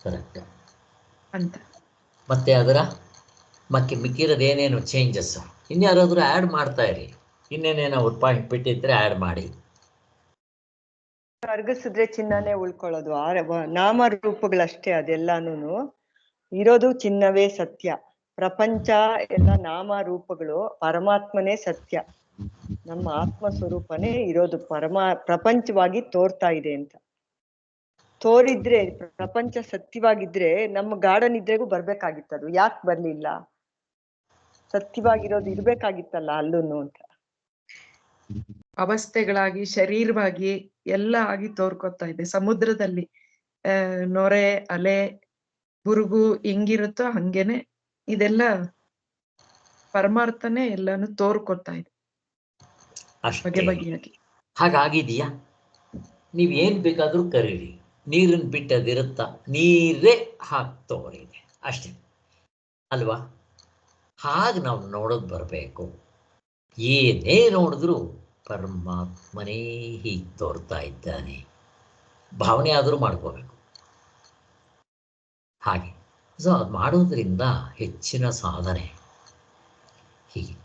ಕರೆಕ್ಟ್ ಅಂತ. ಮತ್ತೆ ಅದರ ಮಿಕ್ಕಿರೋದು ಏನೇನು ಚೇಂಜಸ್ ಇನ್ಯಾರಾದರೂ ಆ್ಯಡ್ ಮಾಡ್ತಾ ಇರಿ. ಇನ್ನೇನೇನೋ ಪಾಯಿಂಟ್ ಬಿಟ್ಟಿದ್ರೆ ಆ್ಯಡ್ ಮಾಡಿ. ಕರ್ಗಿಸಿದ್ರೆ ಚಿನ್ನನೇ ಉಳ್ಕೊಳ್ಳೋದು. ನಾಮ ರೂಪಗಳಷ್ಟೇ ಅದೆಲ್ಲಾನು. ಇರೋದು ಚಿನ್ನವೇ ಸತ್ಯ. ಪ್ರಪಂಚ ಎಲ್ಲ ನಾಮ ರೂಪಗಳು, ಪರಮಾತ್ಮನೇ ಸತ್ಯ. ನಮ್ಮ ಆತ್ಮ ಸ್ವರೂಪನೇ ಇರೋದು ಪ್ರಪಂಚವಾಗಿ ತೋರ್ತಾ ಇದೆ ಅಂತ. ತೋರಿದ್ರೆ ಪ್ರಪಂಚ ಸತ್ಯವಾಗಿದ್ರೆ ನಮ್ಮ ಗಾಢ ನಿದ್ರೆಗೂ ಬರ್ಬೇಕಾಗಿತ್ತದು. ಯಾಕೆ ಬರ್ಲಿಲ್ಲ? ಸತ್ಯವಾಗಿರೋದು ಇರ್ಬೇಕಾಗಿತ್ತಲ್ಲ ಅಲ್ಲೂನು ಅಂತ. ಅವಸ್ಥೆಗಳಾಗಿ ಶರೀರವಾಗಿ ಎಲ್ಲ ಆಗಿ ತೋರ್ಕೊತಾ ಇದೆ. ಸಮುದ್ರದಲ್ಲಿ ನೊರೆ, ಅಲೆ, ಬುರುಗು ಹೆಂಗಿರುತ್ತೋ ಹಂಗೇನೆ ಇದೆಲ್ಲ ಪರಮಾರ್ಥನೇ ಎಲ್ಲಾನು ತೋರ್ಕೊತಾ ಇದೆ ಬಗೆ ಬಗೆಯಾಗಿ. ಹಾಗಾಗಿದೆಯಾ? ನೀವೇನ್ ಬೇಕಾದ್ರೂ ಕರೀರಿ, ನೀರನ್ನು ಬಿಟ್ಟದಿರುತ್ತಾ? ನೀರೇ ಹಾಕ್ತೋರಿದೆ ಅಷ್ಟೇ ಅಲ್ವಾ? ಹಾಗೆ ನಾವು ನೋಡೋದು ಬರಬೇಕು. ಏನೇ ನೋಡಿದ್ರು ಪರಮಾತ್ಮನೇ ಹೀಗೆ ತೋರ್ತಾ ಇದ್ದಾನೆ ಭಾವನೆ ಆದರೂ ಮಾಡ್ಕೋಬೇಕು. ಹಾಗೆ ಸೊ ಅದು ಮಾಡೋದ್ರಿಂದ ಹೆಚ್ಚಿನ ಸಾಧನೆ. ಹೀಗೆ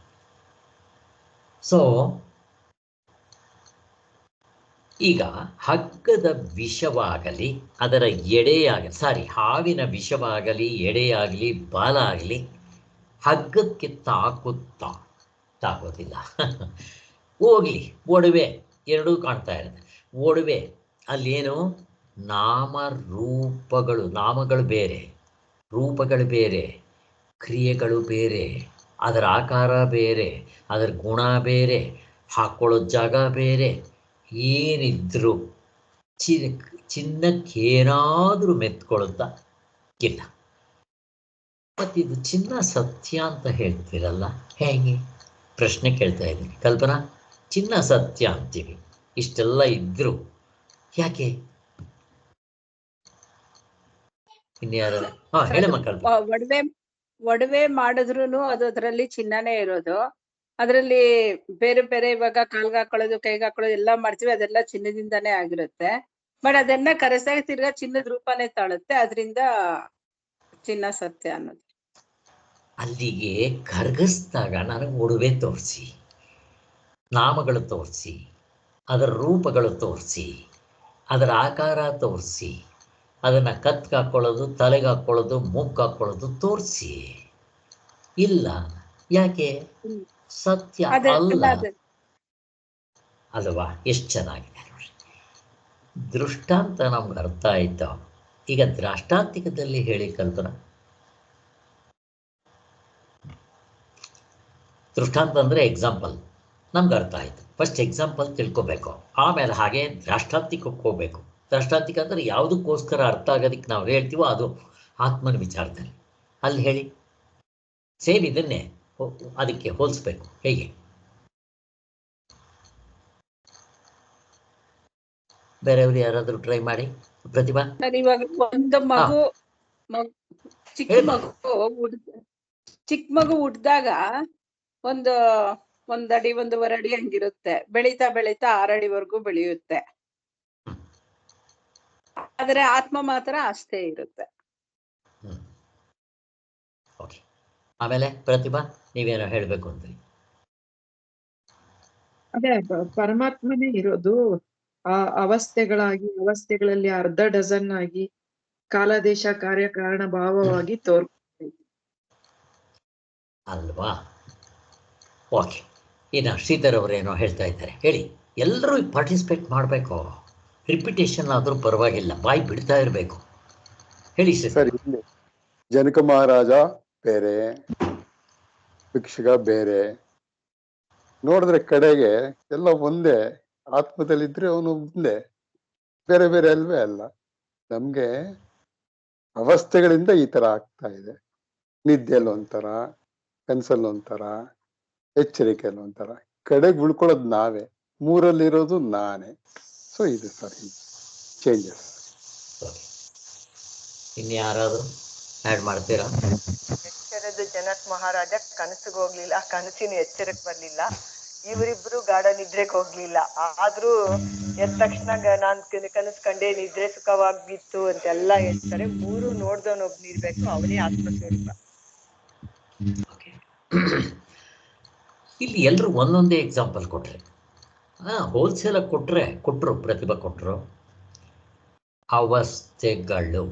ಸೊ ಈಗ ಹಗ್ಗದ ವಿಷವಾಗಲಿ ಅದರ ಎಡೆಯಾಗಲಿ, ಹಾವಿನ ವಿಷವಾಗಲಿ ಎಡೆಯಾಗಲಿ ಬಾಲಾಗಲಿ ಹಗ್ಗಕ್ಕೆ ತಾಕೋದಿಲ್ಲ. ಹೋಗ್ಲಿ, ಒಡವೆ ಎರಡೂ ಕಾಣ್ತಾ ಇರುತ್ತೆ. ಒಡವೆ ಅಲ್ಲೇನು ನಾಮರೂಪಗಳು, ನಾಮಗಳು ಬೇರೆ, ರೂಪಗಳು ಬೇರೆ, ಕ್ರಿಯೆಗಳು ಬೇರೆ, ಅದರ ಆಕಾರ ಬೇರೆ, ಅದರ ಗುಣ ಬೇರೆ, ಹಾಕ್ಕೊಳ್ಳೋ ಜಾಗ ಬೇರೆ. ಏನಿದ್ರು ಚಿನ್ನಕ್ಕೇನಾದರೂ ಮೆತ್ಕೊಳ್ಳುತ್ತಾ ಇಲ್ಲ. ಮತ್ತಿದು ಚಿನ್ನ ಸತ್ಯ ಅಂತ ಹೇಳ್ತೀರಲ್ಲ, ಹೇಗೆ? ಪ್ರಶ್ನೆ ಕೇಳ್ತಾ ಇದ್ದೀನಿ. ಕಲ್ಪನಾ, ಚಿನ್ನ ಸತ್ಯ ಅಂತೀವಿ, ಇಷ್ಟೆಲ್ಲ ಇದ್ರು ಯಾಕೆ? ಇನ್ಯಾರ? ಹೇಳಮ್ಮ ಕಲ್ಪನಾ. ಒಡವೆ ಮಾಡಿದ್ರು ಅದು ಅದರಲ್ಲಿ ಚಿನ್ನನೇ ಇರೋದು. ಅದ್ರಲ್ಲಿ ಬೇರೆ ಬೇರೆ ಇವಾಗ ಕಾಲ್ಗೆ ಹಾಕೊಳ್ಳೋದು, ಕೈಗೆ ಹಾಕೊಳ್ಳೋದು ಎಲ್ಲ ಮಾಡ್ತೀವಿ, ಅದೆಲ್ಲ ಚಿನ್ನದಿಂದಾನೇ ಆಗಿರುತ್ತೆ. ಬಟ್ ಅದನ್ನ ಕರೆಸಾಗಿ ತಿರ್ಗಾ ಚಿನ್ನದ ರೂಪನೇ ತಾಳುತ್ತೆ. ಅದರಿಂದ ಚಿನ್ನ ಸತ್ಯ ಅನ್ನೋದು. ಅಲ್ಲಿಗೆ ಕರಗಿಸಿದಾಗ ನನಗೆ ಒಡವೆ ತೋರಿಸಿ, ನಾಮಗಳು ತೋರಿಸಿ, ಅದರ ರೂಪಗಳು ತೋರಿಸಿ, ಅದರ ಆಕಾರ ತೋರಿಸಿ, ಅದನ್ನು ಕತ್ತಿಗೆ ಹಾಕ್ಕೊಳ್ಳೋದು, ತಲೆಗೆ ಹಾಕ್ಕೊಳ್ಳೋದು, ಮೂಕ್ಕೆ ಹಾಕ್ಕೊಳ್ಳೋದು ತೋರಿಸಿ. ಇಲ್ಲ, ಯಾಕೆ? ಸತ್ಯ ಅಲ್ಲ ಅಲ್ವಾ? ಎಷ್ಟು ಚೆನ್ನಾಗಿದೆ ನೋಡಿ. ದೃಷ್ಟಾಂತ ನಮ್ಗೆ ಅರ್ಥ ಆಯ್ತು. ಈಗ ದ್ರಾಷ್ಟಾಂತಿಕದಲ್ಲಿ ಹೇಳಿ ಕಲ್ಪನಾ. ದೃಷ್ಟಾಂತ ಅಂದರೆ ಎಕ್ಸಾಂಪಲ್. ನಮ್ಗೆ ಅರ್ಥ ಆಯಿತು. ಫಸ್ಟ್ ಎಕ್ಸಾಂಪಲ್ ತಿಳ್ಕೊಬೇಕು, ಆಮೇಲೆ ಹಾಗೆ ದ್ರಾಷ್ಟಾಂತಿಕಕ್ಕೆ ಹೋಗ್ಬೇಕು. ದ್ರಾಷ್ಟಾಂತಿಕ ಅಂದರೆ ಯಾವುದಕ್ಕೋಸ್ಕರ ಅರ್ಥ ಆಗೋದಕ್ಕೆ ನಾವು ಹೇಳ್ತೀವೋ ಅದು ಆತ್ಮನ ವಿಚಾರದಲ್ಲಿ. ಅಲ್ಲಿ ಹೇಳಿ, ಸೇಮ್ ಇದನ್ನೇ ಅದಕ್ಕೆ ಹೋಲಿಸ್ಬೇಕು. ಹೇಗೆ? ಬೇರೆಯವರು ಯಾರಾದರೂ ಟ್ರೈ ಮಾಡಿ. ಪ್ರತಿಭಾ, ಇವಾಗ ಒಂದು ಮಗು ಚಿಕ್ಕ ಮಗು ಹುಟ್ಟಿದಾಗ ಒಂದು 1 ಅಡಿ 1.5 ಅಡಿ ಹಂಗಿರುತ್ತೆ. ಬೆಳೀತಾ ಬೆಳೀತಾ 6 ಅಡಿವರೆಗೂ ಬೆಳೆಯುತ್ತೆ. ಆದ್ರೆ ಆತ್ಮ ಮಾತ್ರ ಅಷ್ಟೇ ಇರುತ್ತೆ. ಓಕೆ, ಆಮೇಲೆ ಪ್ರತಿಭಾ ನೀವೇನೋ ಹೇಳ್ಬೇಕು ಅಂದ್ರಿ. ಅದೇ ಪರಮಾತ್ಮನೇ ಇರೋದು ಆ ಅವಸ್ಥೆಗಳಲ್ಲಿ ಅರ್ಧ ಡಜನ್ ಆಗಿ ಕಾಲದೇಶ ಕಾರ್ಯಕಾರಣ ಭಾವವಾಗಿ ಅಲ್ವಾ? ಓಕೆ, ಇನ್ನು ಶ್ರೀಧರ್ ಅವರೇನೋ ಹೇಳ್ತಾ ಇದ್ದಾರೆ, ಹೇಳಿ. ಎಲ್ಲರೂ ಪಾರ್ಟಿಸಿಪೇಟ್ ಮಾಡಬೇಕು, ರಿಪಿಟೇಷನ್ ಆದರೂ ಪರವಾಗಿಲ್ಲ, ಬಾಯಿ ಬಿಡ್ತಾ ಇರಬೇಕು. ಹೇಳಿ ಸರ್. ಇಲ್ಲಿ ಜನಕ ಮಹಾರಾಜ ಬೇರೆ, ಭಿಕ್ಷುಕ ಬೇರೆ, ನೋಡಿದ್ರೆ ಕಡೆಗೆ ಎಲ್ಲ ಒಂದೇ. ಆತ್ಮದಲ್ಲಿದ್ರೆ ಅವನು ಒಂದೇ, ಬೇರೆ ಬೇರೆ ಅಲ್ವೇ ಅಲ್ಲ. ನಮ್ಗೆ ಅವಸ್ಥೆಗಳಿಂದ ಈ ತರ ಆಗ್ತಾ ಇದೆ. ನಿದ್ದೆಯಲ್ಲಿ ಒಂಥರ, ಕನ್ಸಲ್ಲಿ ಒಂಥರ, ಎಚ್ಚರಿಕೆಯಲ್ಲಿ ಒಂಥರ, ಕಡೆಗೆ ಉಳ್ಕೊಳ್ಳೋದು ನಾವೇ, ಮೂರಲ್ಲಿರೋದು ನಾನೇ. ಸೊ ಇದು ಸರ್ ಚೇಂಜಸ್. ಇನ್ಯಾರಾದರೂ ಆ್ಯಡ್ ಮಾಡ್ತೀರಾ? ಎಚ್ಚರದ ಜನಕ್ ಮಹಾರಾಜ ಕನಸಿಗೆ ಹೋಗ್ಲಿಲ್ಲ, ಕನಸಿನ ಎಚ್ಚರಕ್ಕೆ ಬರ್ಲಿಲ್ಲ. ಇವರಿಬ್ರು ಗಾಢ ನಿದ್ರೆಗೆ ಹೋಗ್ಲಿಲ್ಲ. ಆದ್ರೂ ಎದ್ದ ತಕ್ಷಣ ನಾನ್ ಕನಸು ಕಂಡೆ, ನಿದ್ರೆ ಸುಖವಾಗಿತ್ತು ಅಂತೆಲ್ಲ ಹೇಳ್ತಾರೆ. ಮೂರು ನೋಡ್ದವನೊಬ್ನು ಇರ್ಬೇಕು, ಅವನೇ ಆತ್ಮಸ್ವರೂಪ. ಇಲ್ಲಿ ಎಲ್ಲರೂ ಒಂದೊಂದೇ ಎಕ್ಸಾಂಪಲ್ ಕೊಟ್ರೆ, ಹೋಲ್ಸೇಲಾಗಿ ಕೊಟ್ಟರು ಪ್ರತಿಭಾ ಕೊಟ್ಟರು. ಅವಸ್ಥೆಗಳು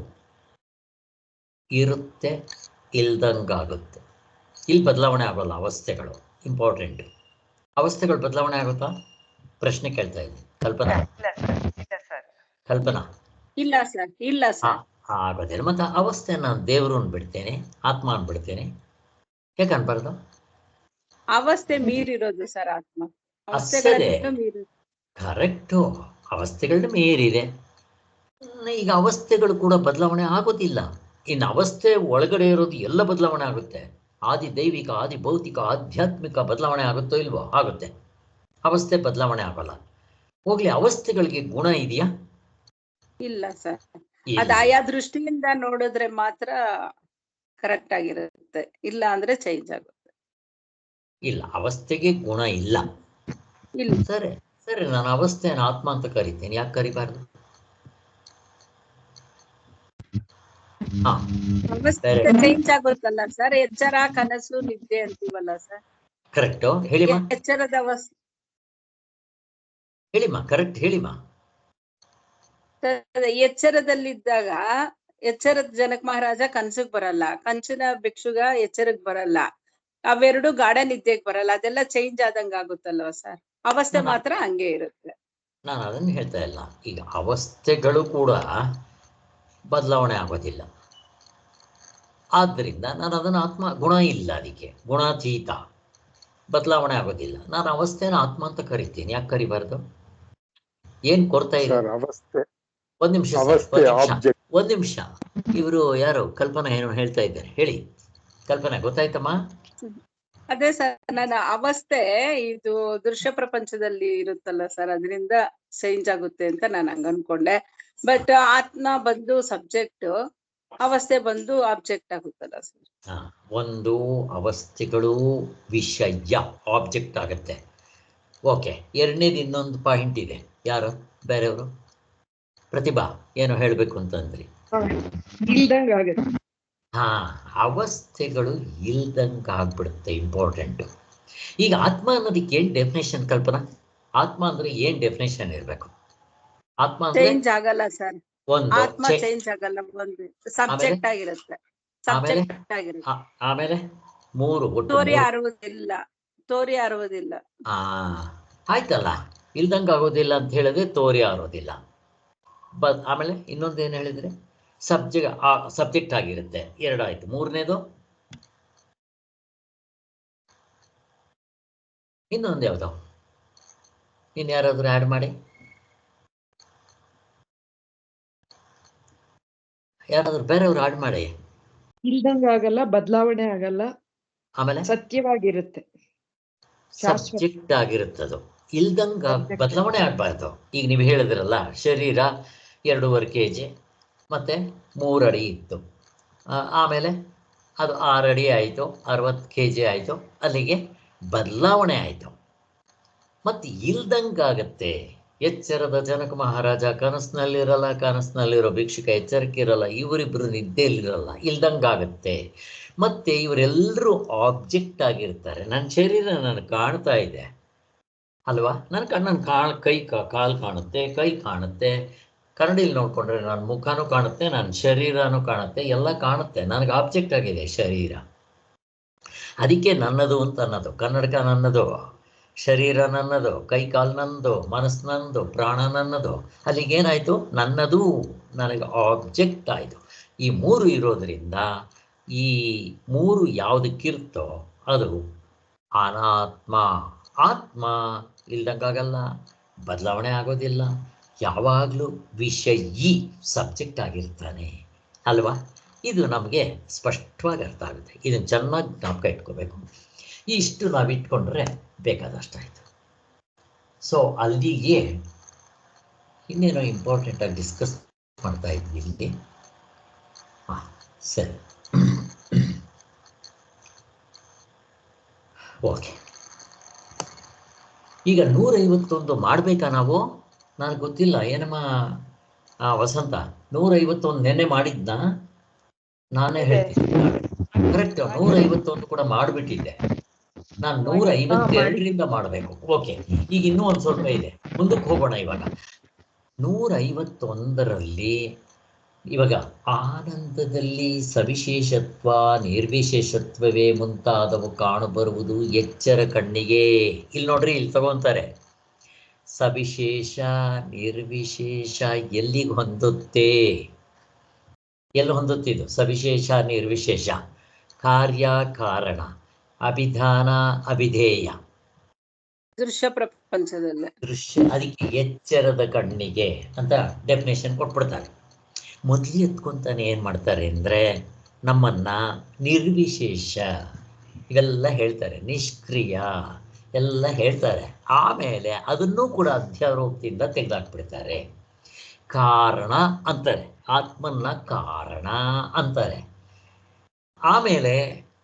ಇರುತ್ತೆ, ಇಲ್ದಂಗಾಗುತ್ತೆ. ಇಲ್ಲಿ ಬದಲಾವಣೆ ಆಗೋಲ್ಲ. ಅವಸ್ಥೆಗಳು ಇಂಪಾರ್ಟೆಂಟ್. ಅವಸ್ಥೆಗಳು ಬದಲಾವಣೆ ಆಗುತ್ತಾ? ಪ್ರಶ್ನೆ ಕೇಳ್ತಾ ಇದ್ದೀನಿ. ಕಲ್ಪನಾ? ಕಲ್ಪನಾ? ಇಲ್ಲ ಸರ್, ಇಲ್ಲ ಸರ್, ಆಗೋದಿಲ್ಲ. ಮತ್ತೆ ಅವಸ್ಥೆ ನಾನು ದೇವರು ಅಂದ್ಬಿಡ್ತೇನೆ, ಆತ್ಮ ಅಂದ್ಬಿಡ್ತೇನೆ, ಯಾಕೆ ಅನ್ಬಾರ್ದು? ಅವಸ್ಥೆ ಮೀರಿರೋದು ಸರ್ ಆತ್ಮ. ಅಷ್ಟೇ, ಕರೆಕ್ಟು. ಅವಸ್ಥೆಗಳನ್ನ ಮೀರಿದೆ. ಈಗ ಅವಸ್ಥೆಗಳು ಕೂಡ ಬದಲಾವಣೆ ಆಗೋದಿಲ್ಲ. ಇನ್ನು ಅವಸ್ಥೆ ಒಳಗಡೆ ಇರೋದು ಎಲ್ಲ ಬದಲಾವಣೆ ಆಗುತ್ತೆ. ಆದಿ ದೈವಿಕ, ಆದಿ ಭೌತಿಕ, ಆಧ್ಯಾತ್ಮಿಕ ಬದಲಾವಣೆ ಆಗುತ್ತೋ ಇಲ್ವೋ? ಆಗುತ್ತೆ. ಅವಸ್ಥೆ ಬದಲಾವಣೆ ಆಗೋಲ್ಲ. ಹೋಗ್ಲಿ, ಅವಸ್ಥೆಗಳಿಗೆ ಗುಣ ಇದೆಯಾ? ಇಲ್ಲ ಸರ್. ಅದ ಆಯಾ ದೃಷ್ಟಿಯಿಂದ ನೋಡಿದ್ರೆ ಮಾತ್ರ ಕರೆಕ್ಟ್ ಆಗಿರುತ್ತೆ, ಇಲ್ಲ ಅಂದ್ರೆ ಚೇಂಜ್ ಆಗುತ್ತೆ. ಇಲ್ಲ, ಅವಸ್ಥೆಗೆ ಗುಣ ಇಲ್ಲ. ಇಲ್ಲ. ಸರಿ, ನಾನು ಅವಸ್ಥೆಯನ್ನು ಆತ್ಮ ಅಂತ ಕರಿತೇನೆ, ಯಾಕೆ ಕರಿಬಾರ್ದು? ಚೇಂಜ್ ಆಗುತ್ತಲ್ಲ ಸರ್. ಎಚ್ಚರ, ಕನಸು, ನಿದ್ದೆ ಅಂತೀವಲ್ಲ ಸರ್. ಕರೆಕ್ಟು, ಹೇಳಿಮ್ಮ. ಎಚ್ಚರದ ಅವಸ್ಥೆ ಹೇಳಿಮ್ಮ, ಕರೆಕ್ಟ್ ಹೇಳಿಮ್ಮ. ಎಚ್ಚರದಲ್ಲಿದ್ದಾಗ ಎಚ್ಚರದ ಜನಕ ಮಹಾರಾಜ ಕನ್ಸಕ್ ಬರಲ್ಲ, ಕಂಚಿನ ಭಿಕ್ಷುಗ ಎಚ್ಚರಕ್ ಬರಲ್ಲ, ಅವೆರಡು ಗಾಢ ನಿದ್ದೆಗೆ ಬರಲ್ಲ. ಅದೆಲ್ಲ ಚೇಂಜ್ ಆದಂಗ ಆಗುತ್ತಲ್ವ ಸರ್. ಅವಸ್ಥೆ ಮಾತ್ರ ಹಂಗೆ ಇರುತ್ತೆ. ನಾನು ಅದನ್ನು ಹೇಳ್ತಾ ಇಲ್ಲ. ಈಗ ಅವಸ್ಥೆಗಳು ಕೂಡ ಬದಲಾವಣೆ ಆಗೋದಿಲ್ಲ. ಆದ್ದರಿಂದ ನಾನು ಅದನ್ನು ಆತ್ಮ, ಗುಣ ಇಲ್ಲ, ಅದಕ್ಕೆ ಗುಣಾತೀತ, ಬದಲಾವಣೆ ಆಗೋದಿಲ್ಲ. ನಾನು ಅವಸ್ಥೆನ ಆತ್ಮ ಅಂತ ಕರಿತೀನಿ, ಯಾಕೆ ಕರಿಬಾರ್ದು? ಏನ್ ಕೊಡ್ತಾ ಇದೆ? ಒಂದ್ ನಿಮಿಷ. ಇವರು ಯಾರು? ಕಲ್ಪನಾ ಏನೋ ಹೇಳ್ತಾ ಇದ್ದಾರೆ, ಹೇಳಿ ಕಲ್ಪನಾ. ಗೊತ್ತಾಯ್ತಮ್ಮ? ಅದೇ ಸರ್, ನನ್ನ ಅವಸ್ಥೆ ಇದು ದೃಶ್ಯ ಪ್ರಪಂಚದಲ್ಲಿ ಇರುತ್ತಲ್ಲ ಸರ್, ಅದರಿಂದ ಚೇಂಜ್ ಆಗುತ್ತೆ ಅಂತ ನಾನು ಹಂಗ ಅನ್ಕೊಂಡೆ. ಬಟ್ ಆತ್ಮ ಬಂದು ಸಬ್ಜೆಕ್ಟ್, ಅವಸ್ಥೆ ಬಂದು ಆಬ್ಜೆಕ್ಟ್ ಆಗುತ್ತಲ್ಲ ಸರ್. ಒಂದು ಅವಸ್ಥೆಗಳು ವಿಷಯ, ಆಬ್ಜೆಕ್ಟ್ ಆಗುತ್ತೆ. ಓಕೆ, ಎರಡನೇದು ಇನ್ನೊಂದು ಪಾಯಿಂಟ್ ಇದೆ. ಯಾರು ಬೇರೆಯವರು? ಪ್ರತಿಭಾ ಏನೋ ಹೇಳ್ಬೇಕು ಅಂತಂದ್ರಿ. ಅವಸ್ಥೆಗಳು ಇಲ್ದಂಗೆ ಆಗ್ಬಿಡುತ್ತೆ. ಇಂಪಾರ್ಟೆಂಟ್. ಈಗ ಆತ್ಮ ಅನ್ನೋದಕ್ಕೆ ಏನ್ ಡೆಫಿನೇಷನ್ ಕಲ್ಪನಾ? ಆತ್ಮ ಅಂದ್ರೆ ಏನ್ ಡೆಫಿನೇಷನ್ ಇರ್ಬೇಕು? ಆತ್ಮ ಅಂದ್ರೆ ಚೇಂಜ್ ಆಗಲ್ಲ ಸರ್. ಆತ್ಮ ಚೇಂಜ್ ಆಗಲ್ಲ, ಒಂದು ಸಬ್ಜೆಕ್ಟ್ ಆಗಿರುತ್ತೆ. ಆಮೇಲೆ ಮೂರು ತೋರಿ ಆರುವುದಿಲ್ಲ. ಆಯ್ತಲ್ಲ, ಇಲ್ದಂಗೆ ಆಗೋದಿಲ್ಲ ಅಂತ ಹೇಳಿದ್ರೆ ತೋರಿ ಆರೋದಿಲ್ಲ. ಆಮೇಲೆ ಇನ್ನೊಂದು ಏನು ಹೇಳಿದ್ರೆ, ಸಬ್ಜೆಕ್ಟ್ ಆಗಿರುತ್ತೆ. ಎರಡಾಯ್ತು. ಮೂರನೇದು ಇನ್ನೊಂದು ಯಾವುದು? ಇನ್ಯಾರಾದ್ರೂ ಆ್ಯಡ್ ಮಾಡಿ. ಯಾರಾದ್ರೂ ಬೇರೆಯವ್ರು ಆ್ಯಡ್ ಮಾಡಿ. ಇಲ್ದಂಗ ಆಗಲ್ಲ, ಬದಲಾವಣೆ ಆಗಲ್ಲ, ಆಮೇಲೆ ಸತ್ಯವಾಗಿರುತ್ತೆ, ಸಬ್ಜೆಕ್ಟ್ ಆಗಿರುತ್ತದು. ಇಲ್ದಂಗ ಬದಲಾವಣೆ ಆಗ್ಬಾರ್ದು. ಈಗ ನೀವು ಹೇಳಿದ್ರಲ್ಲ, ಶರೀರ 2.5 kg ಮತ್ತೆ 3 ಅಡಿ ಇತ್ತು, ಆಮೇಲೆ ಅದು 6 ಅಡಿ ಆಯಿತು, 60 kg ಆಯಿತು, ಅಲ್ಲಿಗೆ ಬದಲಾವಣೆ ಆಯಿತು. ಮತ್ತು ಇಲ್ದಂಗಾಗತ್ತೆ. ಎಚ್ಚರದ ಜನಕ ಮಹಾರಾಜ ಕನಸಿನಲ್ಲಿರೋ ಭಿಕ್ಷುಕ ಎಚ್ಚರಿಕೆ ಇರಲ್ಲ, ಇವರಿಬ್ಬರು ನಿದ್ದೆಯಲ್ಲಿರಲ್ಲ, ಇಲ್ದಂಗಾಗತ್ತೆ. ಮತ್ತು ಇವರೆಲ್ಲರೂ ಆಬ್ಜೆಕ್ಟ್ ಆಗಿರ್ತಾರೆ. ನನ್ನ ಶರೀರ ನನಗೆ ಕಾಣ್ತಾ ಇದೆ ಅಲ್ವಾ, ನನ್ನ ಕಣ್ಣನ್ನು ಕಾಲು ಕಾಣುತ್ತೆ, ಕೈ ಕಾಣುತ್ತೆ, ಕನ್ನಡಿಲಿ ನೋಡಿಕೊಂಡ್ರೆ ನನ್ನ ಮುಖನೂ ಕಾಣುತ್ತೆ, ನನ್ನ ಶರೀರನೂ ಕಾಣುತ್ತೆ, ಎಲ್ಲ ಕಾಣುತ್ತೆ. ನನಗೆ ಆಬ್ಜೆಕ್ಟ್ ಆಗಿದೆ ಶರೀರ. ಅದಕ್ಕೆ ನನ್ನದು ಅಂತ ಅನ್ನೋದು. ಕನ್ನಡಕ ನನ್ನದು, ಶರೀರ ನನ್ನದು, ಕೈ ಕಾಲು ನನ್ನದು, ಮನಸ್ಸು ನನ್ನದು, ಪ್ರಾಣ ನನ್ನದು. ಅಲ್ಲಿಗೇನಾಯಿತು? ನನ್ನದು, ನನಗೆ ಆಬ್ಜೆಕ್ಟ್ ಆಯಿತು. ಈ ಮೂರು ಇರೋದರಿಂದ ಈ ಮೂರು ಯಾವುದಕ್ಕಿರುತ್ತೋ ಅದು ಅನಾತ್ಮ. ಆತ್ಮ ಇಲ್ದಂಗಾಗಲ್ಲ, ಬದಲಾವಣೆ ಆಗೋದಿಲ್ಲ, ಯಾವಾಗಲೂ ವಿಷಯಿ ಸಬ್ಜೆಕ್ಟ್ ಆಗಿರ್ತಾನೆ ಅಲ್ವಾ. ಇದು ನಮಗೆ ಸ್ಪಷ್ಟವಾಗಿ ಅರ್ಥ ಆಗುತ್ತೆ. ಇದನ್ನು ಚೆನ್ನಾಗಿ ಜ್ಞಾಪಕ ಇಟ್ಕೋಬೇಕು. ಇಷ್ಟು ನಾವು ಇಟ್ಕೊಂಡ್ರೆ ಬೇಕಾದಷ್ಟಾಯಿತು. ಸೊ ಅಲ್ಲಿಗೆ ಇನ್ನೇನೋ ಇಂಪಾರ್ಟೆಂಟಾಗಿ ಡಿಸ್ಕಸ್ ಮಾಡ್ತಾ ಇದ್ವಿ ಇಲ್ಲಿ. ಸರಿ, ಓಕೆ. ಈಗ 151 ಮಾಡಬೇಕಾ ನಾವು? ನನಗೆ ಗೊತ್ತಿಲ್ಲ, ಏನಮ್ಮ ವಸಂತ, 151 ನೆನ್ನೆ ಮಾಡಿದ್ನ? ನಾನೇ ಹೇಳ್ತೀನಿ. ಕರೆಕ್ಟ್, 151 ಕೂಡ ಮಾಡಿಬಿಟ್ಟಿದ್ದೆ ನಾನು. 152ರಿಂದ ಮಾಡಬೇಕು. ಓಕೆ, ಈಗ ಇನ್ನೂ ಒಂದು ಸ್ವಲ್ಪ ಇದೆ, ಮುಂದಕ್ಕೆ ಹೋಗೋಣ. ಇವಾಗ 151ರಲ್ಲಿ ಇವಾಗ ಆನಂದದಲ್ಲಿ ಸವಿಶೇಷತ್ವ, ನಿರ್ವಿಶೇಷತ್ವವೇ ಮುಂತಾದವು ಕಾಣಬರುವುದು ಎಚ್ಚರ ಕಣ್ಣಿಗೆ. ಇಲ್ಲಿ ನೋಡ್ರಿ, ಇಲ್ಲಿ ತಗೊಂತಾರೆ. ಸವಿಶೇಷ ನಿರ್ವಿಶೇಷ ಎಲ್ಲಿಗೆ ಹೊಂದುತ್ತೆ? ಎಲ್ಲಿ ಹೊಂದುತ್ತಿದ್ದು? ಸವಿಶೇಷ ನಿರ್ವಿಶೇಷ, ಕಾರ್ಯ ಕಾರಣ, ಅಭಿಧಾನ ಅಭಿಧೇಯ, ದೃಶ್ಯ ಪ್ರಪಂಚದಲ್ಲೇ ದೃಶ್ಯ. ಅದಕ್ಕೆ ಎಚ್ಚರದ ಕಣ್ಣಿಗೆ ಅಂತ ಡೆಫಿನೇಷನ್ ಕೊಟ್ಬಿಡ್ತಾರೆ. ಮೊದಲು ಎತ್ಕೊಂತಾನೆ ಏನು ಮಾಡ್ತಾರೆ ಅಂದರೆ ನಮ್ಮನ್ನು ನಿರ್ವಿಶೇಷ ಇವೆಲ್ಲ ಹೇಳ್ತಾರೆ, ನಿಷ್ಕ್ರಿಯ ಎಲ್ಲ ಹೇಳ್ತಾರೆ. ಆಮೇಲೆ ಅದನ್ನೂ ಕೂಡ ಅಧ್ಯಾರೋಪದಿಂದ ತೆಗೆದಾಕ್ಬಿಡ್ತಾರೆ. ಕಾರಣ ಅಂತಾರೆ, ಆತ್ಮನ್ನ ಕಾರಣ ಅಂತಾರೆ. ಆಮೇಲೆ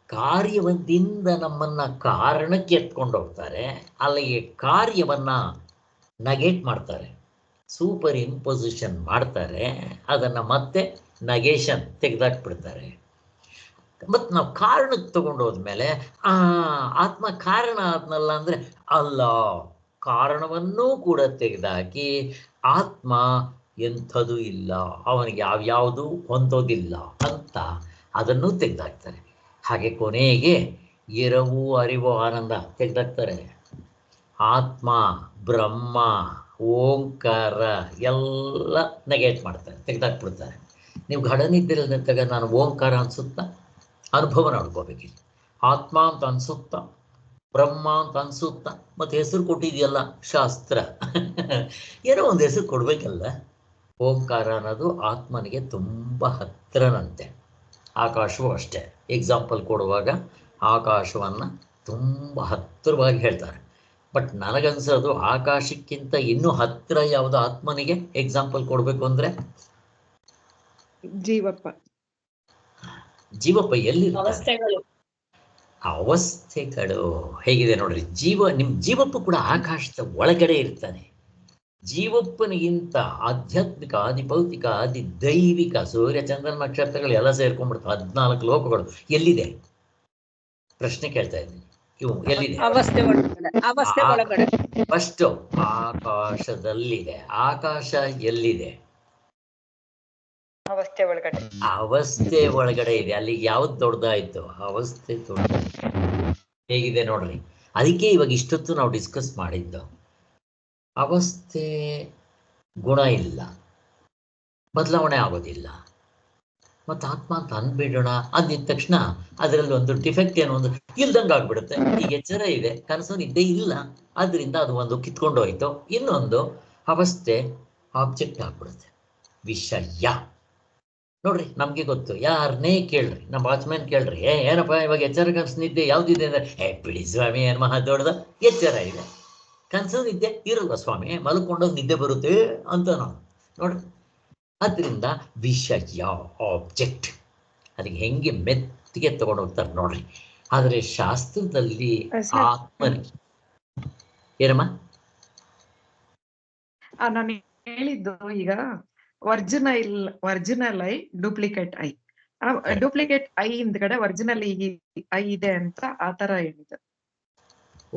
ಕಾರ್ಯದಿಂದ ನಮ್ಮನ್ನು ಕಾರಣಕ್ಕೆ ಎತ್ಕೊಂಡು ಹೋಗ್ತಾರೆ. ಅಲ್ಲಿಗೆ ಕಾರ್ಯವನ್ನು ನಗೇಟ್ ಮಾಡ್ತಾರೆ, ಸೂಪರ್ ಇಂಪೊಸಿಷನ್ ಮಾಡ್ತಾರೆ. ಅದನ್ನು ಮತ್ತೆ ನಗೇಷನ್ ತೆಗೆದಾಕ್ಬಿಡ್ತಾರೆ. ಮತ್ತು ನಾವು ಕಾರಣಕ್ಕೆ ತಗೊಂಡೋದ್ಮೇಲೆ ಆತ್ಮ ಕಾರಣ ಆದ್ನಲ್ಲ ಅಂದರೆ ಅಲ್ಲ, ಕಾರಣವನ್ನೂ ಕೂಡ ತೆಗೆದಾಕಿ ಆತ್ಮ ಎಂಥದೂ ಇಲ್ಲ, ಅವನಿಗೆ ಯಾವ್ಯಾವುದೂ ಹೊಂದೋದಿಲ್ಲ ಅಂತ ಅದನ್ನು ತೆಗೆದಾಕ್ತಾರೆ. ಹಾಗೆ ಕೊನೆಗೆ ಇರವು ಅರಿವು ಆನಂದ ತೆಗೆದಾಕ್ತಾರೆ. ಆತ್ಮ, ಬ್ರಹ್ಮ, ಓಂಕಾರ ಎಲ್ಲ ನೆಗೆಟ್ ಮಾಡ್ತಾರೆ, ತೆಗೆದಾಕ್ಬಿಡ್ತಾರೆ. ನೀವು ಘಡನಿದ್ದಿರದಂತಾಗ ನಾನು ಓಂಕಾರ ಅನಿಸುತ್ತಾ ಅನುಭವ ನೋಡ್ಕೋಬೇಕಿಲ್ಲ. ಆತ್ಮ ಅಂತ ಅನಿಸುತ್ತಾ, ಬ್ರಹ್ಮ ಅಂತ ಅನಿಸುತ್ತಾ, ಮತ್ತು ಹೆಸರು ಕೊಟ್ಟಿದೆಯಲ್ಲ ಶಾಸ್ತ್ರ, ಏನೋ ಒಂದು ಹೆಸರು ಕೊಡಬೇಕಲ್ಲ. ಓಂಕಾರ ಅನ್ನೋದು ಆತ್ಮನಿಗೆ ತುಂಬ ಹತ್ತಿರನಂತೆ. ಆಕಾಶವೂ ಅಷ್ಟೇ. ಎಕ್ಸಾಂಪಲ್ ಕೊಡುವಾಗ ಆಕಾಶವನ್ನು ತುಂಬ ಹತ್ತಿರವಾಗಿ ಹೇಳ್ತಾರೆ. ಬಟ್ ನನಗನ್ಸೋದು ಆಕಾಶಕ್ಕಿಂತ ಇನ್ನೂ ಹತ್ತಿರ ಯಾವುದು ಆತ್ಮನಿಗೆ ಎಕ್ಸಾಂಪಲ್ ಕೊಡಬೇಕು ಅಂದರೆ ಜೀವಪ್ಪ. ಜೀವಪ್ಪ ಎಲ್ಲಿ ಅವಸ್ಥೆಗಳು ಹೇಗಿದೆ ನೋಡ್ರಿ. ನಿಮ್ಮ ಜೀವಪ್ಪ ಕೂಡ ಆಕಾಶದ ಒಳಗಡೆ ಇರ್ತಾನೆ. ಜೀವಪ್ಪನಿಗಿಂತ ಆಧ್ಯಾತ್ಮಿಕ, ಆದಿಭೌತಿಕ, ಆದಿ ದೈವಿಕ, ಸೂರ್ಯ ಚಂದ್ರ ನಕ್ಷತ್ರಗಳು ಎಲ್ಲ ಸೇರ್ಕೊಂಡ್ಬಿಡ್ತಾವೆ. 14 ಲೋಕಗಳು ಎಲ್ಲಿದೆ? ಪ್ರಶ್ನೆ ಕೇಳ್ತಾ ಇದ್ದೀನಿ. ಇವು ಎಲ್ಲಿದೆ? ಅವಸ್ಥೆ ಒಳಗಡೆ. ಫಸ್ಟ್ ಆಕಾಶದಲ್ಲಿದೆ. ಆಕಾಶ ಎಲ್ಲಿದೆ? ಅವಸ್ಥೆ ಒಳಗಡೆ. ಅವಸ್ಥೆ ಒಳಗಡೆ ಇದೆ. ಅಲ್ಲಿಗೆ ಯಾವ್ದು ದೊಡ್ಡದಾಯ್ತು? ಅವಸ್ಥೆ ದೊಡ್ಡ. ಹೇಗಿದೆ ನೋಡ್ರಿ. ಅದಕ್ಕೆ ಇವಾಗ ಇಷ್ಟೊತ್ತು ನಾವು ಡಿಸ್ಕಸ್ ಮಾಡಿದ್ದು, ಅವಸ್ಥೆ ಗುಣ ಇಲ್ಲ, ಬದಲಾವಣೆ ಆಗೋದಿಲ್ಲ. ಮತ್ತು ಆತ್ಮ ಅಂತ ಅಂದ್ಬಿಡೋಣ, ಅಂದಿದ ತಕ್ಷಣ ಅದರಲ್ಲಿ ಒಂದು ಡಿಫೆಕ್ಟ್ ಏನೋ ಒಂದು ಇಲ್ದಂಗೆ ಆಗ್ಬಿಡುತ್ತೆ. ಈಗ ಎಚ್ಚರ ಇದೆ, ಕನಸು ನಿದ್ದೆ ಇಲ್ಲ, ಆದ್ದರಿಂದ ಅದು ಒಂದು ಕಿತ್ಕೊಂಡು ಹೋಯ್ತು. ಇನ್ನೊಂದು ಅವಸ್ಥೆ ಆಬ್ಜೆಕ್ಟ್ ಆಗ್ಬಿಡುತ್ತೆ, ವಿಷಯ. ನೋಡ್ರಿ, ನಮಗೆ ಗೊತ್ತು. ಯಾರನ್ನೇ ಕೇಳ್ರಿ, ನಮ್ಮ ವಾಚ್ಮ್ಯಾನ್ ಕೇಳ್ರಿ, ಏನಪ್ಪ ಇವಾಗ ಎಚ್ಚರ ಕನಸು ನಿದ್ದೆ ಯಾವುದಿದೆ ಅಂದರೆ ಬಿಡಿ ಸ್ವಾಮಿ, ಏನು ಮಹಾ ದೊಡ್ಡದ ಎಚ್ಚರ ಇದೆ, ಕನಸು ನಿದ್ದೆ ಇರಲ್ವ ಸ್ವಾಮಿ, ಮಲ್ಕೊಂಡೋಗಿ ನಿದ್ದೆ ಬರುತ್ತೆ ಅಂತ ನಾವು ನೋಡ್ರಿ. ಅದರಿಂದ ವಿಷಯ ಆಬ್ಜೆಕ್ಟ್ ಅದಕ್ಕೆ ಹೆಂಗೆ ಮೆತ್ತಿಗೆ ತಗೊಂಡು ಹೋಗ್ತಾರೆ ನೋಡ್ರಿ. ಆದರೆ ಶಾಸ್ತ್ರದಲ್ಲಿ ಸರ್. ಆತ್ಮನಿ ಏನಮ್ಮ ನಾನು ಹೇಳಿದ್ದು ಈಗ original I duplicate I, duplicate I ಹಿಂದ್ಗಡೆ ಒರಿಜಿನಲ್ ಐ ಇದೆ ಅಂತ ಆತರ ಹೇಳಿದ್ದು.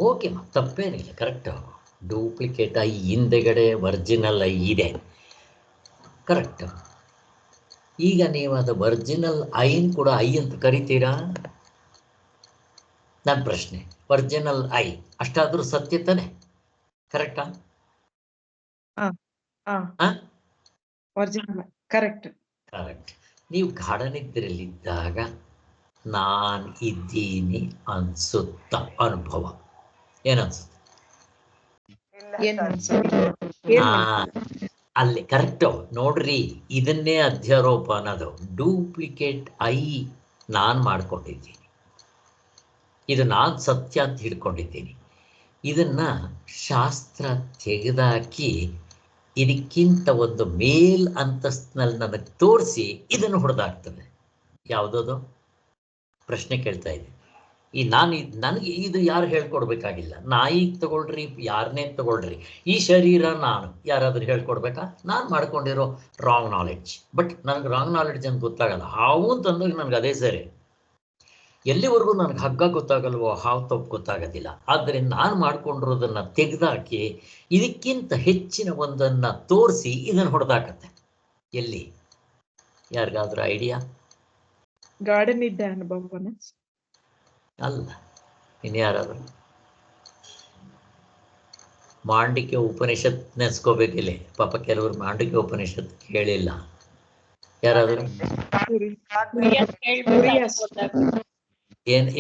ಓಕೆ ತಪ್ಪೇನಿಲ್ಲ, ಕರೆಕ್ಟ್. ಡೂಪ್ಲಿಕೇಟ್ ಐ ಹಿಂದೆಗಡೆ ಒರಿಜಿನಲ್ ಐ ಇದೆ, ಕರೆಕ್ಟ್. ಈಗ ನೀವು ಅದು ಒರಿಜಿನಲ್ ಐನ್ ಕೂಡ ಐ ಅಂತ ಕರಿತೀರಾ? ನನ್ನ ಪ್ರಶ್ನೆ, ಒರಿಜಿನಲ್ ಐ ಅಷ್ಟಾದ್ರೂ ಸತ್ಯ ತಾನೆ, ಕರೆಕ್ಟಾ? Original correct. ಕರೆಕ್ಟ್. ನೀವು ಗಾಢನಿದ್ರೆಯಲ್ಲಿದ್ದಾಗ ನಾನು ಇದ್ದೀನಿ ಅನ್ಸುತ್ತ ಅನುಭವ ಏನನ್ಸುತ್ತೆ? ಏನ್ ಅನ್ಸುತ್ತೆ? ಅಲ್ಲಿ ಕರೆಕ್ಟ್ ನೋಡ್ರಿ, ಇದನ್ನೇ ಅಧ್ಯಾರೋಪ ಅನ್ನೋದು. ಡೂಪ್ಲಿಕೇಟ್ ಐ ನಾನು ಮಾಡ್ಕೊಂಡಿದ್ದೀನಿ, ಇದು ನಾನು ಸತ್ಯ ಅಂತ ಹಿಡ್ಕೊಂಡಿದ್ದೀನಿ. ಇದನ್ನ ಶಾಸ್ತ್ರ ತೆಗೆದಾಕಿ ಇದಕ್ಕಿಂತ ಒಂದು ಮೇಲ್ ಅಂತಸ್ತಿನಲ್ಲಿ ನನಗೆ ತೋರಿಸಿ ಇದನ್ನು ಹೊಡೆದಾಗ್ತದೆ. ಯಾವುದದು ಪ್ರಶ್ನೆ ಕೇಳ್ತಾ ಇದೆ. ಈ ನನಗೆ ಇದು ಯಾರು ಹೇಳ್ಕೊಡ್ಬೇಕಾಗಿಲ್ಲ. ನಾಯಿಗೆ ತಗೊಳ್ರಿ, ಯಾರನ್ನೇ ತಗೊಳ್ರಿ, ಈ ಶರೀರ ನಾನು ಯಾರಾದ್ರೂ ಹೇಳ್ಕೊಡ್ಬೇಕಾ? ನಾನು ಮಾಡ್ಕೊಂಡಿರೋ ರಾಂಗ್ ನಾಲೆಡ್ಜ್. ಬಟ್ ನನಗೆ ರಾಂಗ್ ನಾಲೆಡ್ಜ್ ಅಂತ ಗೊತ್ತಾಗಲ್ಲ. ಹಾವು ಅಂತಂದಾಗ ನನಗೆ ಅದೇ ಸರಿ. ಎಲ್ಲಿವರೆಗೂ ನನಗೆ ಹಗ್ಗ ಗೊತ್ತಾಗಲ್ವೋ ಹಾವು ತಪ್ಪು ಗೊತ್ತಾಗೋದಿಲ್ಲ. ಆದ್ದರಿಂದ ನಾನು ಮಾಡ್ಕೊಂಡಿರೋದನ್ನ ತೆಗೆದಾಕಿ ಇದಕ್ಕಿಂತ ಹೆಚ್ಚಿನ ಒಂದನ್ನು ತೋರಿಸಿ ಇದನ್ನು ಹೊಡೆದಾಕತ್ತೆ. ಎಲ್ಲಿ? ಯಾರಿಗಾದ್ರೂ ಐಡಿಯಾ? ಗಾರ್ಡನ್ ಇದ್ದ ಅನುಭವನ ಅಲ್ಲ, ಇನ್ಯಾರಾದ್ರು? ಮಾಂಡಿಕ್ಯ ಉಪನಿಷತ್ ನೆನೆಸ್ಕೋಬೇಕಿಲ್ಲ. ಪಾಪ ಕೆಲವರು ಮಾಂಡಿಕ್ಯ ಉಪನಿಷತ್ ಕೇಳಿಲ್ಲ. ಯಾರಾದ್ರು?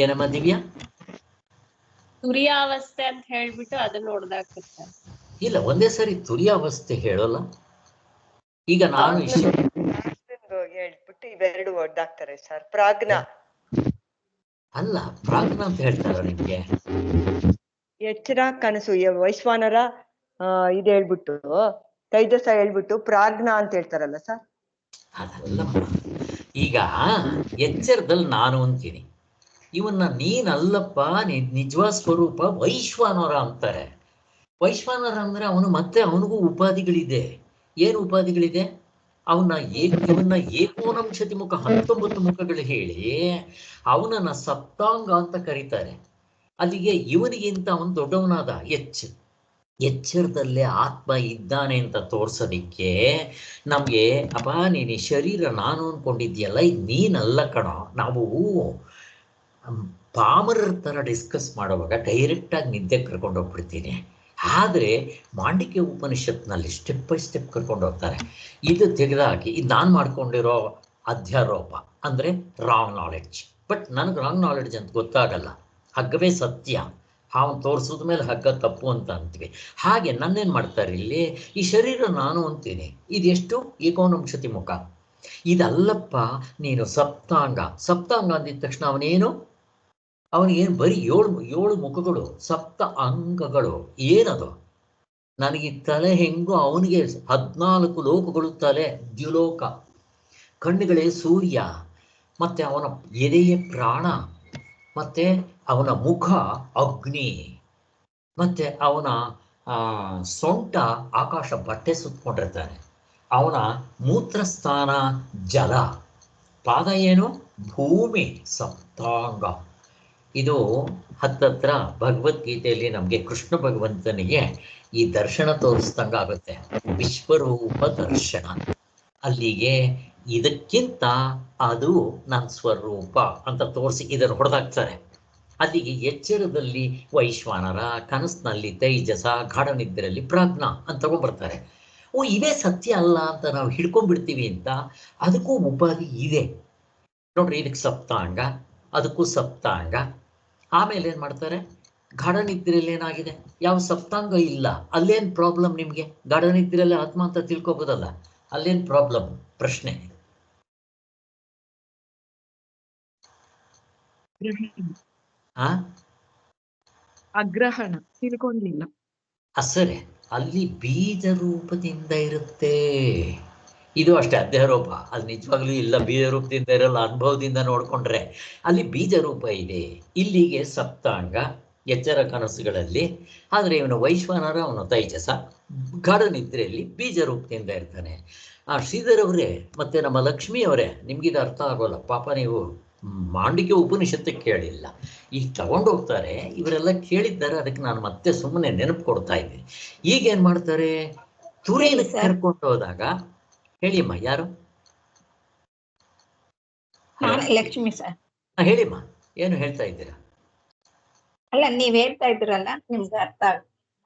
ಏನಮ್ಮ ದಿವ್ಯಾ? ತುರಿಯಾವಸ್ಥೆ ಅಂತ ಹೇಳ್ಬಿಟ್ಟು ಅದನ್ನ ನೋಡ್ದಾಕಿರ್ತಾರೆ. ಇಲ್ಲ, ಒಂದೇ ಸರಿ ತುರಿಯಾವಸ್ಥೆ ಹೇಳೋಲ್ಲ. ಈಗ ನಾನು ಹೇಳ್ಬಿಟ್ಟು ಇವೆರಡು ಒಡ್ದಾಕ್ತಾರೆ ಸರ್. ಪ್ರಾಜ್ಞ ಅಲ್ಲ, ಪ್ರಾಜ್ಞ ಅಂತ ಹೇಳ್ತಾರ ನಿಮ್ಗೆ? ಎಚ್ಚರ ಕನಸು ವೈಶ್ವಾನರ ಇದು ಹೇಳ್ಬಿಟ್ಟು ತೈಜಸ ಹೇಳ್ಬಿಟ್ಟು ಪ್ರಾಜ್ಞ ಅಂತ ಹೇಳ್ತಾರಲ್ಲ ಸರ್. ಅದಲ್ಲ, ಈಗ ಎಚ್ಚರದಲ್ಲಿ ನಾನು ಅಂತೀನಿ, ಇವನ್ನ ನೀನಲ್ಲಪ್ಪ, ನಿಜವಾದ ಸ್ವರೂಪ ವೈಶ್ವಾನರ ಅಂತಾರೆ. ವೈಶ್ವಾನರ ಅಂದ್ರೆ ಅವನಿಗೂ ಉಪಾಧಿಗಳಿದೆ. ಏನು ಉಪಾಧಿಗಳಿದೆ? ಇವನ್ನ ಏಕೋನಂಶತಿ ಮುಖ 19 ಮುಖಗಳು ಹೇಳಿ ಅವನನ್ನ ಸಪ್ತಾಂಗ ಅಂತ ಕರೀತಾರೆ. ಅಲ್ಲಿಗೆ ಇವನಿಗಿಂತ ಅವನು ದೊಡ್ಡವನಾದ. ಎಚ್ಚರದಲ್ಲೇ ಆತ್ಮ ಇದ್ದಾನೆ ಅಂತ ತೋರ್ಸೋದಿಕ್ಕೆ ನಮ್ಗೆ ಅಪ್ಪ ನೀನು ಈ ಶರೀರ ನಾನು ಅನ್ಕೊಂಡಿದ್ಯಲ್ಲ, ಇದು ನೀನಲ್ಲ ಕಣೋ. ನಾವು ಪಾಮರರ ಥರ ಡಿಸ್ಕಸ್ ಮಾಡುವಾಗ ಡೈರೆಕ್ಟಾಗಿ ನಿದ್ದೆ ಕರ್ಕೊಂಡು ಹೋಗ್ಬಿಡ್ತೀನಿ. ಆದರೆ ಮಾಂಡಿಕ್ಯ ಉಪನಿಷತ್ನಲ್ಲಿ ಸ್ಟೆಪ್ ಬೈ ಸ್ಟೆಪ್ ಕರ್ಕೊಂಡು ಹೋಗ್ತಾರೆ. ಇದು ತೆಗೆದಾಕಿ ಇದು ನಾನು ಮಾಡ್ಕೊಂಡಿರೋ ಅಧ್ಯಾರೋಪ ಅಂದರೆ ರಾಂಗ್ ನಾಲೆಡ್ಜ್. ಬಟ್ ನನಗೆ ರಾಂಗ್ ನಾಲೆಡ್ಜ್ ಅಂತ ಗೊತ್ತಾಗಲ್ಲ. ಹಗ್ಗವೇ ಸತ್ಯ, ಹಾವು ತೋರಿಸಿದ ಮೇಲೆ ಹಗ್ಗ ತಪ್ಪು ಅಂತ ಅಂತೀವಿ. ಹಾಗೆ ನನ್ನೇನು ಮಾಡ್ತಾರೆ ಇಲ್ಲಿ, ಈ ಶರೀರ ನಾನು ಅಂತೀನಿ. ಇದೆಷ್ಟು? ಏಕೋನಂಶತಿ ಮುಖ. ಇದಲ್ಲಪ್ಪ ನೀನು ಸಪ್ತಾಂಗ. ಸಪ್ತಾಂಗ ಅಂದಿದ ತಕ್ಷಣ ಅವನಿಗೇನು ಬರೀ ಏಳು ಮುಖಗಳು, ಸಪ್ತ ಅಂಗಗಳು. ಏನದು? ನನಗೆ ತಲೆ ಹೆಂಗೋ ಅವನಿಗೆ 14 ಲೋಕಗಳು. ತಲೆ ದ್ಯುಲೋಕ, ಕಣ್ಣುಗಳೇ ಸೂರ್ಯ, ಮತ್ತೆ ಅವನ ಎದೆಯೇ ಪ್ರಾಣ, ಮತ್ತೆ ಅವನ ಮುಖ ಅಗ್ನಿ, ಮತ್ತೆ ಅವನ ಸೊಂಟ ಆಕಾಶ ಬಟ್ಟೆ ಸುತ್ತಕೊಂಡಿರ್ತಾನೆ. ಅವನ ಮೂತ್ರಸ್ಥಾನ ಜಲ, ಪಾದ ಏನು? ಭೂಮಿ. ಸಪ್ತಾಂಗ. ಇದು ಹತ್ತತ್ರ ಭಗವದ್ಗೀತೆಯಲ್ಲಿ ನಮಗೆ ಕೃಷ್ಣ ಭಗವಂತನಿಗೆ ಈ ದರ್ಶನ ತೋರಿಸ್ದಂಗ ಆಗುತ್ತೆ. ವಿಶ್ವರೂಪ ದರ್ಶನ. ಅಲ್ಲಿಗೆ ಇದಕ್ಕಿಂತ ಅದು ನನ್ನ ಸ್ವರೂಪ ಅಂತ ತೋರಿಸಿ ಇದನ್ನು ಹೊಡೆದಾಕ್ತಾರೆ. ಅಲ್ಲಿಗೆ ಎಚ್ಚರದಲ್ಲಿ ವೈಶ್ವಾನರ, ಕನಸಿನಲ್ಲಿ ತೈಜಸ, ಗಾಢನಿದ್ರೆಯಲ್ಲಿ ಪ್ರಾಜ್ಞ ಅಂತ ತಗೊಂಡ್ಬರ್ತಾರೆ. ಇವೇ ಸತ್ಯ ಅಲ್ಲ ಅಂತ ನಾವು ಹಿಡ್ಕೊಂಡ್ಬಿಡ್ತೀವಿ ಅಂತ. ಅದಕ್ಕೂ ಉಪಾಧಿ ಇದೆ ನೋಡ್ರಿ. ಇದಕ್ಕೆ ಸಪ್ತಾಂಗ, ಅದಕ್ಕೂ ಸಪ್ತಾಂಗ. ಆಮೇಲೆ ಏನು ಮಾಡ್ತಾರೆ? ಗಾಢನಿದ್ರೆಯಲ್ಲಿ ಏನಾಗಿದೆ? ಯಾವ ಸಪ್ತಾಂಗ ಇಲ್ಲ. ಅಲ್ಲೇನು ಪ್ರಾಬ್ಲಮ್ ನಿಮಗೆ? ಗಾಢನಿದ್ರೆಯಲ್ಲಿ ಆತ್ಮ ಅಂತ ತಿಳ್ಕೊಬೋದಲ್ಲ, ಅಲ್ಲೇನು ಪ್ರಾಬ್ಲಮ್? ಪ್ರಶ್ನೆ. ಅಗ್ರಹಣ ತಿಳ್ಕೊಂಡಿಲ್ಲ. ಸರಿ, ಅಲ್ಲಿ ಬೀಜ ರೂಪದಿಂದ ಇರುತ್ತೆ. ಇದು ಅಷ್ಟೇ ಅಧ್ಯಾರೋಪ. ಅದು ನಿಜವಾಗ್ಲೂ ಇಲ್ಲ, ಬೀಜ ರೂಪದಿಂದ ಇರಲ್ಲ, ಅನುಭವದಿಂದ ನೋಡ್ಕೊಂಡ್ರೆ ಅಲ್ಲಿ ಬೀಜ ರೂಪ ಇದೆ. ಇಲ್ಲಿಗೆ ಸಪ್ತಾಂಗ ಎಚ್ಚರ ಕನಸುಗಳಲ್ಲಿ, ಆದರೆ ಇವನು ವೈಶ್ವಾನರ, ಅವನು ತೈಜಸ, ಗಾಢ ನಿದ್ರೆಯಲ್ಲಿ ಬೀಜ ರೂಪದಿಂದ ಇರ್ತಾನೆ. ಶ್ರೀಧರ್ ಅವರೇ ಮತ್ತೆ ನಮ್ಮ ಲಕ್ಷ್ಮಿ ಅವರೇ, ನಿಮ್ಗಿದು ಅರ್ಥ ಆಗೋಲ್ಲ ಪಾಪ, ನೀವು ಮಾಂಡಿಕ್ಯ ಉಪನಿಷತ್ತು ಕೇಳಿಲ್ಲ. ಈಗ ತಗೊಂಡು ಹೋಗ್ತಾರೆ, ಇವರೆಲ್ಲ ಕೇಳಿದ್ದಾರೆ, ಅದಕ್ಕೆ ನಾನು ಮತ್ತೆ ಸುಮ್ಮನೆ ನೆನಪು ಕೊಡ್ತಾ ಇದ್ದೀನಿ. ಈಗ ಏನ್ ಮಾಡ್ತಾರೆ, ತುರಿನ ಕರ್ಕೊಂಡು ಹೋದಾಗ, ಹೇಳಿಮ್ಮ ಯಾರು? ಲಕ್ಷ್ಮಿ ಸರ್. ಹೇಳಿಮ್ಮ, ಏನು ಹೇಳ್ತಾ ಇದ್ದೀರಾ? ಅಲ್ಲ, ನೀವ್ ಹೇಳ್ತಾ ಇದ್ರಲ್ಲ, ನಿಮ್ಗೆ ಅರ್ಥ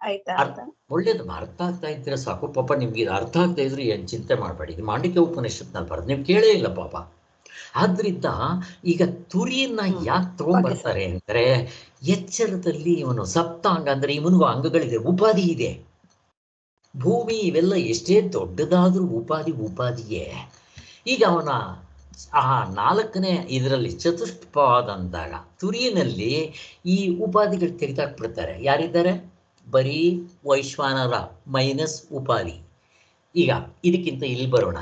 ಆಯ್ತಾ ಅಂತ. ಒಳ್ಳೇದು, ಅರ್ಥ ಆಗ್ತಾ ಇದ್ದೀರಾ ಸಾಕು. ಪಾಪ ನಿಮ್ಗೆ ಇದು ಅರ್ಥ ಆಗ್ತಾ ಇದ್ರು ಏನ್ ಚಿಂತೆ ಮಾಡಬೇಡಿ, ಇದು ಮಾಂಡಿಕ್ಯ ಉಪನಿಷತ್ನಲ್ಲಿ ಬರೋದು, ನೀವು ಕೇಳೇ ಇಲ್ಲ ಪಾಪ. ಆದ್ರಿಂದ ಈಗ ತುರಿಯನ್ನ ಯಾಕೆ ತಗೊಂಡ್ಬರ್ತಾರೆ ಅಂದ್ರೆ, ಎಚ್ಚರದಲ್ಲಿ ಇವನು ಸಪ್ತಾಂಗ ಅಂದ್ರೆ ಇವನಿಗೂ ಅಂಗಗಳಿದೆ, ಉಪಾಧಿ ಇದೆ. ಭೂಮಿ ಇವೆಲ್ಲ ಎಷ್ಟೇ ದೊಡ್ಡದಾದ್ರೂ ಉಪಾಧಿಯೇ. ಈಗ ಅವನ ಆ 4ನೇ ಇದರಲ್ಲಿ ಚತುಷ್ಪಾದ ಅಂದಾಗ ತುರಿಯಿನಲ್ಲಿ ಈ ಉಪಾಧಿಗಳು ತೆಗೆದಾಕ್ಬಿಡ್ತಾರೆ. ಯಾರಿದ್ದಾರೆ? ಬರೀ ವೈಶ್ವಾನರ ಮೈನಸ್ ಉಪಾಧಿ. ಈಗ ಇದಕ್ಕಿಂತ ಇಲ್ಲಿ ಬರೋಣ.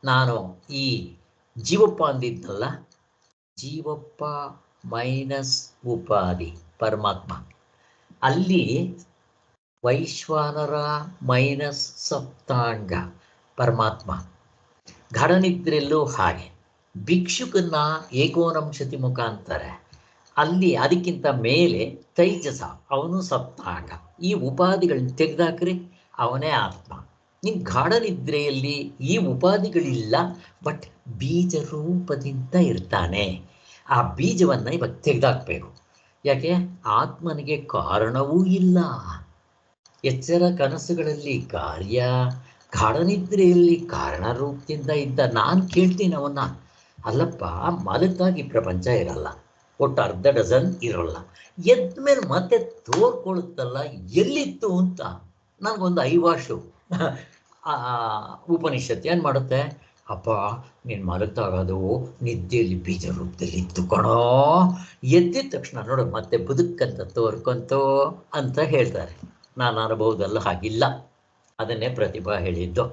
ನಾನು ಈ ಜೀವಪ್ಪ ಅಂದಿದ್ನಲ್ಲ, ಜೀವಪ್ಪ ಮೈನಸ್ ಉಪಾಧಿ ಪರಮಾತ್ಮ, ಅಲ್ಲಿ ವೈಶ್ವಾನರ ಮೈನಸ್ ಸಪ್ತಾಂಗ ಪರಮಾತ್ಮ. ಘಡನಿದ್ರೆಲ್ಲೂ ಹಾಗೆ. ಭಿಕ್ಷುಕನ್ನ ಏಕೋನಂಶತಿ ಮುಖಾಂತರ, ಅಲ್ಲಿ ಅದಕ್ಕಿಂತ ಮೇಲೆ ತೈಜಸ, ಅವನು ಸಪ್ತಾಂಗ. ಈ ಉಪಾಧಿಗಳನ್ನ ತೆಗೆದಾಕ್ರಿ, ಅವನೇ ಆತ್ಮ. ಇನ್ನು ಗಾಢನಿದ್ರೆಯಲ್ಲಿ ಈ ಉಪಾಧಿಗಳಿಲ್ಲ, ಬಟ್ ಬೀಜ ರೂಪದಿಂದ ಇರ್ತಾನೆ. ಆ ಬೀಜವನ್ನು ಇವಾಗ ತೆಗೆದಾಕ್ಬೇಕು. ಯಾಕೆ? ಆತ್ಮನಿಗೆ ಕಾರಣವೂ ಇಲ್ಲ. ಎಚ್ಚರ ಕನಸುಗಳಲ್ಲಿ ಕಾರ್ಯ, ಗಾಢನಿದ್ರೆಯಲ್ಲಿ ಕಾರಣ ರೂಪದಿಂದ ಇದ್ದ. ನಾನು ಕೇಳ್ತೀನಿ ಅವನ್ನ, ಅಲ್ಲಪ್ಪ ಮಲತಾಗಿ ಪ್ರಪಂಚ ಇರಲ್ಲ, ಒಟ್ಟು 12 ಡಜನ್ ಇರೋಲ್ಲ, ಎದ್ಮೇಲೆ ಮತ್ತೆ ತೋರ್ಕೊಳುತ್ತಲ್ಲ, ಎಲ್ಲಿತ್ತು ಅಂತ. ನನಗೊಂದು ಐವಾಶು ಉಪನಿಷತ್ತು ಏನು ಮಾಡುತ್ತೆ, ಅಪ್ಪ ನೀನು ಮಲತಾಗೋದು ನಿದ್ದೆಯಲ್ಲಿ ಬೀಜ ರೂಪದಲ್ಲಿ ಇತ್ತು ಕಣೋ, ಎದ್ದಿದ ತಕ್ಷಣ ನೋಡು ಮತ್ತೆ ಬದುಕಂತ ತೋರ್ಕೊಂತೋ ಅಂತ ಹೇಳ್ತಾರೆ. ನಾನು ಅನುಭವದಲ್ಲ ಹಾಗಿಲ್ಲ, ಅದನ್ನೇ ಪ್ರತಿಭಾ ಹೇಳಿದ್ದು.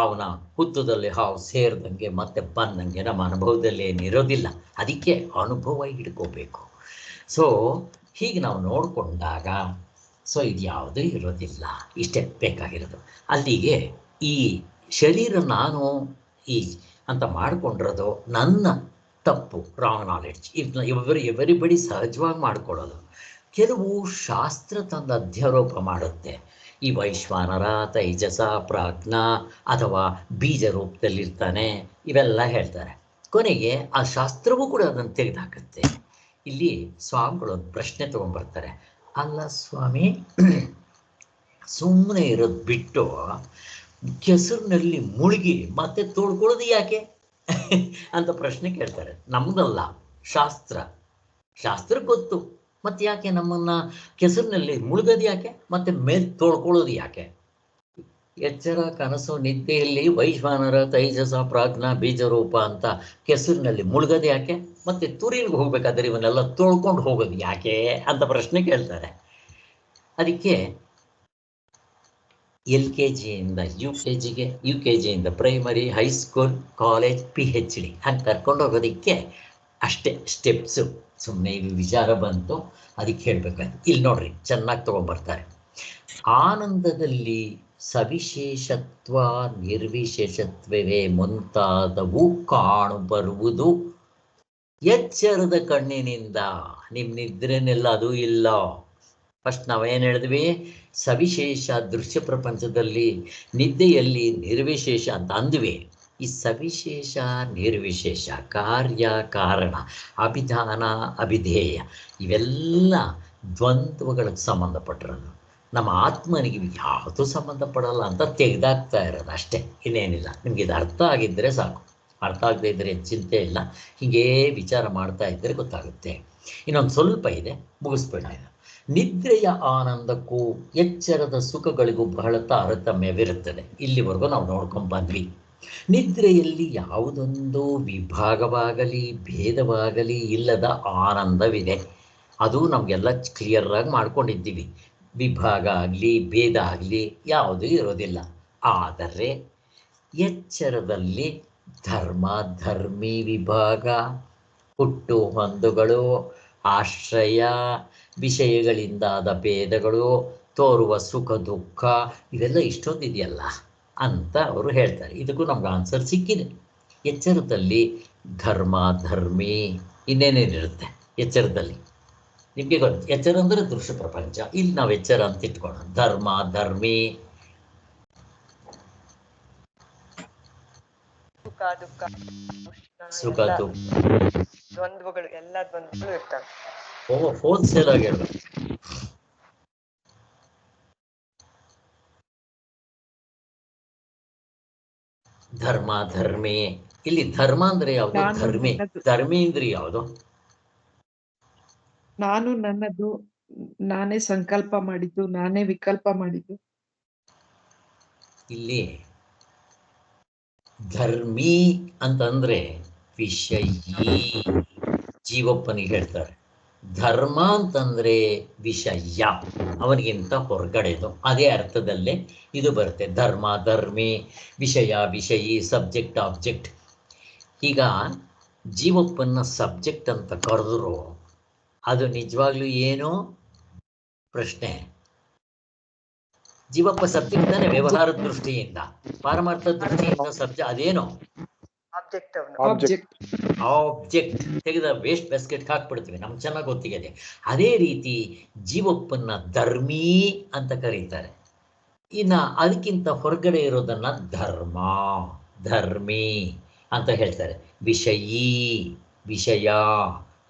ಅವನ ಹುತ್ತದಲ್ಲಿ ಹಾವು ಸೇರಿದಂಗೆ ಮತ್ತೆ ಬಂದಂಗೆ ನಮ್ಮ ಅನುಭವದಲ್ಲಿ ಏನಿರೋದಿಲ್ಲ. ಅದಕ್ಕೆ ಅನುಭವ ಹಿಡ್ಕೋಬೇಕು. ಸೊ ಹೀಗೆ ನಾವು ನೋಡಿಕೊಂಡಾಗ ಸೊ ಇದು ಯಾವುದೂ ಇರೋದಿಲ್ಲ, ಇಷ್ಟೇ ಬೇಕಾಗಿರೋದು. ಅಲ್ಲಿಗೆ ಈ ಶರೀರ ನಾನು ಈ ಅಂತ ಮಾಡಿಕೊಂಡಿರೋದು ನನ್ನ ತಪ್ಪು, ರಾಂಗ್ ನಾಲೆಡ್ಜ್. ಎವರಿಬಡಿ ಸಹಜವಾಗಿ ಮಾಡ್ಕೊಳ್ಳೋದು. ಕೆಲವು ಶಾಸ್ತ್ರ ತಂದು ಅಧ್ಯಾರೋಪ ಮಾಡುತ್ತೆ. ಈ ವೈಶ್ವಾನರ, ತೈಜಸ, ಪ್ರಾಜ್ಞ ಅಥವಾ ಬೀಜ ರೂಪದಲ್ಲಿರ್ತಾನೆ, ಇವೆಲ್ಲ ಹೇಳ್ತಾರೆ. ಕೊನೆಗೆ ಆ ಶಾಸ್ತ್ರವೂ ಕೂಡ ಅದನ್ನು ತೆಗೆದುಹಾಕುತ್ತೆ. ಇಲ್ಲಿ ಸ್ವಾಮಿಗಳು ಒಂದು ಪ್ರಶ್ನೆ ತಗೊಂಡ್ಬರ್ತಾರೆ, ಅಲ್ಲ ಸ್ವಾಮಿ, ಸುಮ್ಮನೆ ಇರೋದು ಬಿಟ್ಟು ಕೆಸರಿನಲ್ಲಿ ಮುಳುಗಿ ಮತ್ತೆ ತೋಡ್ಕೊಳ್ಳೋದು ಯಾಕೆ ಅಂತ ಪ್ರಶ್ನೆ ಕೇಳ್ತಾರೆ. ನಮ್ದಲ್ಲ, ಶಾಸ್ತ್ರ ಗೊತ್ತು, ಮತ್ತೆ ಯಾಕೆ ನಮ್ಮನ್ನ ಕೆಸರಿನಲ್ಲಿ ಮುಳುಗೋದು ಯಾಕೆ, ಮತ್ತೆ ಮೇಲೆ ತೋಡ್ಕೊಳ್ಳೋದು ಯಾಕೆ? ಎಚ್ಚರ ಕನಸು ನಿದ್ದೆಯಲ್ಲಿ ವೈಶ್ವಾನರ, ತೈಜಸ, ಪ್ರಾಜ್ಞ, ಬೀಜರೂಪ ಅಂತ ಕೆಸರಿನಲ್ಲಿ ಮುಳುಗೋದು ಯಾಕೆ, ಮತ್ತೆ ತುರಿನಿಗೆ ಹೋಗ್ಬೇಕಾದ್ರೆ ಇವನ್ನೆಲ್ಲ ತೊಳ್ಕೊಂಡು ಹೋಗೋದು ಯಾಕೆ ಅಂತ ಪ್ರಶ್ನೆ ಕೇಳ್ತಾರೆ. ಅದಕ್ಕೆ LKGಯಿಂದ UKGಗೆ, UKGಯಿಂದ ಪ್ರೈಮರಿ, ಹೈಸ್ಕೂಲ್, ಕಾಲೇಜ್, PhD ಹಂಗೆ ಕರ್ಕೊಂಡು ಹೋಗೋದಕ್ಕೆ ಅಷ್ಟೇ ಸ್ಟೆಪ್ಸು. ಸುಮ್ಮನೆ ಇದು ವಿಚಾರ ಬಂತು, ಅದಕ್ಕೆ ಹೇಳಬೇಕಾಯ್ತು. ಇಲ್ಲಿ ನೋಡ್ರಿ, ಚೆನ್ನಾಗಿ ತೊಗೊಂಡ್ಬರ್ತಾರೆ. ಆನಂದದಲ್ಲಿ ಸವಿಶೇಷತ್ವ, ನಿರ್ವಿಶೇಷತ್ವವೇ ಮುಂತಾದವು ಕಾಣುಬರುವುದು ಎಚ್ಚರದ ಕಣ್ಣಿನಿಂದ. ನಿಮ್ಮ ನಿದ್ರೆನೆಲ್ಲ ಅದು ಇಲ್ಲ. ಫಸ್ಟ್ ನಾವೇನು ಹೇಳಿದ್ವಿ, ಸವಿಶೇಷ ದೃಶ್ಯ ಪ್ರಪಂಚದಲ್ಲಿ, ನಿದ್ದೆಯಲ್ಲಿ ನಿರ್ವಿಶೇಷ ಅಂತ ಅಂದ್ವಿ. ಈ ಸವಿಶೇಷ ನಿರ್ವಿಶೇಷ, ಕಾರ್ಯ ಕಾರಣ, ಅಭಿಧಾನ ಅಭಿಧೇಯ, ಇವೆಲ್ಲ ದ್ವಂದ್ವಗಳಿಗೆ ಸಂಬಂಧಪಟ್ಟಿರೋದು. ನಮ್ಮ ಆತ್ಮನಿಗೆ ಯಾವುದೂ ಸಂಬಂಧಪಡಲ್ಲ ಅಂತ ತೆಗೆದಾಗ್ತಾ ಇರೋದು ಅಷ್ಟೇ, ಇನ್ನೇನಿಲ್ಲ. ನಿಮ್ಗೆ ಇದು ಅರ್ಥ ಆಗಿದ್ದರೆ ಸಾಕು. ಅರ್ಥ ಆಗದೆ ಇದ್ದರೆ ಚಿಂತೆ ಇಲ್ಲ, ಹೀಗೇ ವಿಚಾರ ಮಾಡ್ತಾ ಇದ್ದರೆ ಗೊತ್ತಾಗುತ್ತೆ. ಇನ್ನೊಂದು ಸ್ವಲ್ಪ ಇದೆ, ಮುಗಿಸ್ಬೇಡ. ನಿದ್ರೆಯ ಆನಂದಕ್ಕೂ ಎಚ್ಚರದ ಸುಖಗಳಿಗೂ ಬಹಳ ತಾರತಮ್ಯವಿರುತ್ತದೆ. ಇಲ್ಲಿವರೆಗೂ ನಾವು ನೋಡ್ಕೊಂಡು ಬಂದ್ವಿ. ನಿದ್ರೆಯಲ್ಲಿ ಯಾವುದೊಂದು ವಿಭಾಗವಾಗಲಿ ಭೇದವಾಗಲಿ ಇಲ್ಲದ ಆನಂದವಿದೆ. ಅದು ನಮಗೆಲ್ಲ ಕ್ಲಿಯರಾಗಿ ಮಾಡ್ಕೊಂಡಿದ್ದೀವಿ. ವಿಭಾಗ ಆಗಲಿ ಭೇದ ಆಗಲಿ ಯಾವುದೂ ಇರೋದಿಲ್ಲ. ಆದರೆ ಎಚ್ಚರದಲ್ಲಿ ಧರ್ಮ ಧರ್ಮಿ ವಿಭಾಗ, ಹುಟ್ಟು ಹೊಂದುಗಳು, ಆಶ್ರಯ, ವಿಷಯಗಳಿಂದಾದ ಭೇದಗಳು, ತೋರುವ ಸುಖ ದುಃಖ, ಇವೆಲ್ಲ ಇಷ್ಟೊಂದಿದೆಯಲ್ಲ ಅಂತ ಅವರು ಹೇಳ್ತಾರೆ. ಇದಕ್ಕೂ ನಮ್ಗೆ ಆನ್ಸರ್ ಸಿಕ್ಕಿದೆ. ಎಚ್ಚರದಲ್ಲಿ ಧರ್ಮ ಧರ್ಮಿ ಇನ್ನೇನೇನಿರುತ್ತೆ ಎಚ್ಚರದಲ್ಲಿ? ನಿಮಗೆ ಗೊತ್ತು, ಎಚ್ಚರ ಅಂದರೆ ದೃಶ್ಯ ಪ್ರಪಂಚ. ಇಲ್ಲಿ ನಾವು ಎಚ್ಚರ ಅಂತ ಇಟ್ಕೊಳ್ಳೋಣ. ಧರ್ಮ ಧರ್ಮಿ, ಸುಖ ದುಃಖ, ಸುಖ ಎಲ್ಲ ದುಃಖ, ದ್ವಂದ್ವಗಳು, ಎಲ್ಲ ದ್ವಂದ್ವಗಳು ಇರ್ತವೆ. ಹೋಲ್ಸೇಲ್ ಆಗಿ ಹೇಳ್ಬೇಕು. ಧರ್ಮ ಧರ್ಮಿ, ಇಲ್ಲಿ ಧರ್ಮ ಅಂದ್ರೆ ಯಾವುದು? ನಾನು ಧರ್ಮಿ. ನನ್ನದು. ಧರ್ಮಿ ಅಂದ್ರೆ ಯಾವುದು? ನಾನು ನನ್ನದು, ನಾನೇ ಸಂಕಲ್ಪ ಮಾಡಿದ್ದು, ನಾನೇ ವಿಕಲ್ಪ ಮಾಡಿದ್ದು. ಇಲ್ಲಿ ಧರ್ಮಿ ಅಂತಂದ್ರೆ ವಿಷಯಿ, ಜೀವಪ್ಪನಿಗೆ ಹೇಳ್ತಾರೆ. ಧರ್ಮ ಅಂತಂದ್ರೆ ವಿಷಯ, ಅವನಿಗಿಂತ ಹೊರಗಡೆದು. ಅದೇ ಅರ್ಥದಲ್ಲೇ ಇದು ಬರುತ್ತೆ. ಧರ್ಮ ಧರ್ಮಿ, ವಿಷಯ ವಿಷಯಿ, ಸಬ್ಜೆಕ್ಟ್ ಆಬ್ಜೆಕ್ಟ್. ಈಗ ಜೀವಪ್ಪನ ಸಬ್ಜೆಕ್ಟ್ ಅಂತ ಕರೆದ್ರು ಅದು ನಿಜವಾಗ್ಲೂ ಏನು ಪ್ರಶ್ನೆ? ಜೀವಪ್ಪ ಸಬ್ಜೆಕ್ಟ್ ತಾನೆ ವ್ಯವಹಾರದ ದೃಷ್ಟಿಯಿಂದ, ಪಾರಮಾರ್ಥ ದೃಷ್ಟಿಯಿಂದ ಅದೇನು ಆಬ್ಜೆಕ್ಟ್ ಆಬ್ಜೆಕ್ಟ್. ಆಬ್ಜೆಕ್ಟ್. ತೆಗೆದ ವೇಸ್ಟ್ ಬಾಸ್ಕೆಟ್ ಹಾಕ್ಬಿಡ್ತೀವಿ, ನಮ್ಗೆ ಚೆನ್ನಾಗಿ ಗೊತ್ತಿದೆ. ಅದೇ ರೀತಿ ಜೀವಪ್ಪನ್ನ ಧರ್ಮೀ ಅಂತ ಕರೀತಾರೆ. ಇನ್ನ ಅದಕ್ಕಿಂತ ಹೊರಗಡೆ ಇರೋದನ್ನ ಧರ್ಮ ಧರ್ಮಿ ಅಂತ ಹೇಳ್ತಾರೆ. ವಿಷಯೀ, ವಿಷಯ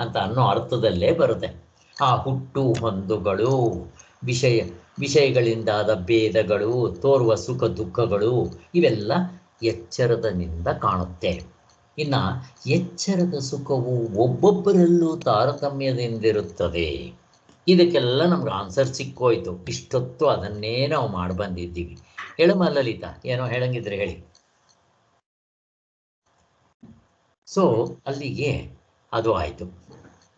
ಅಂತ ಅನ್ನೋ ಅರ್ಥದಲ್ಲೇ ಬರುತ್ತೆ. ಆ ಹುಟ್ಟು ಹೊಂದುಗಳು, ವಿಷಯಗಳಿಂದಾದ ಭೇದಗಳು, ತೋರುವ ಸುಖ ದುಃಖಗಳು, ಇವೆಲ್ಲ ಎಚ್ಚರದನಿಂದ ಕಾಣುತ್ತೆ. ಇನ್ನ ಎಚ್ಚರದ ಸುಖವು ಒಬ್ಬೊಬ್ಬರಲ್ಲೂ ತಾರತಮ್ಯದಿಂದಿರುತ್ತದೆ. ಇದಕ್ಕೆಲ್ಲ ನಮ್ಗೆ ಆನ್ಸರ್ ಸಿಕ್ಕೋಯ್ತು. ಇಷ್ಟೊತ್ತು ಅದನ್ನೇ ನಾವು ಮಾಡಿ ಬಂದಿದ್ದೀವಿ. ಹೇಳಮ್ಮ ಲಲಿತಾ, ಏನೋ ಹೇಳಂಗಿದ್ರೆ ಹೇಳಿ. ಸೊ ಅಲ್ಲಿಗೆ ಅದು ಆಯಿತು.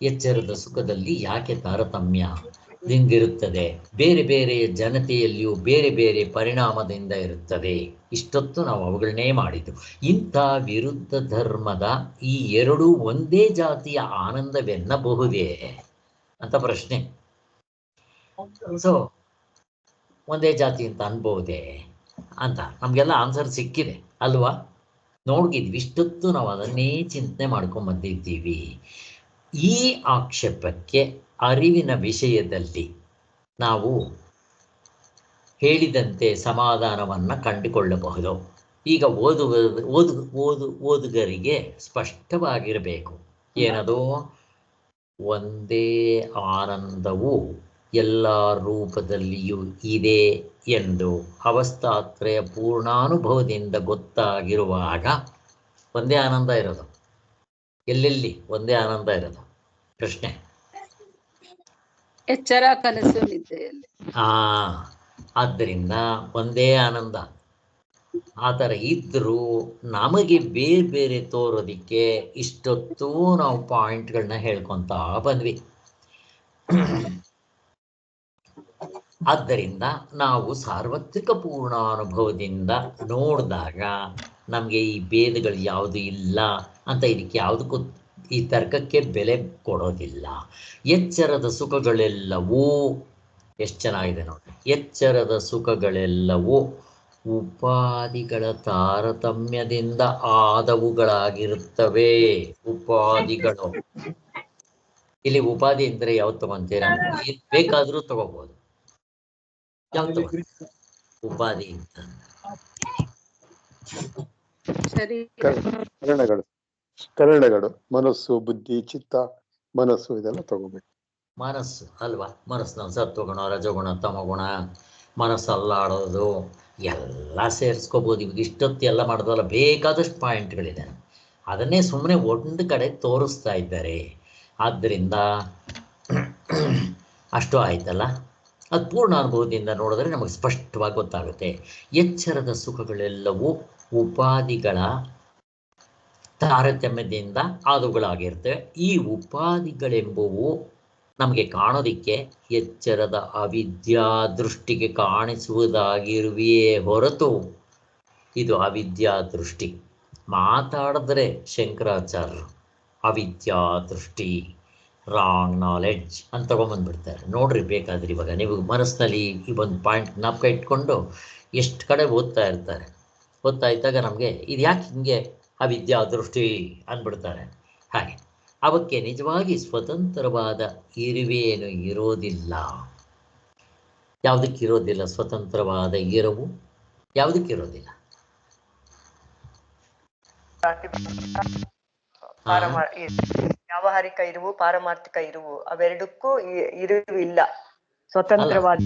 ಎಚ್ಚರದ ಸುಖದಲ್ಲಿ ಯಾಕೆ ತಾರತಮ್ಯದಿಂದಿರುತ್ತದೆ? ಬೇರೆ ಬೇರೆ ಜನತೆಯಲ್ಲಿಯೂ ಬೇರೆ ಬೇರೆ ಪರಿಣಾಮದಿಂದ ಇರುತ್ತದೆ. ಇಷ್ಟೊತ್ತು ನಾವು ಅವುಗಳನ್ನೇ ಮಾಡಿದ್ದು. ಇಂಥ ವಿರುದ್ಧ ಧರ್ಮದ ಈ ಎರಡೂ ಒಂದೇ ಜಾತಿಯ ಆನಂದವೆನ್ನಬಹುದೇ ಅಂತ ಪ್ರಶ್ನೆ. ಸೊ ಒಂದೇ ಜಾತಿ ಅಂತ ಅನ್ಬಹುದೇ ಅಂತ ನಮಗೆಲ್ಲ ಆನ್ಸರ್ ಸಿಕ್ಕಿದೆ ಅಲ್ವಾ? ನೋಡ್ಗಿದ್ವಿ. ಇಷ್ಟೊತ್ತು ನಾವು ಅದನ್ನೇ ಚಿಂತನೆ ಮಾಡ್ಕೊಂಡ್ ಬಂದಿದ್ದೀವಿ. ಈ ಆಕ್ಷೇಪಕ್ಕೆ ಅರಿವಿನ ವಿಷಯದಲ್ಲಿ ನಾವು ಹೇಳಿದಂತೆ ಸಮಾಧಾನವನ್ನು ಕಂಡುಕೊಳ್ಳಬಹುದು. ಈಗ ಓದುಗರಿಗೆ ಸ್ಪಷ್ಟವಾಗಿರಬೇಕು. ಏನದು? ಒಂದೇ ಆನಂದವು ಎಲ್ಲ ರೂಪದಲ್ಲಿಯೂ ಇದೆ ಎಂದು ಅವಸ್ಥಾತ್ರಯ ಪೂರ್ಣಾನುಭವದಿಂದ ಗೊತ್ತಾಗಿರುವಾಗ ಒಂದೇ ಆನಂದ ಇರೋದು. ಎಲ್ಲೆಲ್ಲಿ ಒಂದೇ ಆನಂದ ಇರೋದು? ಪ್ರಶ್ನೆ. ಎಚ್ಚರ, ಕನಸು, ನಿದ್ದೆಯಲ್ಲಿ. ಆದ್ದರಿಂದ ಒಂದೇ ಆನಂದ. ಆ ಥರ ಇದ್ರೂ ನಮಗೆ ಬೇರೆ ಬೇರೆ ತೋರೋದಿಕ್ಕೆ ಇಷ್ಟೊತ್ತು ನಾವು ಪಾಯಿಂಟ್ಗಳನ್ನ ಹೇಳ್ಕೊತಾ ಬಂದ್ವಿ. ಆದ್ದರಿಂದ ನಾವು ಸಾರ್ವತ್ರಿಕ ಪೂರ್ಣಾನುಭವದಿಂದ ನೋಡಿದಾಗ ನಮಗೆ ಈ ಭೇದಗಳು ಯಾವುದು ಇಲ್ಲ ಅಂತ, ಇದಕ್ಕೆ ಯಾವುದಕ್ಕೂ ಈ ತರ್ಕಕ್ಕೆ ಬೆಲೆ ಕೊಡೋದಿಲ್ಲ. ಎಚ್ಚರದ ಸುಖಗಳೆಲ್ಲವೂ, ಎಷ್ಟು ಚೆನ್ನಾಗಿದೆ ನೋಡಿ, ಎಚ್ಚರದ ಸುಖಗಳೆಲ್ಲವೂ ಉಪಾಧಿಗಳ ತಾರತಮ್ಯದಿಂದ ಆದವುಗಳಾಗಿರುತ್ತವೆ. ಉಪಾಧಿಗಳು, ಇಲ್ಲಿ ಉಪಾಧಿ ಅಂದರೆ ಯಾವ್ದು ತಗೊಂತೀರಾ? ಬೇಕಾದರೂ ತಗೋಬಹುದು. ಯಾವ್ದು ತಗೋ ಉಪಾಧಿ ಅಂತ? ಸರಿ. ಕರಣಗಳು, ಮನಸ್ಸು, ಬುದ್ಧಿ, ಚಿತ್ತ, ಮನಸ್ಸು, ಇದೆಲ್ಲ ತಗೋಬೇಕು. ಮನಸ್ಸು ಅಲ್ವಾ? ಮನಸ್ಸು ನಾವು ಸತ್ವಗುಣ, ರಜಗುಣ, ತಮಗುಣ, ಮನಸ್ಸು ಅಲ್ಲಾಡೋದು ಎಲ್ಲ ಸೇರಿಸ್ಕೋಬೋದು. ಇವಾಗ ಇಷ್ಟೊತ್ತು ಎಲ್ಲ ಮಾಡೋದಲ್ಲ, ಬೇಕಾದಷ್ಟು ಪಾಯಿಂಟ್ಗಳಿದೆ. ಅದನ್ನೇ ಸುಮ್ಮನೆ ಒಂದು ಕಡೆ ತೋರಿಸ್ತಾ ಇದ್ದಾರೆ. ಆದ್ದರಿಂದ ಅಷ್ಟು ಆಯ್ತಲ್ಲ. ಅದು ಪೂರ್ಣ ಅನುಭವದಿಂದ ನೋಡಿದ್ರೆ ನಮಗೆ ಸ್ಪಷ್ಟವಾಗಿ ಗೊತ್ತಾಗುತ್ತೆ. ಎಚ್ಚರದ ಸುಖಗಳೆಲ್ಲವೂ ಉಪಾಧಿಗಳ ತಾರತಮ್ಯದಿಂದ ಆದವುಗಳಾಗಿರ್ತವೆ. ಈ ಉಪಾಧಿಗಳೆಂಬುವು ನಮಗೆ ಕಾಣೋದಿಕ್ಕೆ ಎಚ್ಚರದ ಅವಿದ್ಯಾ ದೃಷ್ಟಿಗೆ ಕಾಣಿಸುವುದಾಗಿರುವೆಯೇ ಹೊರತು ಇದು ಅವಿದ್ಯಾ ದೃಷ್ಟಿ. ಮಾತಾಡಿದ್ರೆ ಶಂಕರಾಚಾರ್ಯರು ಅವಿದ್ಯಾ ದೃಷ್ಟಿ, ರಾಂಗ್ ನಾಲೆಡ್ಜ್ ಅಂತ ತಗೊಂಬಂದ್ಬಿಡ್ತಾರೆ. ನೋಡ್ರಿ ಬೇಕಾದ್ರೆ ಇವಾಗ ನೀವು ಮನಸ್ಸಿನಲ್ಲಿ ಈ ಒಂದು ಪಾಯಿಂಟ್ ಜ್ಞಾಪಕ ಇಟ್ಕೊಂಡು ಎಷ್ಟು ಕಡೆ ಓದ್ತಾ ಇರ್ತಾರೆ. ಓದ್ತಾ ಇದ್ದಾಗ ನಮಗೆ ಇದು ಯಾಕೆ ಹಿಂಗೆ ಅವಿದ್ಯಾ ದೃಷ್ಟಿ ಅಂದ್ಬಿಡ್ತಾರೆ. ಹಾಗೆ ಅವಕ್ಕೆ ನಿಜವಾಗಿ ಸ್ವತಂತ್ರವಾದ ಇರುವೇನು ಇರೋದಿಲ್ಲ. ಯಾವುದಕ್ಕಿರೋದಿಲ್ಲ ಸ್ವತಂತ್ರವಾದ ಇರವು? ಯಾವುದಕ್ಕಿರೋದಿಲ್ಲ? ವ್ಯಾವಹಾರಿಕ ಇರುವು, ಪಾರಮಾರ್ಥಿಕ ಇರುವು, ಅವೆರಡಕ್ಕೂ ಇರುವು ಇಲ್ಲ. ಸ್ವತಂತ್ರವಾದ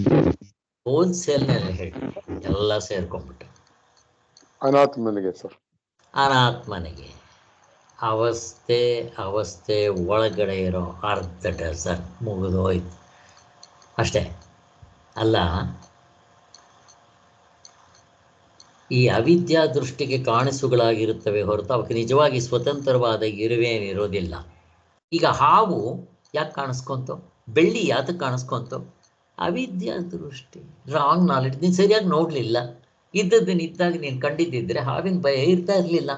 ಹೋಲ್ಸೇಲ್ನಲ್ಲಿ ಹೇಳಿ ಎಲ್ಲ ಸೇರ್ಕೊಂಡ್ಬಿಟ್ಟು ಅನಾತ್ಮನಿಗೆ ಸರ್, ಅನಾತ್ಮನಿಗೆ ಅವಸ್ಥೆ ಒಳಗಡೆ ಇರೋ ಅರ್ಧ ಡಜನ್ ಮುಗಿದೋಯ್ತು ಅಷ್ಟೇ. ಅಲ್ಲ, ಈ ಅವಿದ್ಯಾ ದೃಷ್ಟಿಗೆ ಕಾಣಿಸುಗಳಾಗಿರುತ್ತವೆ ಹೊರತು ಅವಕ್ಕೆ ನಿಜವಾಗಿ ಸ್ವತಂತ್ರವಾದ ಇರುವೇನಿರೋದಿಲ್ಲ. ಈಗ ಹಾವು ಯಾಕೆ ಕಾಣಿಸ್ಕೊಂತು? ಬೆಳ್ಳಿ ಯಾತಕ್ಕೆ ಕಾಣಿಸ್ಕೊಂತು? ಅವಿದ್ಯಾ ದೃಷ್ಟಿ, ರಾಂಗ್ ನಾಲೆಡ್ಜ್. ನೀನು ಸರಿಯಾಗಿ ನೋಡಲಿಲ್ಲ. ಇದ್ದದ್ದನ್ನು ಇದ್ದಾಗ ನೀನು ಕಂಡಿದ್ದಿದ್ರೆ ಹಾವಿನ ಭಯ ಇರ್ತಾ ಇರಲಿಲ್ಲ.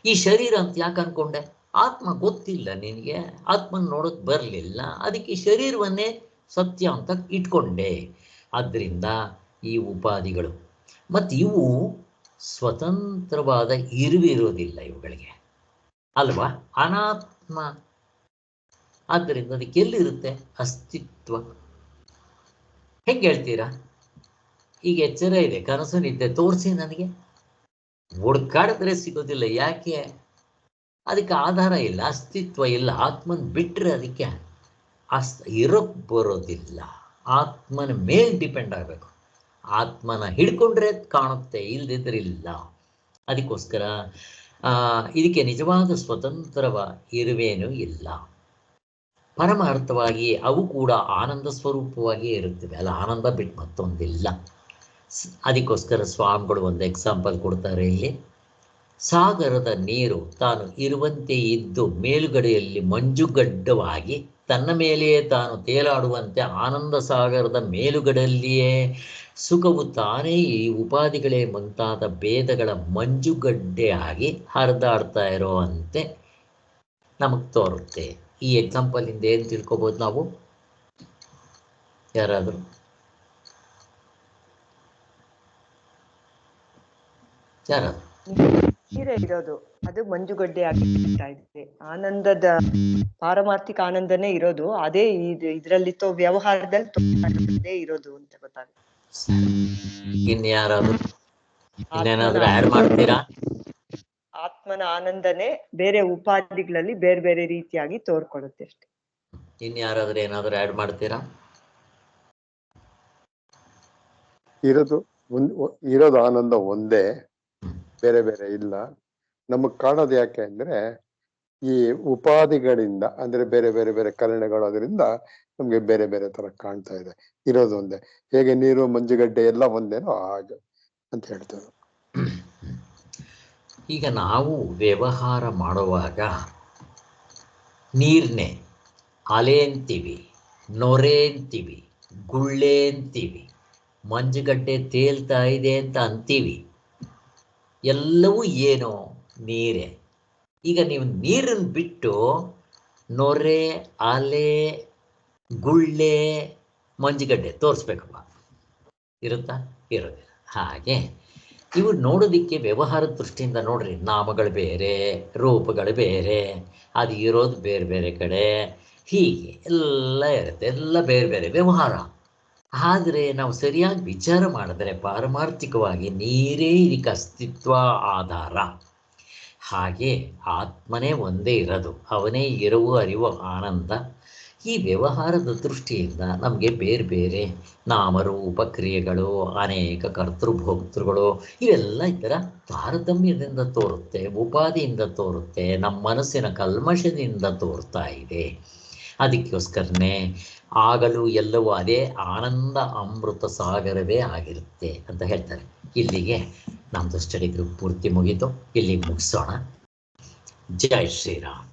ಈ ಶರೀರ ಅಂತ ಯಾಕೆ ಅನ್ಕೊಂಡೆ? ಆತ್ಮ ಗೊತ್ತಿಲ್ಲ ನಿನಗೆ, ಆತ್ಮನ ನೋಡೋಕೆ ಬರಲಿಲ್ಲ, ಅದಕ್ಕೆ ಈ ಶರೀರವನ್ನೇ ಸತ್ಯ ಅಂತ ಇಟ್ಕೊಂಡೆ. ಆದ್ದರಿಂದ ಈ ಉಪಾಧಿಗಳು ಮತ್ತು ಇವು ಸ್ವತಂತ್ರವಾದ ಇರುವಿರೋದಿಲ್ಲ ಇವುಗಳಿಗೆ, ಅಲ್ವಾ? ಅನಾತ್ಮ. ಆದ್ದರಿಂದ ಅದಕ್ಕೆ ಎಲ್ಲಿರುತ್ತೆ ಅಸ್ತಿತ್ವ? ಹೆಂಗೆ ಹೇಳ್ತೀರಾ? ಈಗ ಎಚ್ಚರ ಇದೆ, ಕನಸು ನಿದ್ದೆ ತೋರಿಸಿ ನನಗೆ. ಹುಡ್ಕಾಡಿದ್ರೆ ಸಿಗೋದಿಲ್ಲ. ಯಾಕೆ? ಅದಕ್ಕೆ ಆಧಾರ ಇಲ್ಲ, ಅಸ್ತಿತ್ವ ಇಲ್ಲ. ಆತ್ಮನ ಬಿಟ್ಟರೆ ಅದಕ್ಕೆ ಇರೋಕ್ಕೆ ಬರೋದಿಲ್ಲ. ಆತ್ಮನ ಮೇಲೆ ಡಿಪೆಂಡ್ ಆಗಬೇಕು. ಆತ್ಮನ ಹಿಡ್ಕೊಂಡ್ರೆ ಕಾಣುತ್ತೆ, ಇಲ್ಲದಿದ್ರೆ ಇಲ್ಲ. ಅದಕ್ಕೋಸ್ಕರ ಇದಕ್ಕೆ ನಿಜವಾದ ಸ್ವತಂತ್ರವ ಇರುವೇನೂ ಇಲ್ಲ. ಪರಮಾರ್ಥವಾಗಿ ಅವು ಕೂಡ ಆನಂದ ಸ್ವರೂಪವಾಗಿಯೇ ಇರುತ್ತವೆ. ಅಲ್ಲ, ಆನಂದ ಬಿಟ್ಟು ಮತ್ತೊಂದಿಲ್ಲ. ಅದಕ್ಕೋಸ್ಕರ ಸ್ವಾಮಿಗಳು ಒಂದು ಎಕ್ಸಾಂಪಲ್ ಕೊಡ್ತಾರೆ ಇಲ್ಲಿ. ಸಾಗರದ ನೀರು ತಾನು ಇರುವಂತೆ ಇದ್ದು ಮೇಲುಗಡೆಯಲ್ಲಿ ಮಂಜುಗಡ್ಡವಾಗಿ ತನ್ನ ಮೇಲೆಯೇ ತಾನು ತೇಲಾಡುವಂತೆ ಆನಂದ ಸಾಗರದ ಮೇಲುಗಡೆಯಲ್ಲಿಯೇ ಸುಖವು ತಾನೇ ಈ ಉಪಾಧಿಗಳೇ ಮುಂತಾದ ಭೇದಗಳ ಮಂಜುಗಡ್ಡೆಯಾಗಿ ಹರಿದಾಡ್ತಾ ಇರೋವಂತೆ ನಮಗೆ ತೋರುತ್ತೆ. ಈ ಎಕ್ಸಾಂಪಲಿಂದ ಏನು ತಿಳ್ಕೊಬೋದು ನಾವು? ಯಾರಾದರೂ ನೀರೇ ಇರೋದು, ಅದು ಮಂಜುಗಡ್ಡೆ ಆಗಿರ್ತಾ ಇದೆ. ಆನಂದದ ಪಾರಮಾರ್ಥಿಕ ಆನಂದನೇ ಇರೋದು, ಅದೇ ಇದ್ರಲ್ಲಿ ವ್ಯವಹಾರದಲ್ಲಿ ಇರೋದು ಅಂತ ಗೊತ್ತಾಗುತ್ತೆ. ಇನ್ಯಾರಾದ್ರೂ ಇನ್ನೇನಾದ್ರೂ ಆಡ್ ಮಾಡ್ತೀರಾ? ಆತ್ಮನ ಆನಂದನೇ ಬೇರೆ ಉಪಾಧಿಗಳಲ್ಲಿ ಬೇರೆ ಬೇರೆ ರೀತಿಯಾಗಿ ತೋರ್ಕೊಳ್ಳುತ್ತೆ ಅಷ್ಟೇ. ಇನ್ಯಾರಾದ್ರೂ ಏನಾದ್ರೂ ಆಡ್ ಮಾಡ್ತೀರಾ? ಇರೋದು ಆನಂದ ಒಂದೇ, ಬೇರೆ ಬೇರೆ ಇಲ್ಲ. ನಮಗ್ ಕಾಣೋದು ಯಾಕೆ ಅಂದ್ರೆ ಈ ಉಪಾಧಿಗಳಿಂದ, ಅಂದ್ರೆ ಬೇರೆ ಬೇರೆ ಬೇರೆ ಕಲನೆಗಳೋದ್ರಿಂದ ನಮ್ಗೆ ಬೇರೆ ಬೇರೆ ತರ ಕಾಣ್ತಾ ಇದೆ. ಇರೋದು ಒಂದೇ. ಹೇಗೆ ನೀರು ಮಂಜುಗಡ್ಡೆ ಎಲ್ಲ ಒಂದೇನೋ ಹಾಗೆ ಅಂತ ಹೇಳ್ತಾರೆ. ಈಗ ನಾವು ವ್ಯವಹಾರ ಮಾಡುವಾಗ ನೀರ್ನೇ ಅಲೆ ಅಂತೀವಿ, ನೊರೆ ಅಂತೀವಿ, ಗುಳ್ಳೆ ಅಂತೀವಿ, ಮಂಜುಗಡ್ಡೆ ತೇಲ್ತಾ ಇದೆ ಅಂತ ಅಂತೀವಿ. ಎಲ್ಲವೂ ಏನೋ ನೀರೇ. ಈಗ ನೀವು ನೀರನ್ನು ಬಿಟ್ಟು ನೊರೆ, ಅಲೆ, ಗುಳ್ಳೆ, ಮಂಜುಗಡ್ಡೆ ತೋರಿಸ್ಬೇಕಪ್ಪ, ಇರುತ್ತಾ? ಇರೋದಿಲ್ಲ. ಹಾಗೆ ಇವು ನೋಡೋದಿಕ್ಕೆ ವ್ಯವಹಾರದ ದೃಷ್ಟಿಯಿಂದ ನೋಡ್ರಿ, ನಾಮಗಳು ಬೇರೆ, ರೂಪಗಳು ಬೇರೆ, ಅದು ಇರೋದು ಬೇರೆ ಬೇರೆ ಕಡೆ, ಹೀಗೆ ಎಲ್ಲ ಇರುತ್ತೆ, ಎಲ್ಲ ಬೇರೆ ಬೇರೆ ವ್ಯವಹಾರ. ಆದರೆ ನಾವು ಸರಿಯಾಗಿ ವಿಚಾರ ಮಾಡಿದ್ರೆ ಪಾರಮಾರ್ಥಿಕವಾಗಿ ನೀರೇ ಇದಕ್ಕೆ ಅಸ್ತಿತ್ವ, ಆಧಾರ. ಹಾಗೆ ಆತ್ಮನೇ ಒಂದೇ ಇರೋದು, ಅವನೇ ಇರುವ ಅರಿವು ಆನಂದ. ಈ ವ್ಯವಹಾರದ ದೃಷ್ಟಿಯಿಂದ ನಮಗೆ ಬೇರೆ ಬೇರೆ ನಾಮರೂಪ ಕ್ರಿಯೆಗಳು, ಅನೇಕ ಕರ್ತೃಭೋಕ್ತೃಗಳು, ಇವೆಲ್ಲ ಈ ಥರ ತಾರತಮ್ಯದಿಂದ ತೋರುತ್ತೆ, ಉಪಾಧಿಯಿಂದ ತೋರುತ್ತೆ, ನಮ್ಮ ಮನಸ್ಸಿನ ಕಲ್ಮಶದಿಂದ ತೋರ್ತಾ ಇದೆ. ಅದಕ್ಕೋಸ್ಕರನೇ ಆಗಲೂ ಎಲ್ಲವೂ ಅದೇ ಆನಂದ ಅಮೃತ ಸಾಗರವೇ ಆಗಿರುತ್ತೆ ಅಂತ ಹೇಳ್ತಾರೆ. ಇಲ್ಲಿಗೆ ನಮ್ಮದು ಸ್ಟಡಿ ಗ್ರೂಪ್ ಪೂರ್ತಿ ಮುಗೀತು. ಇಲ್ಲಿ ಮುಗಿಸೋಣ. ಜೈ ಶ್ರೀರಾಮ್.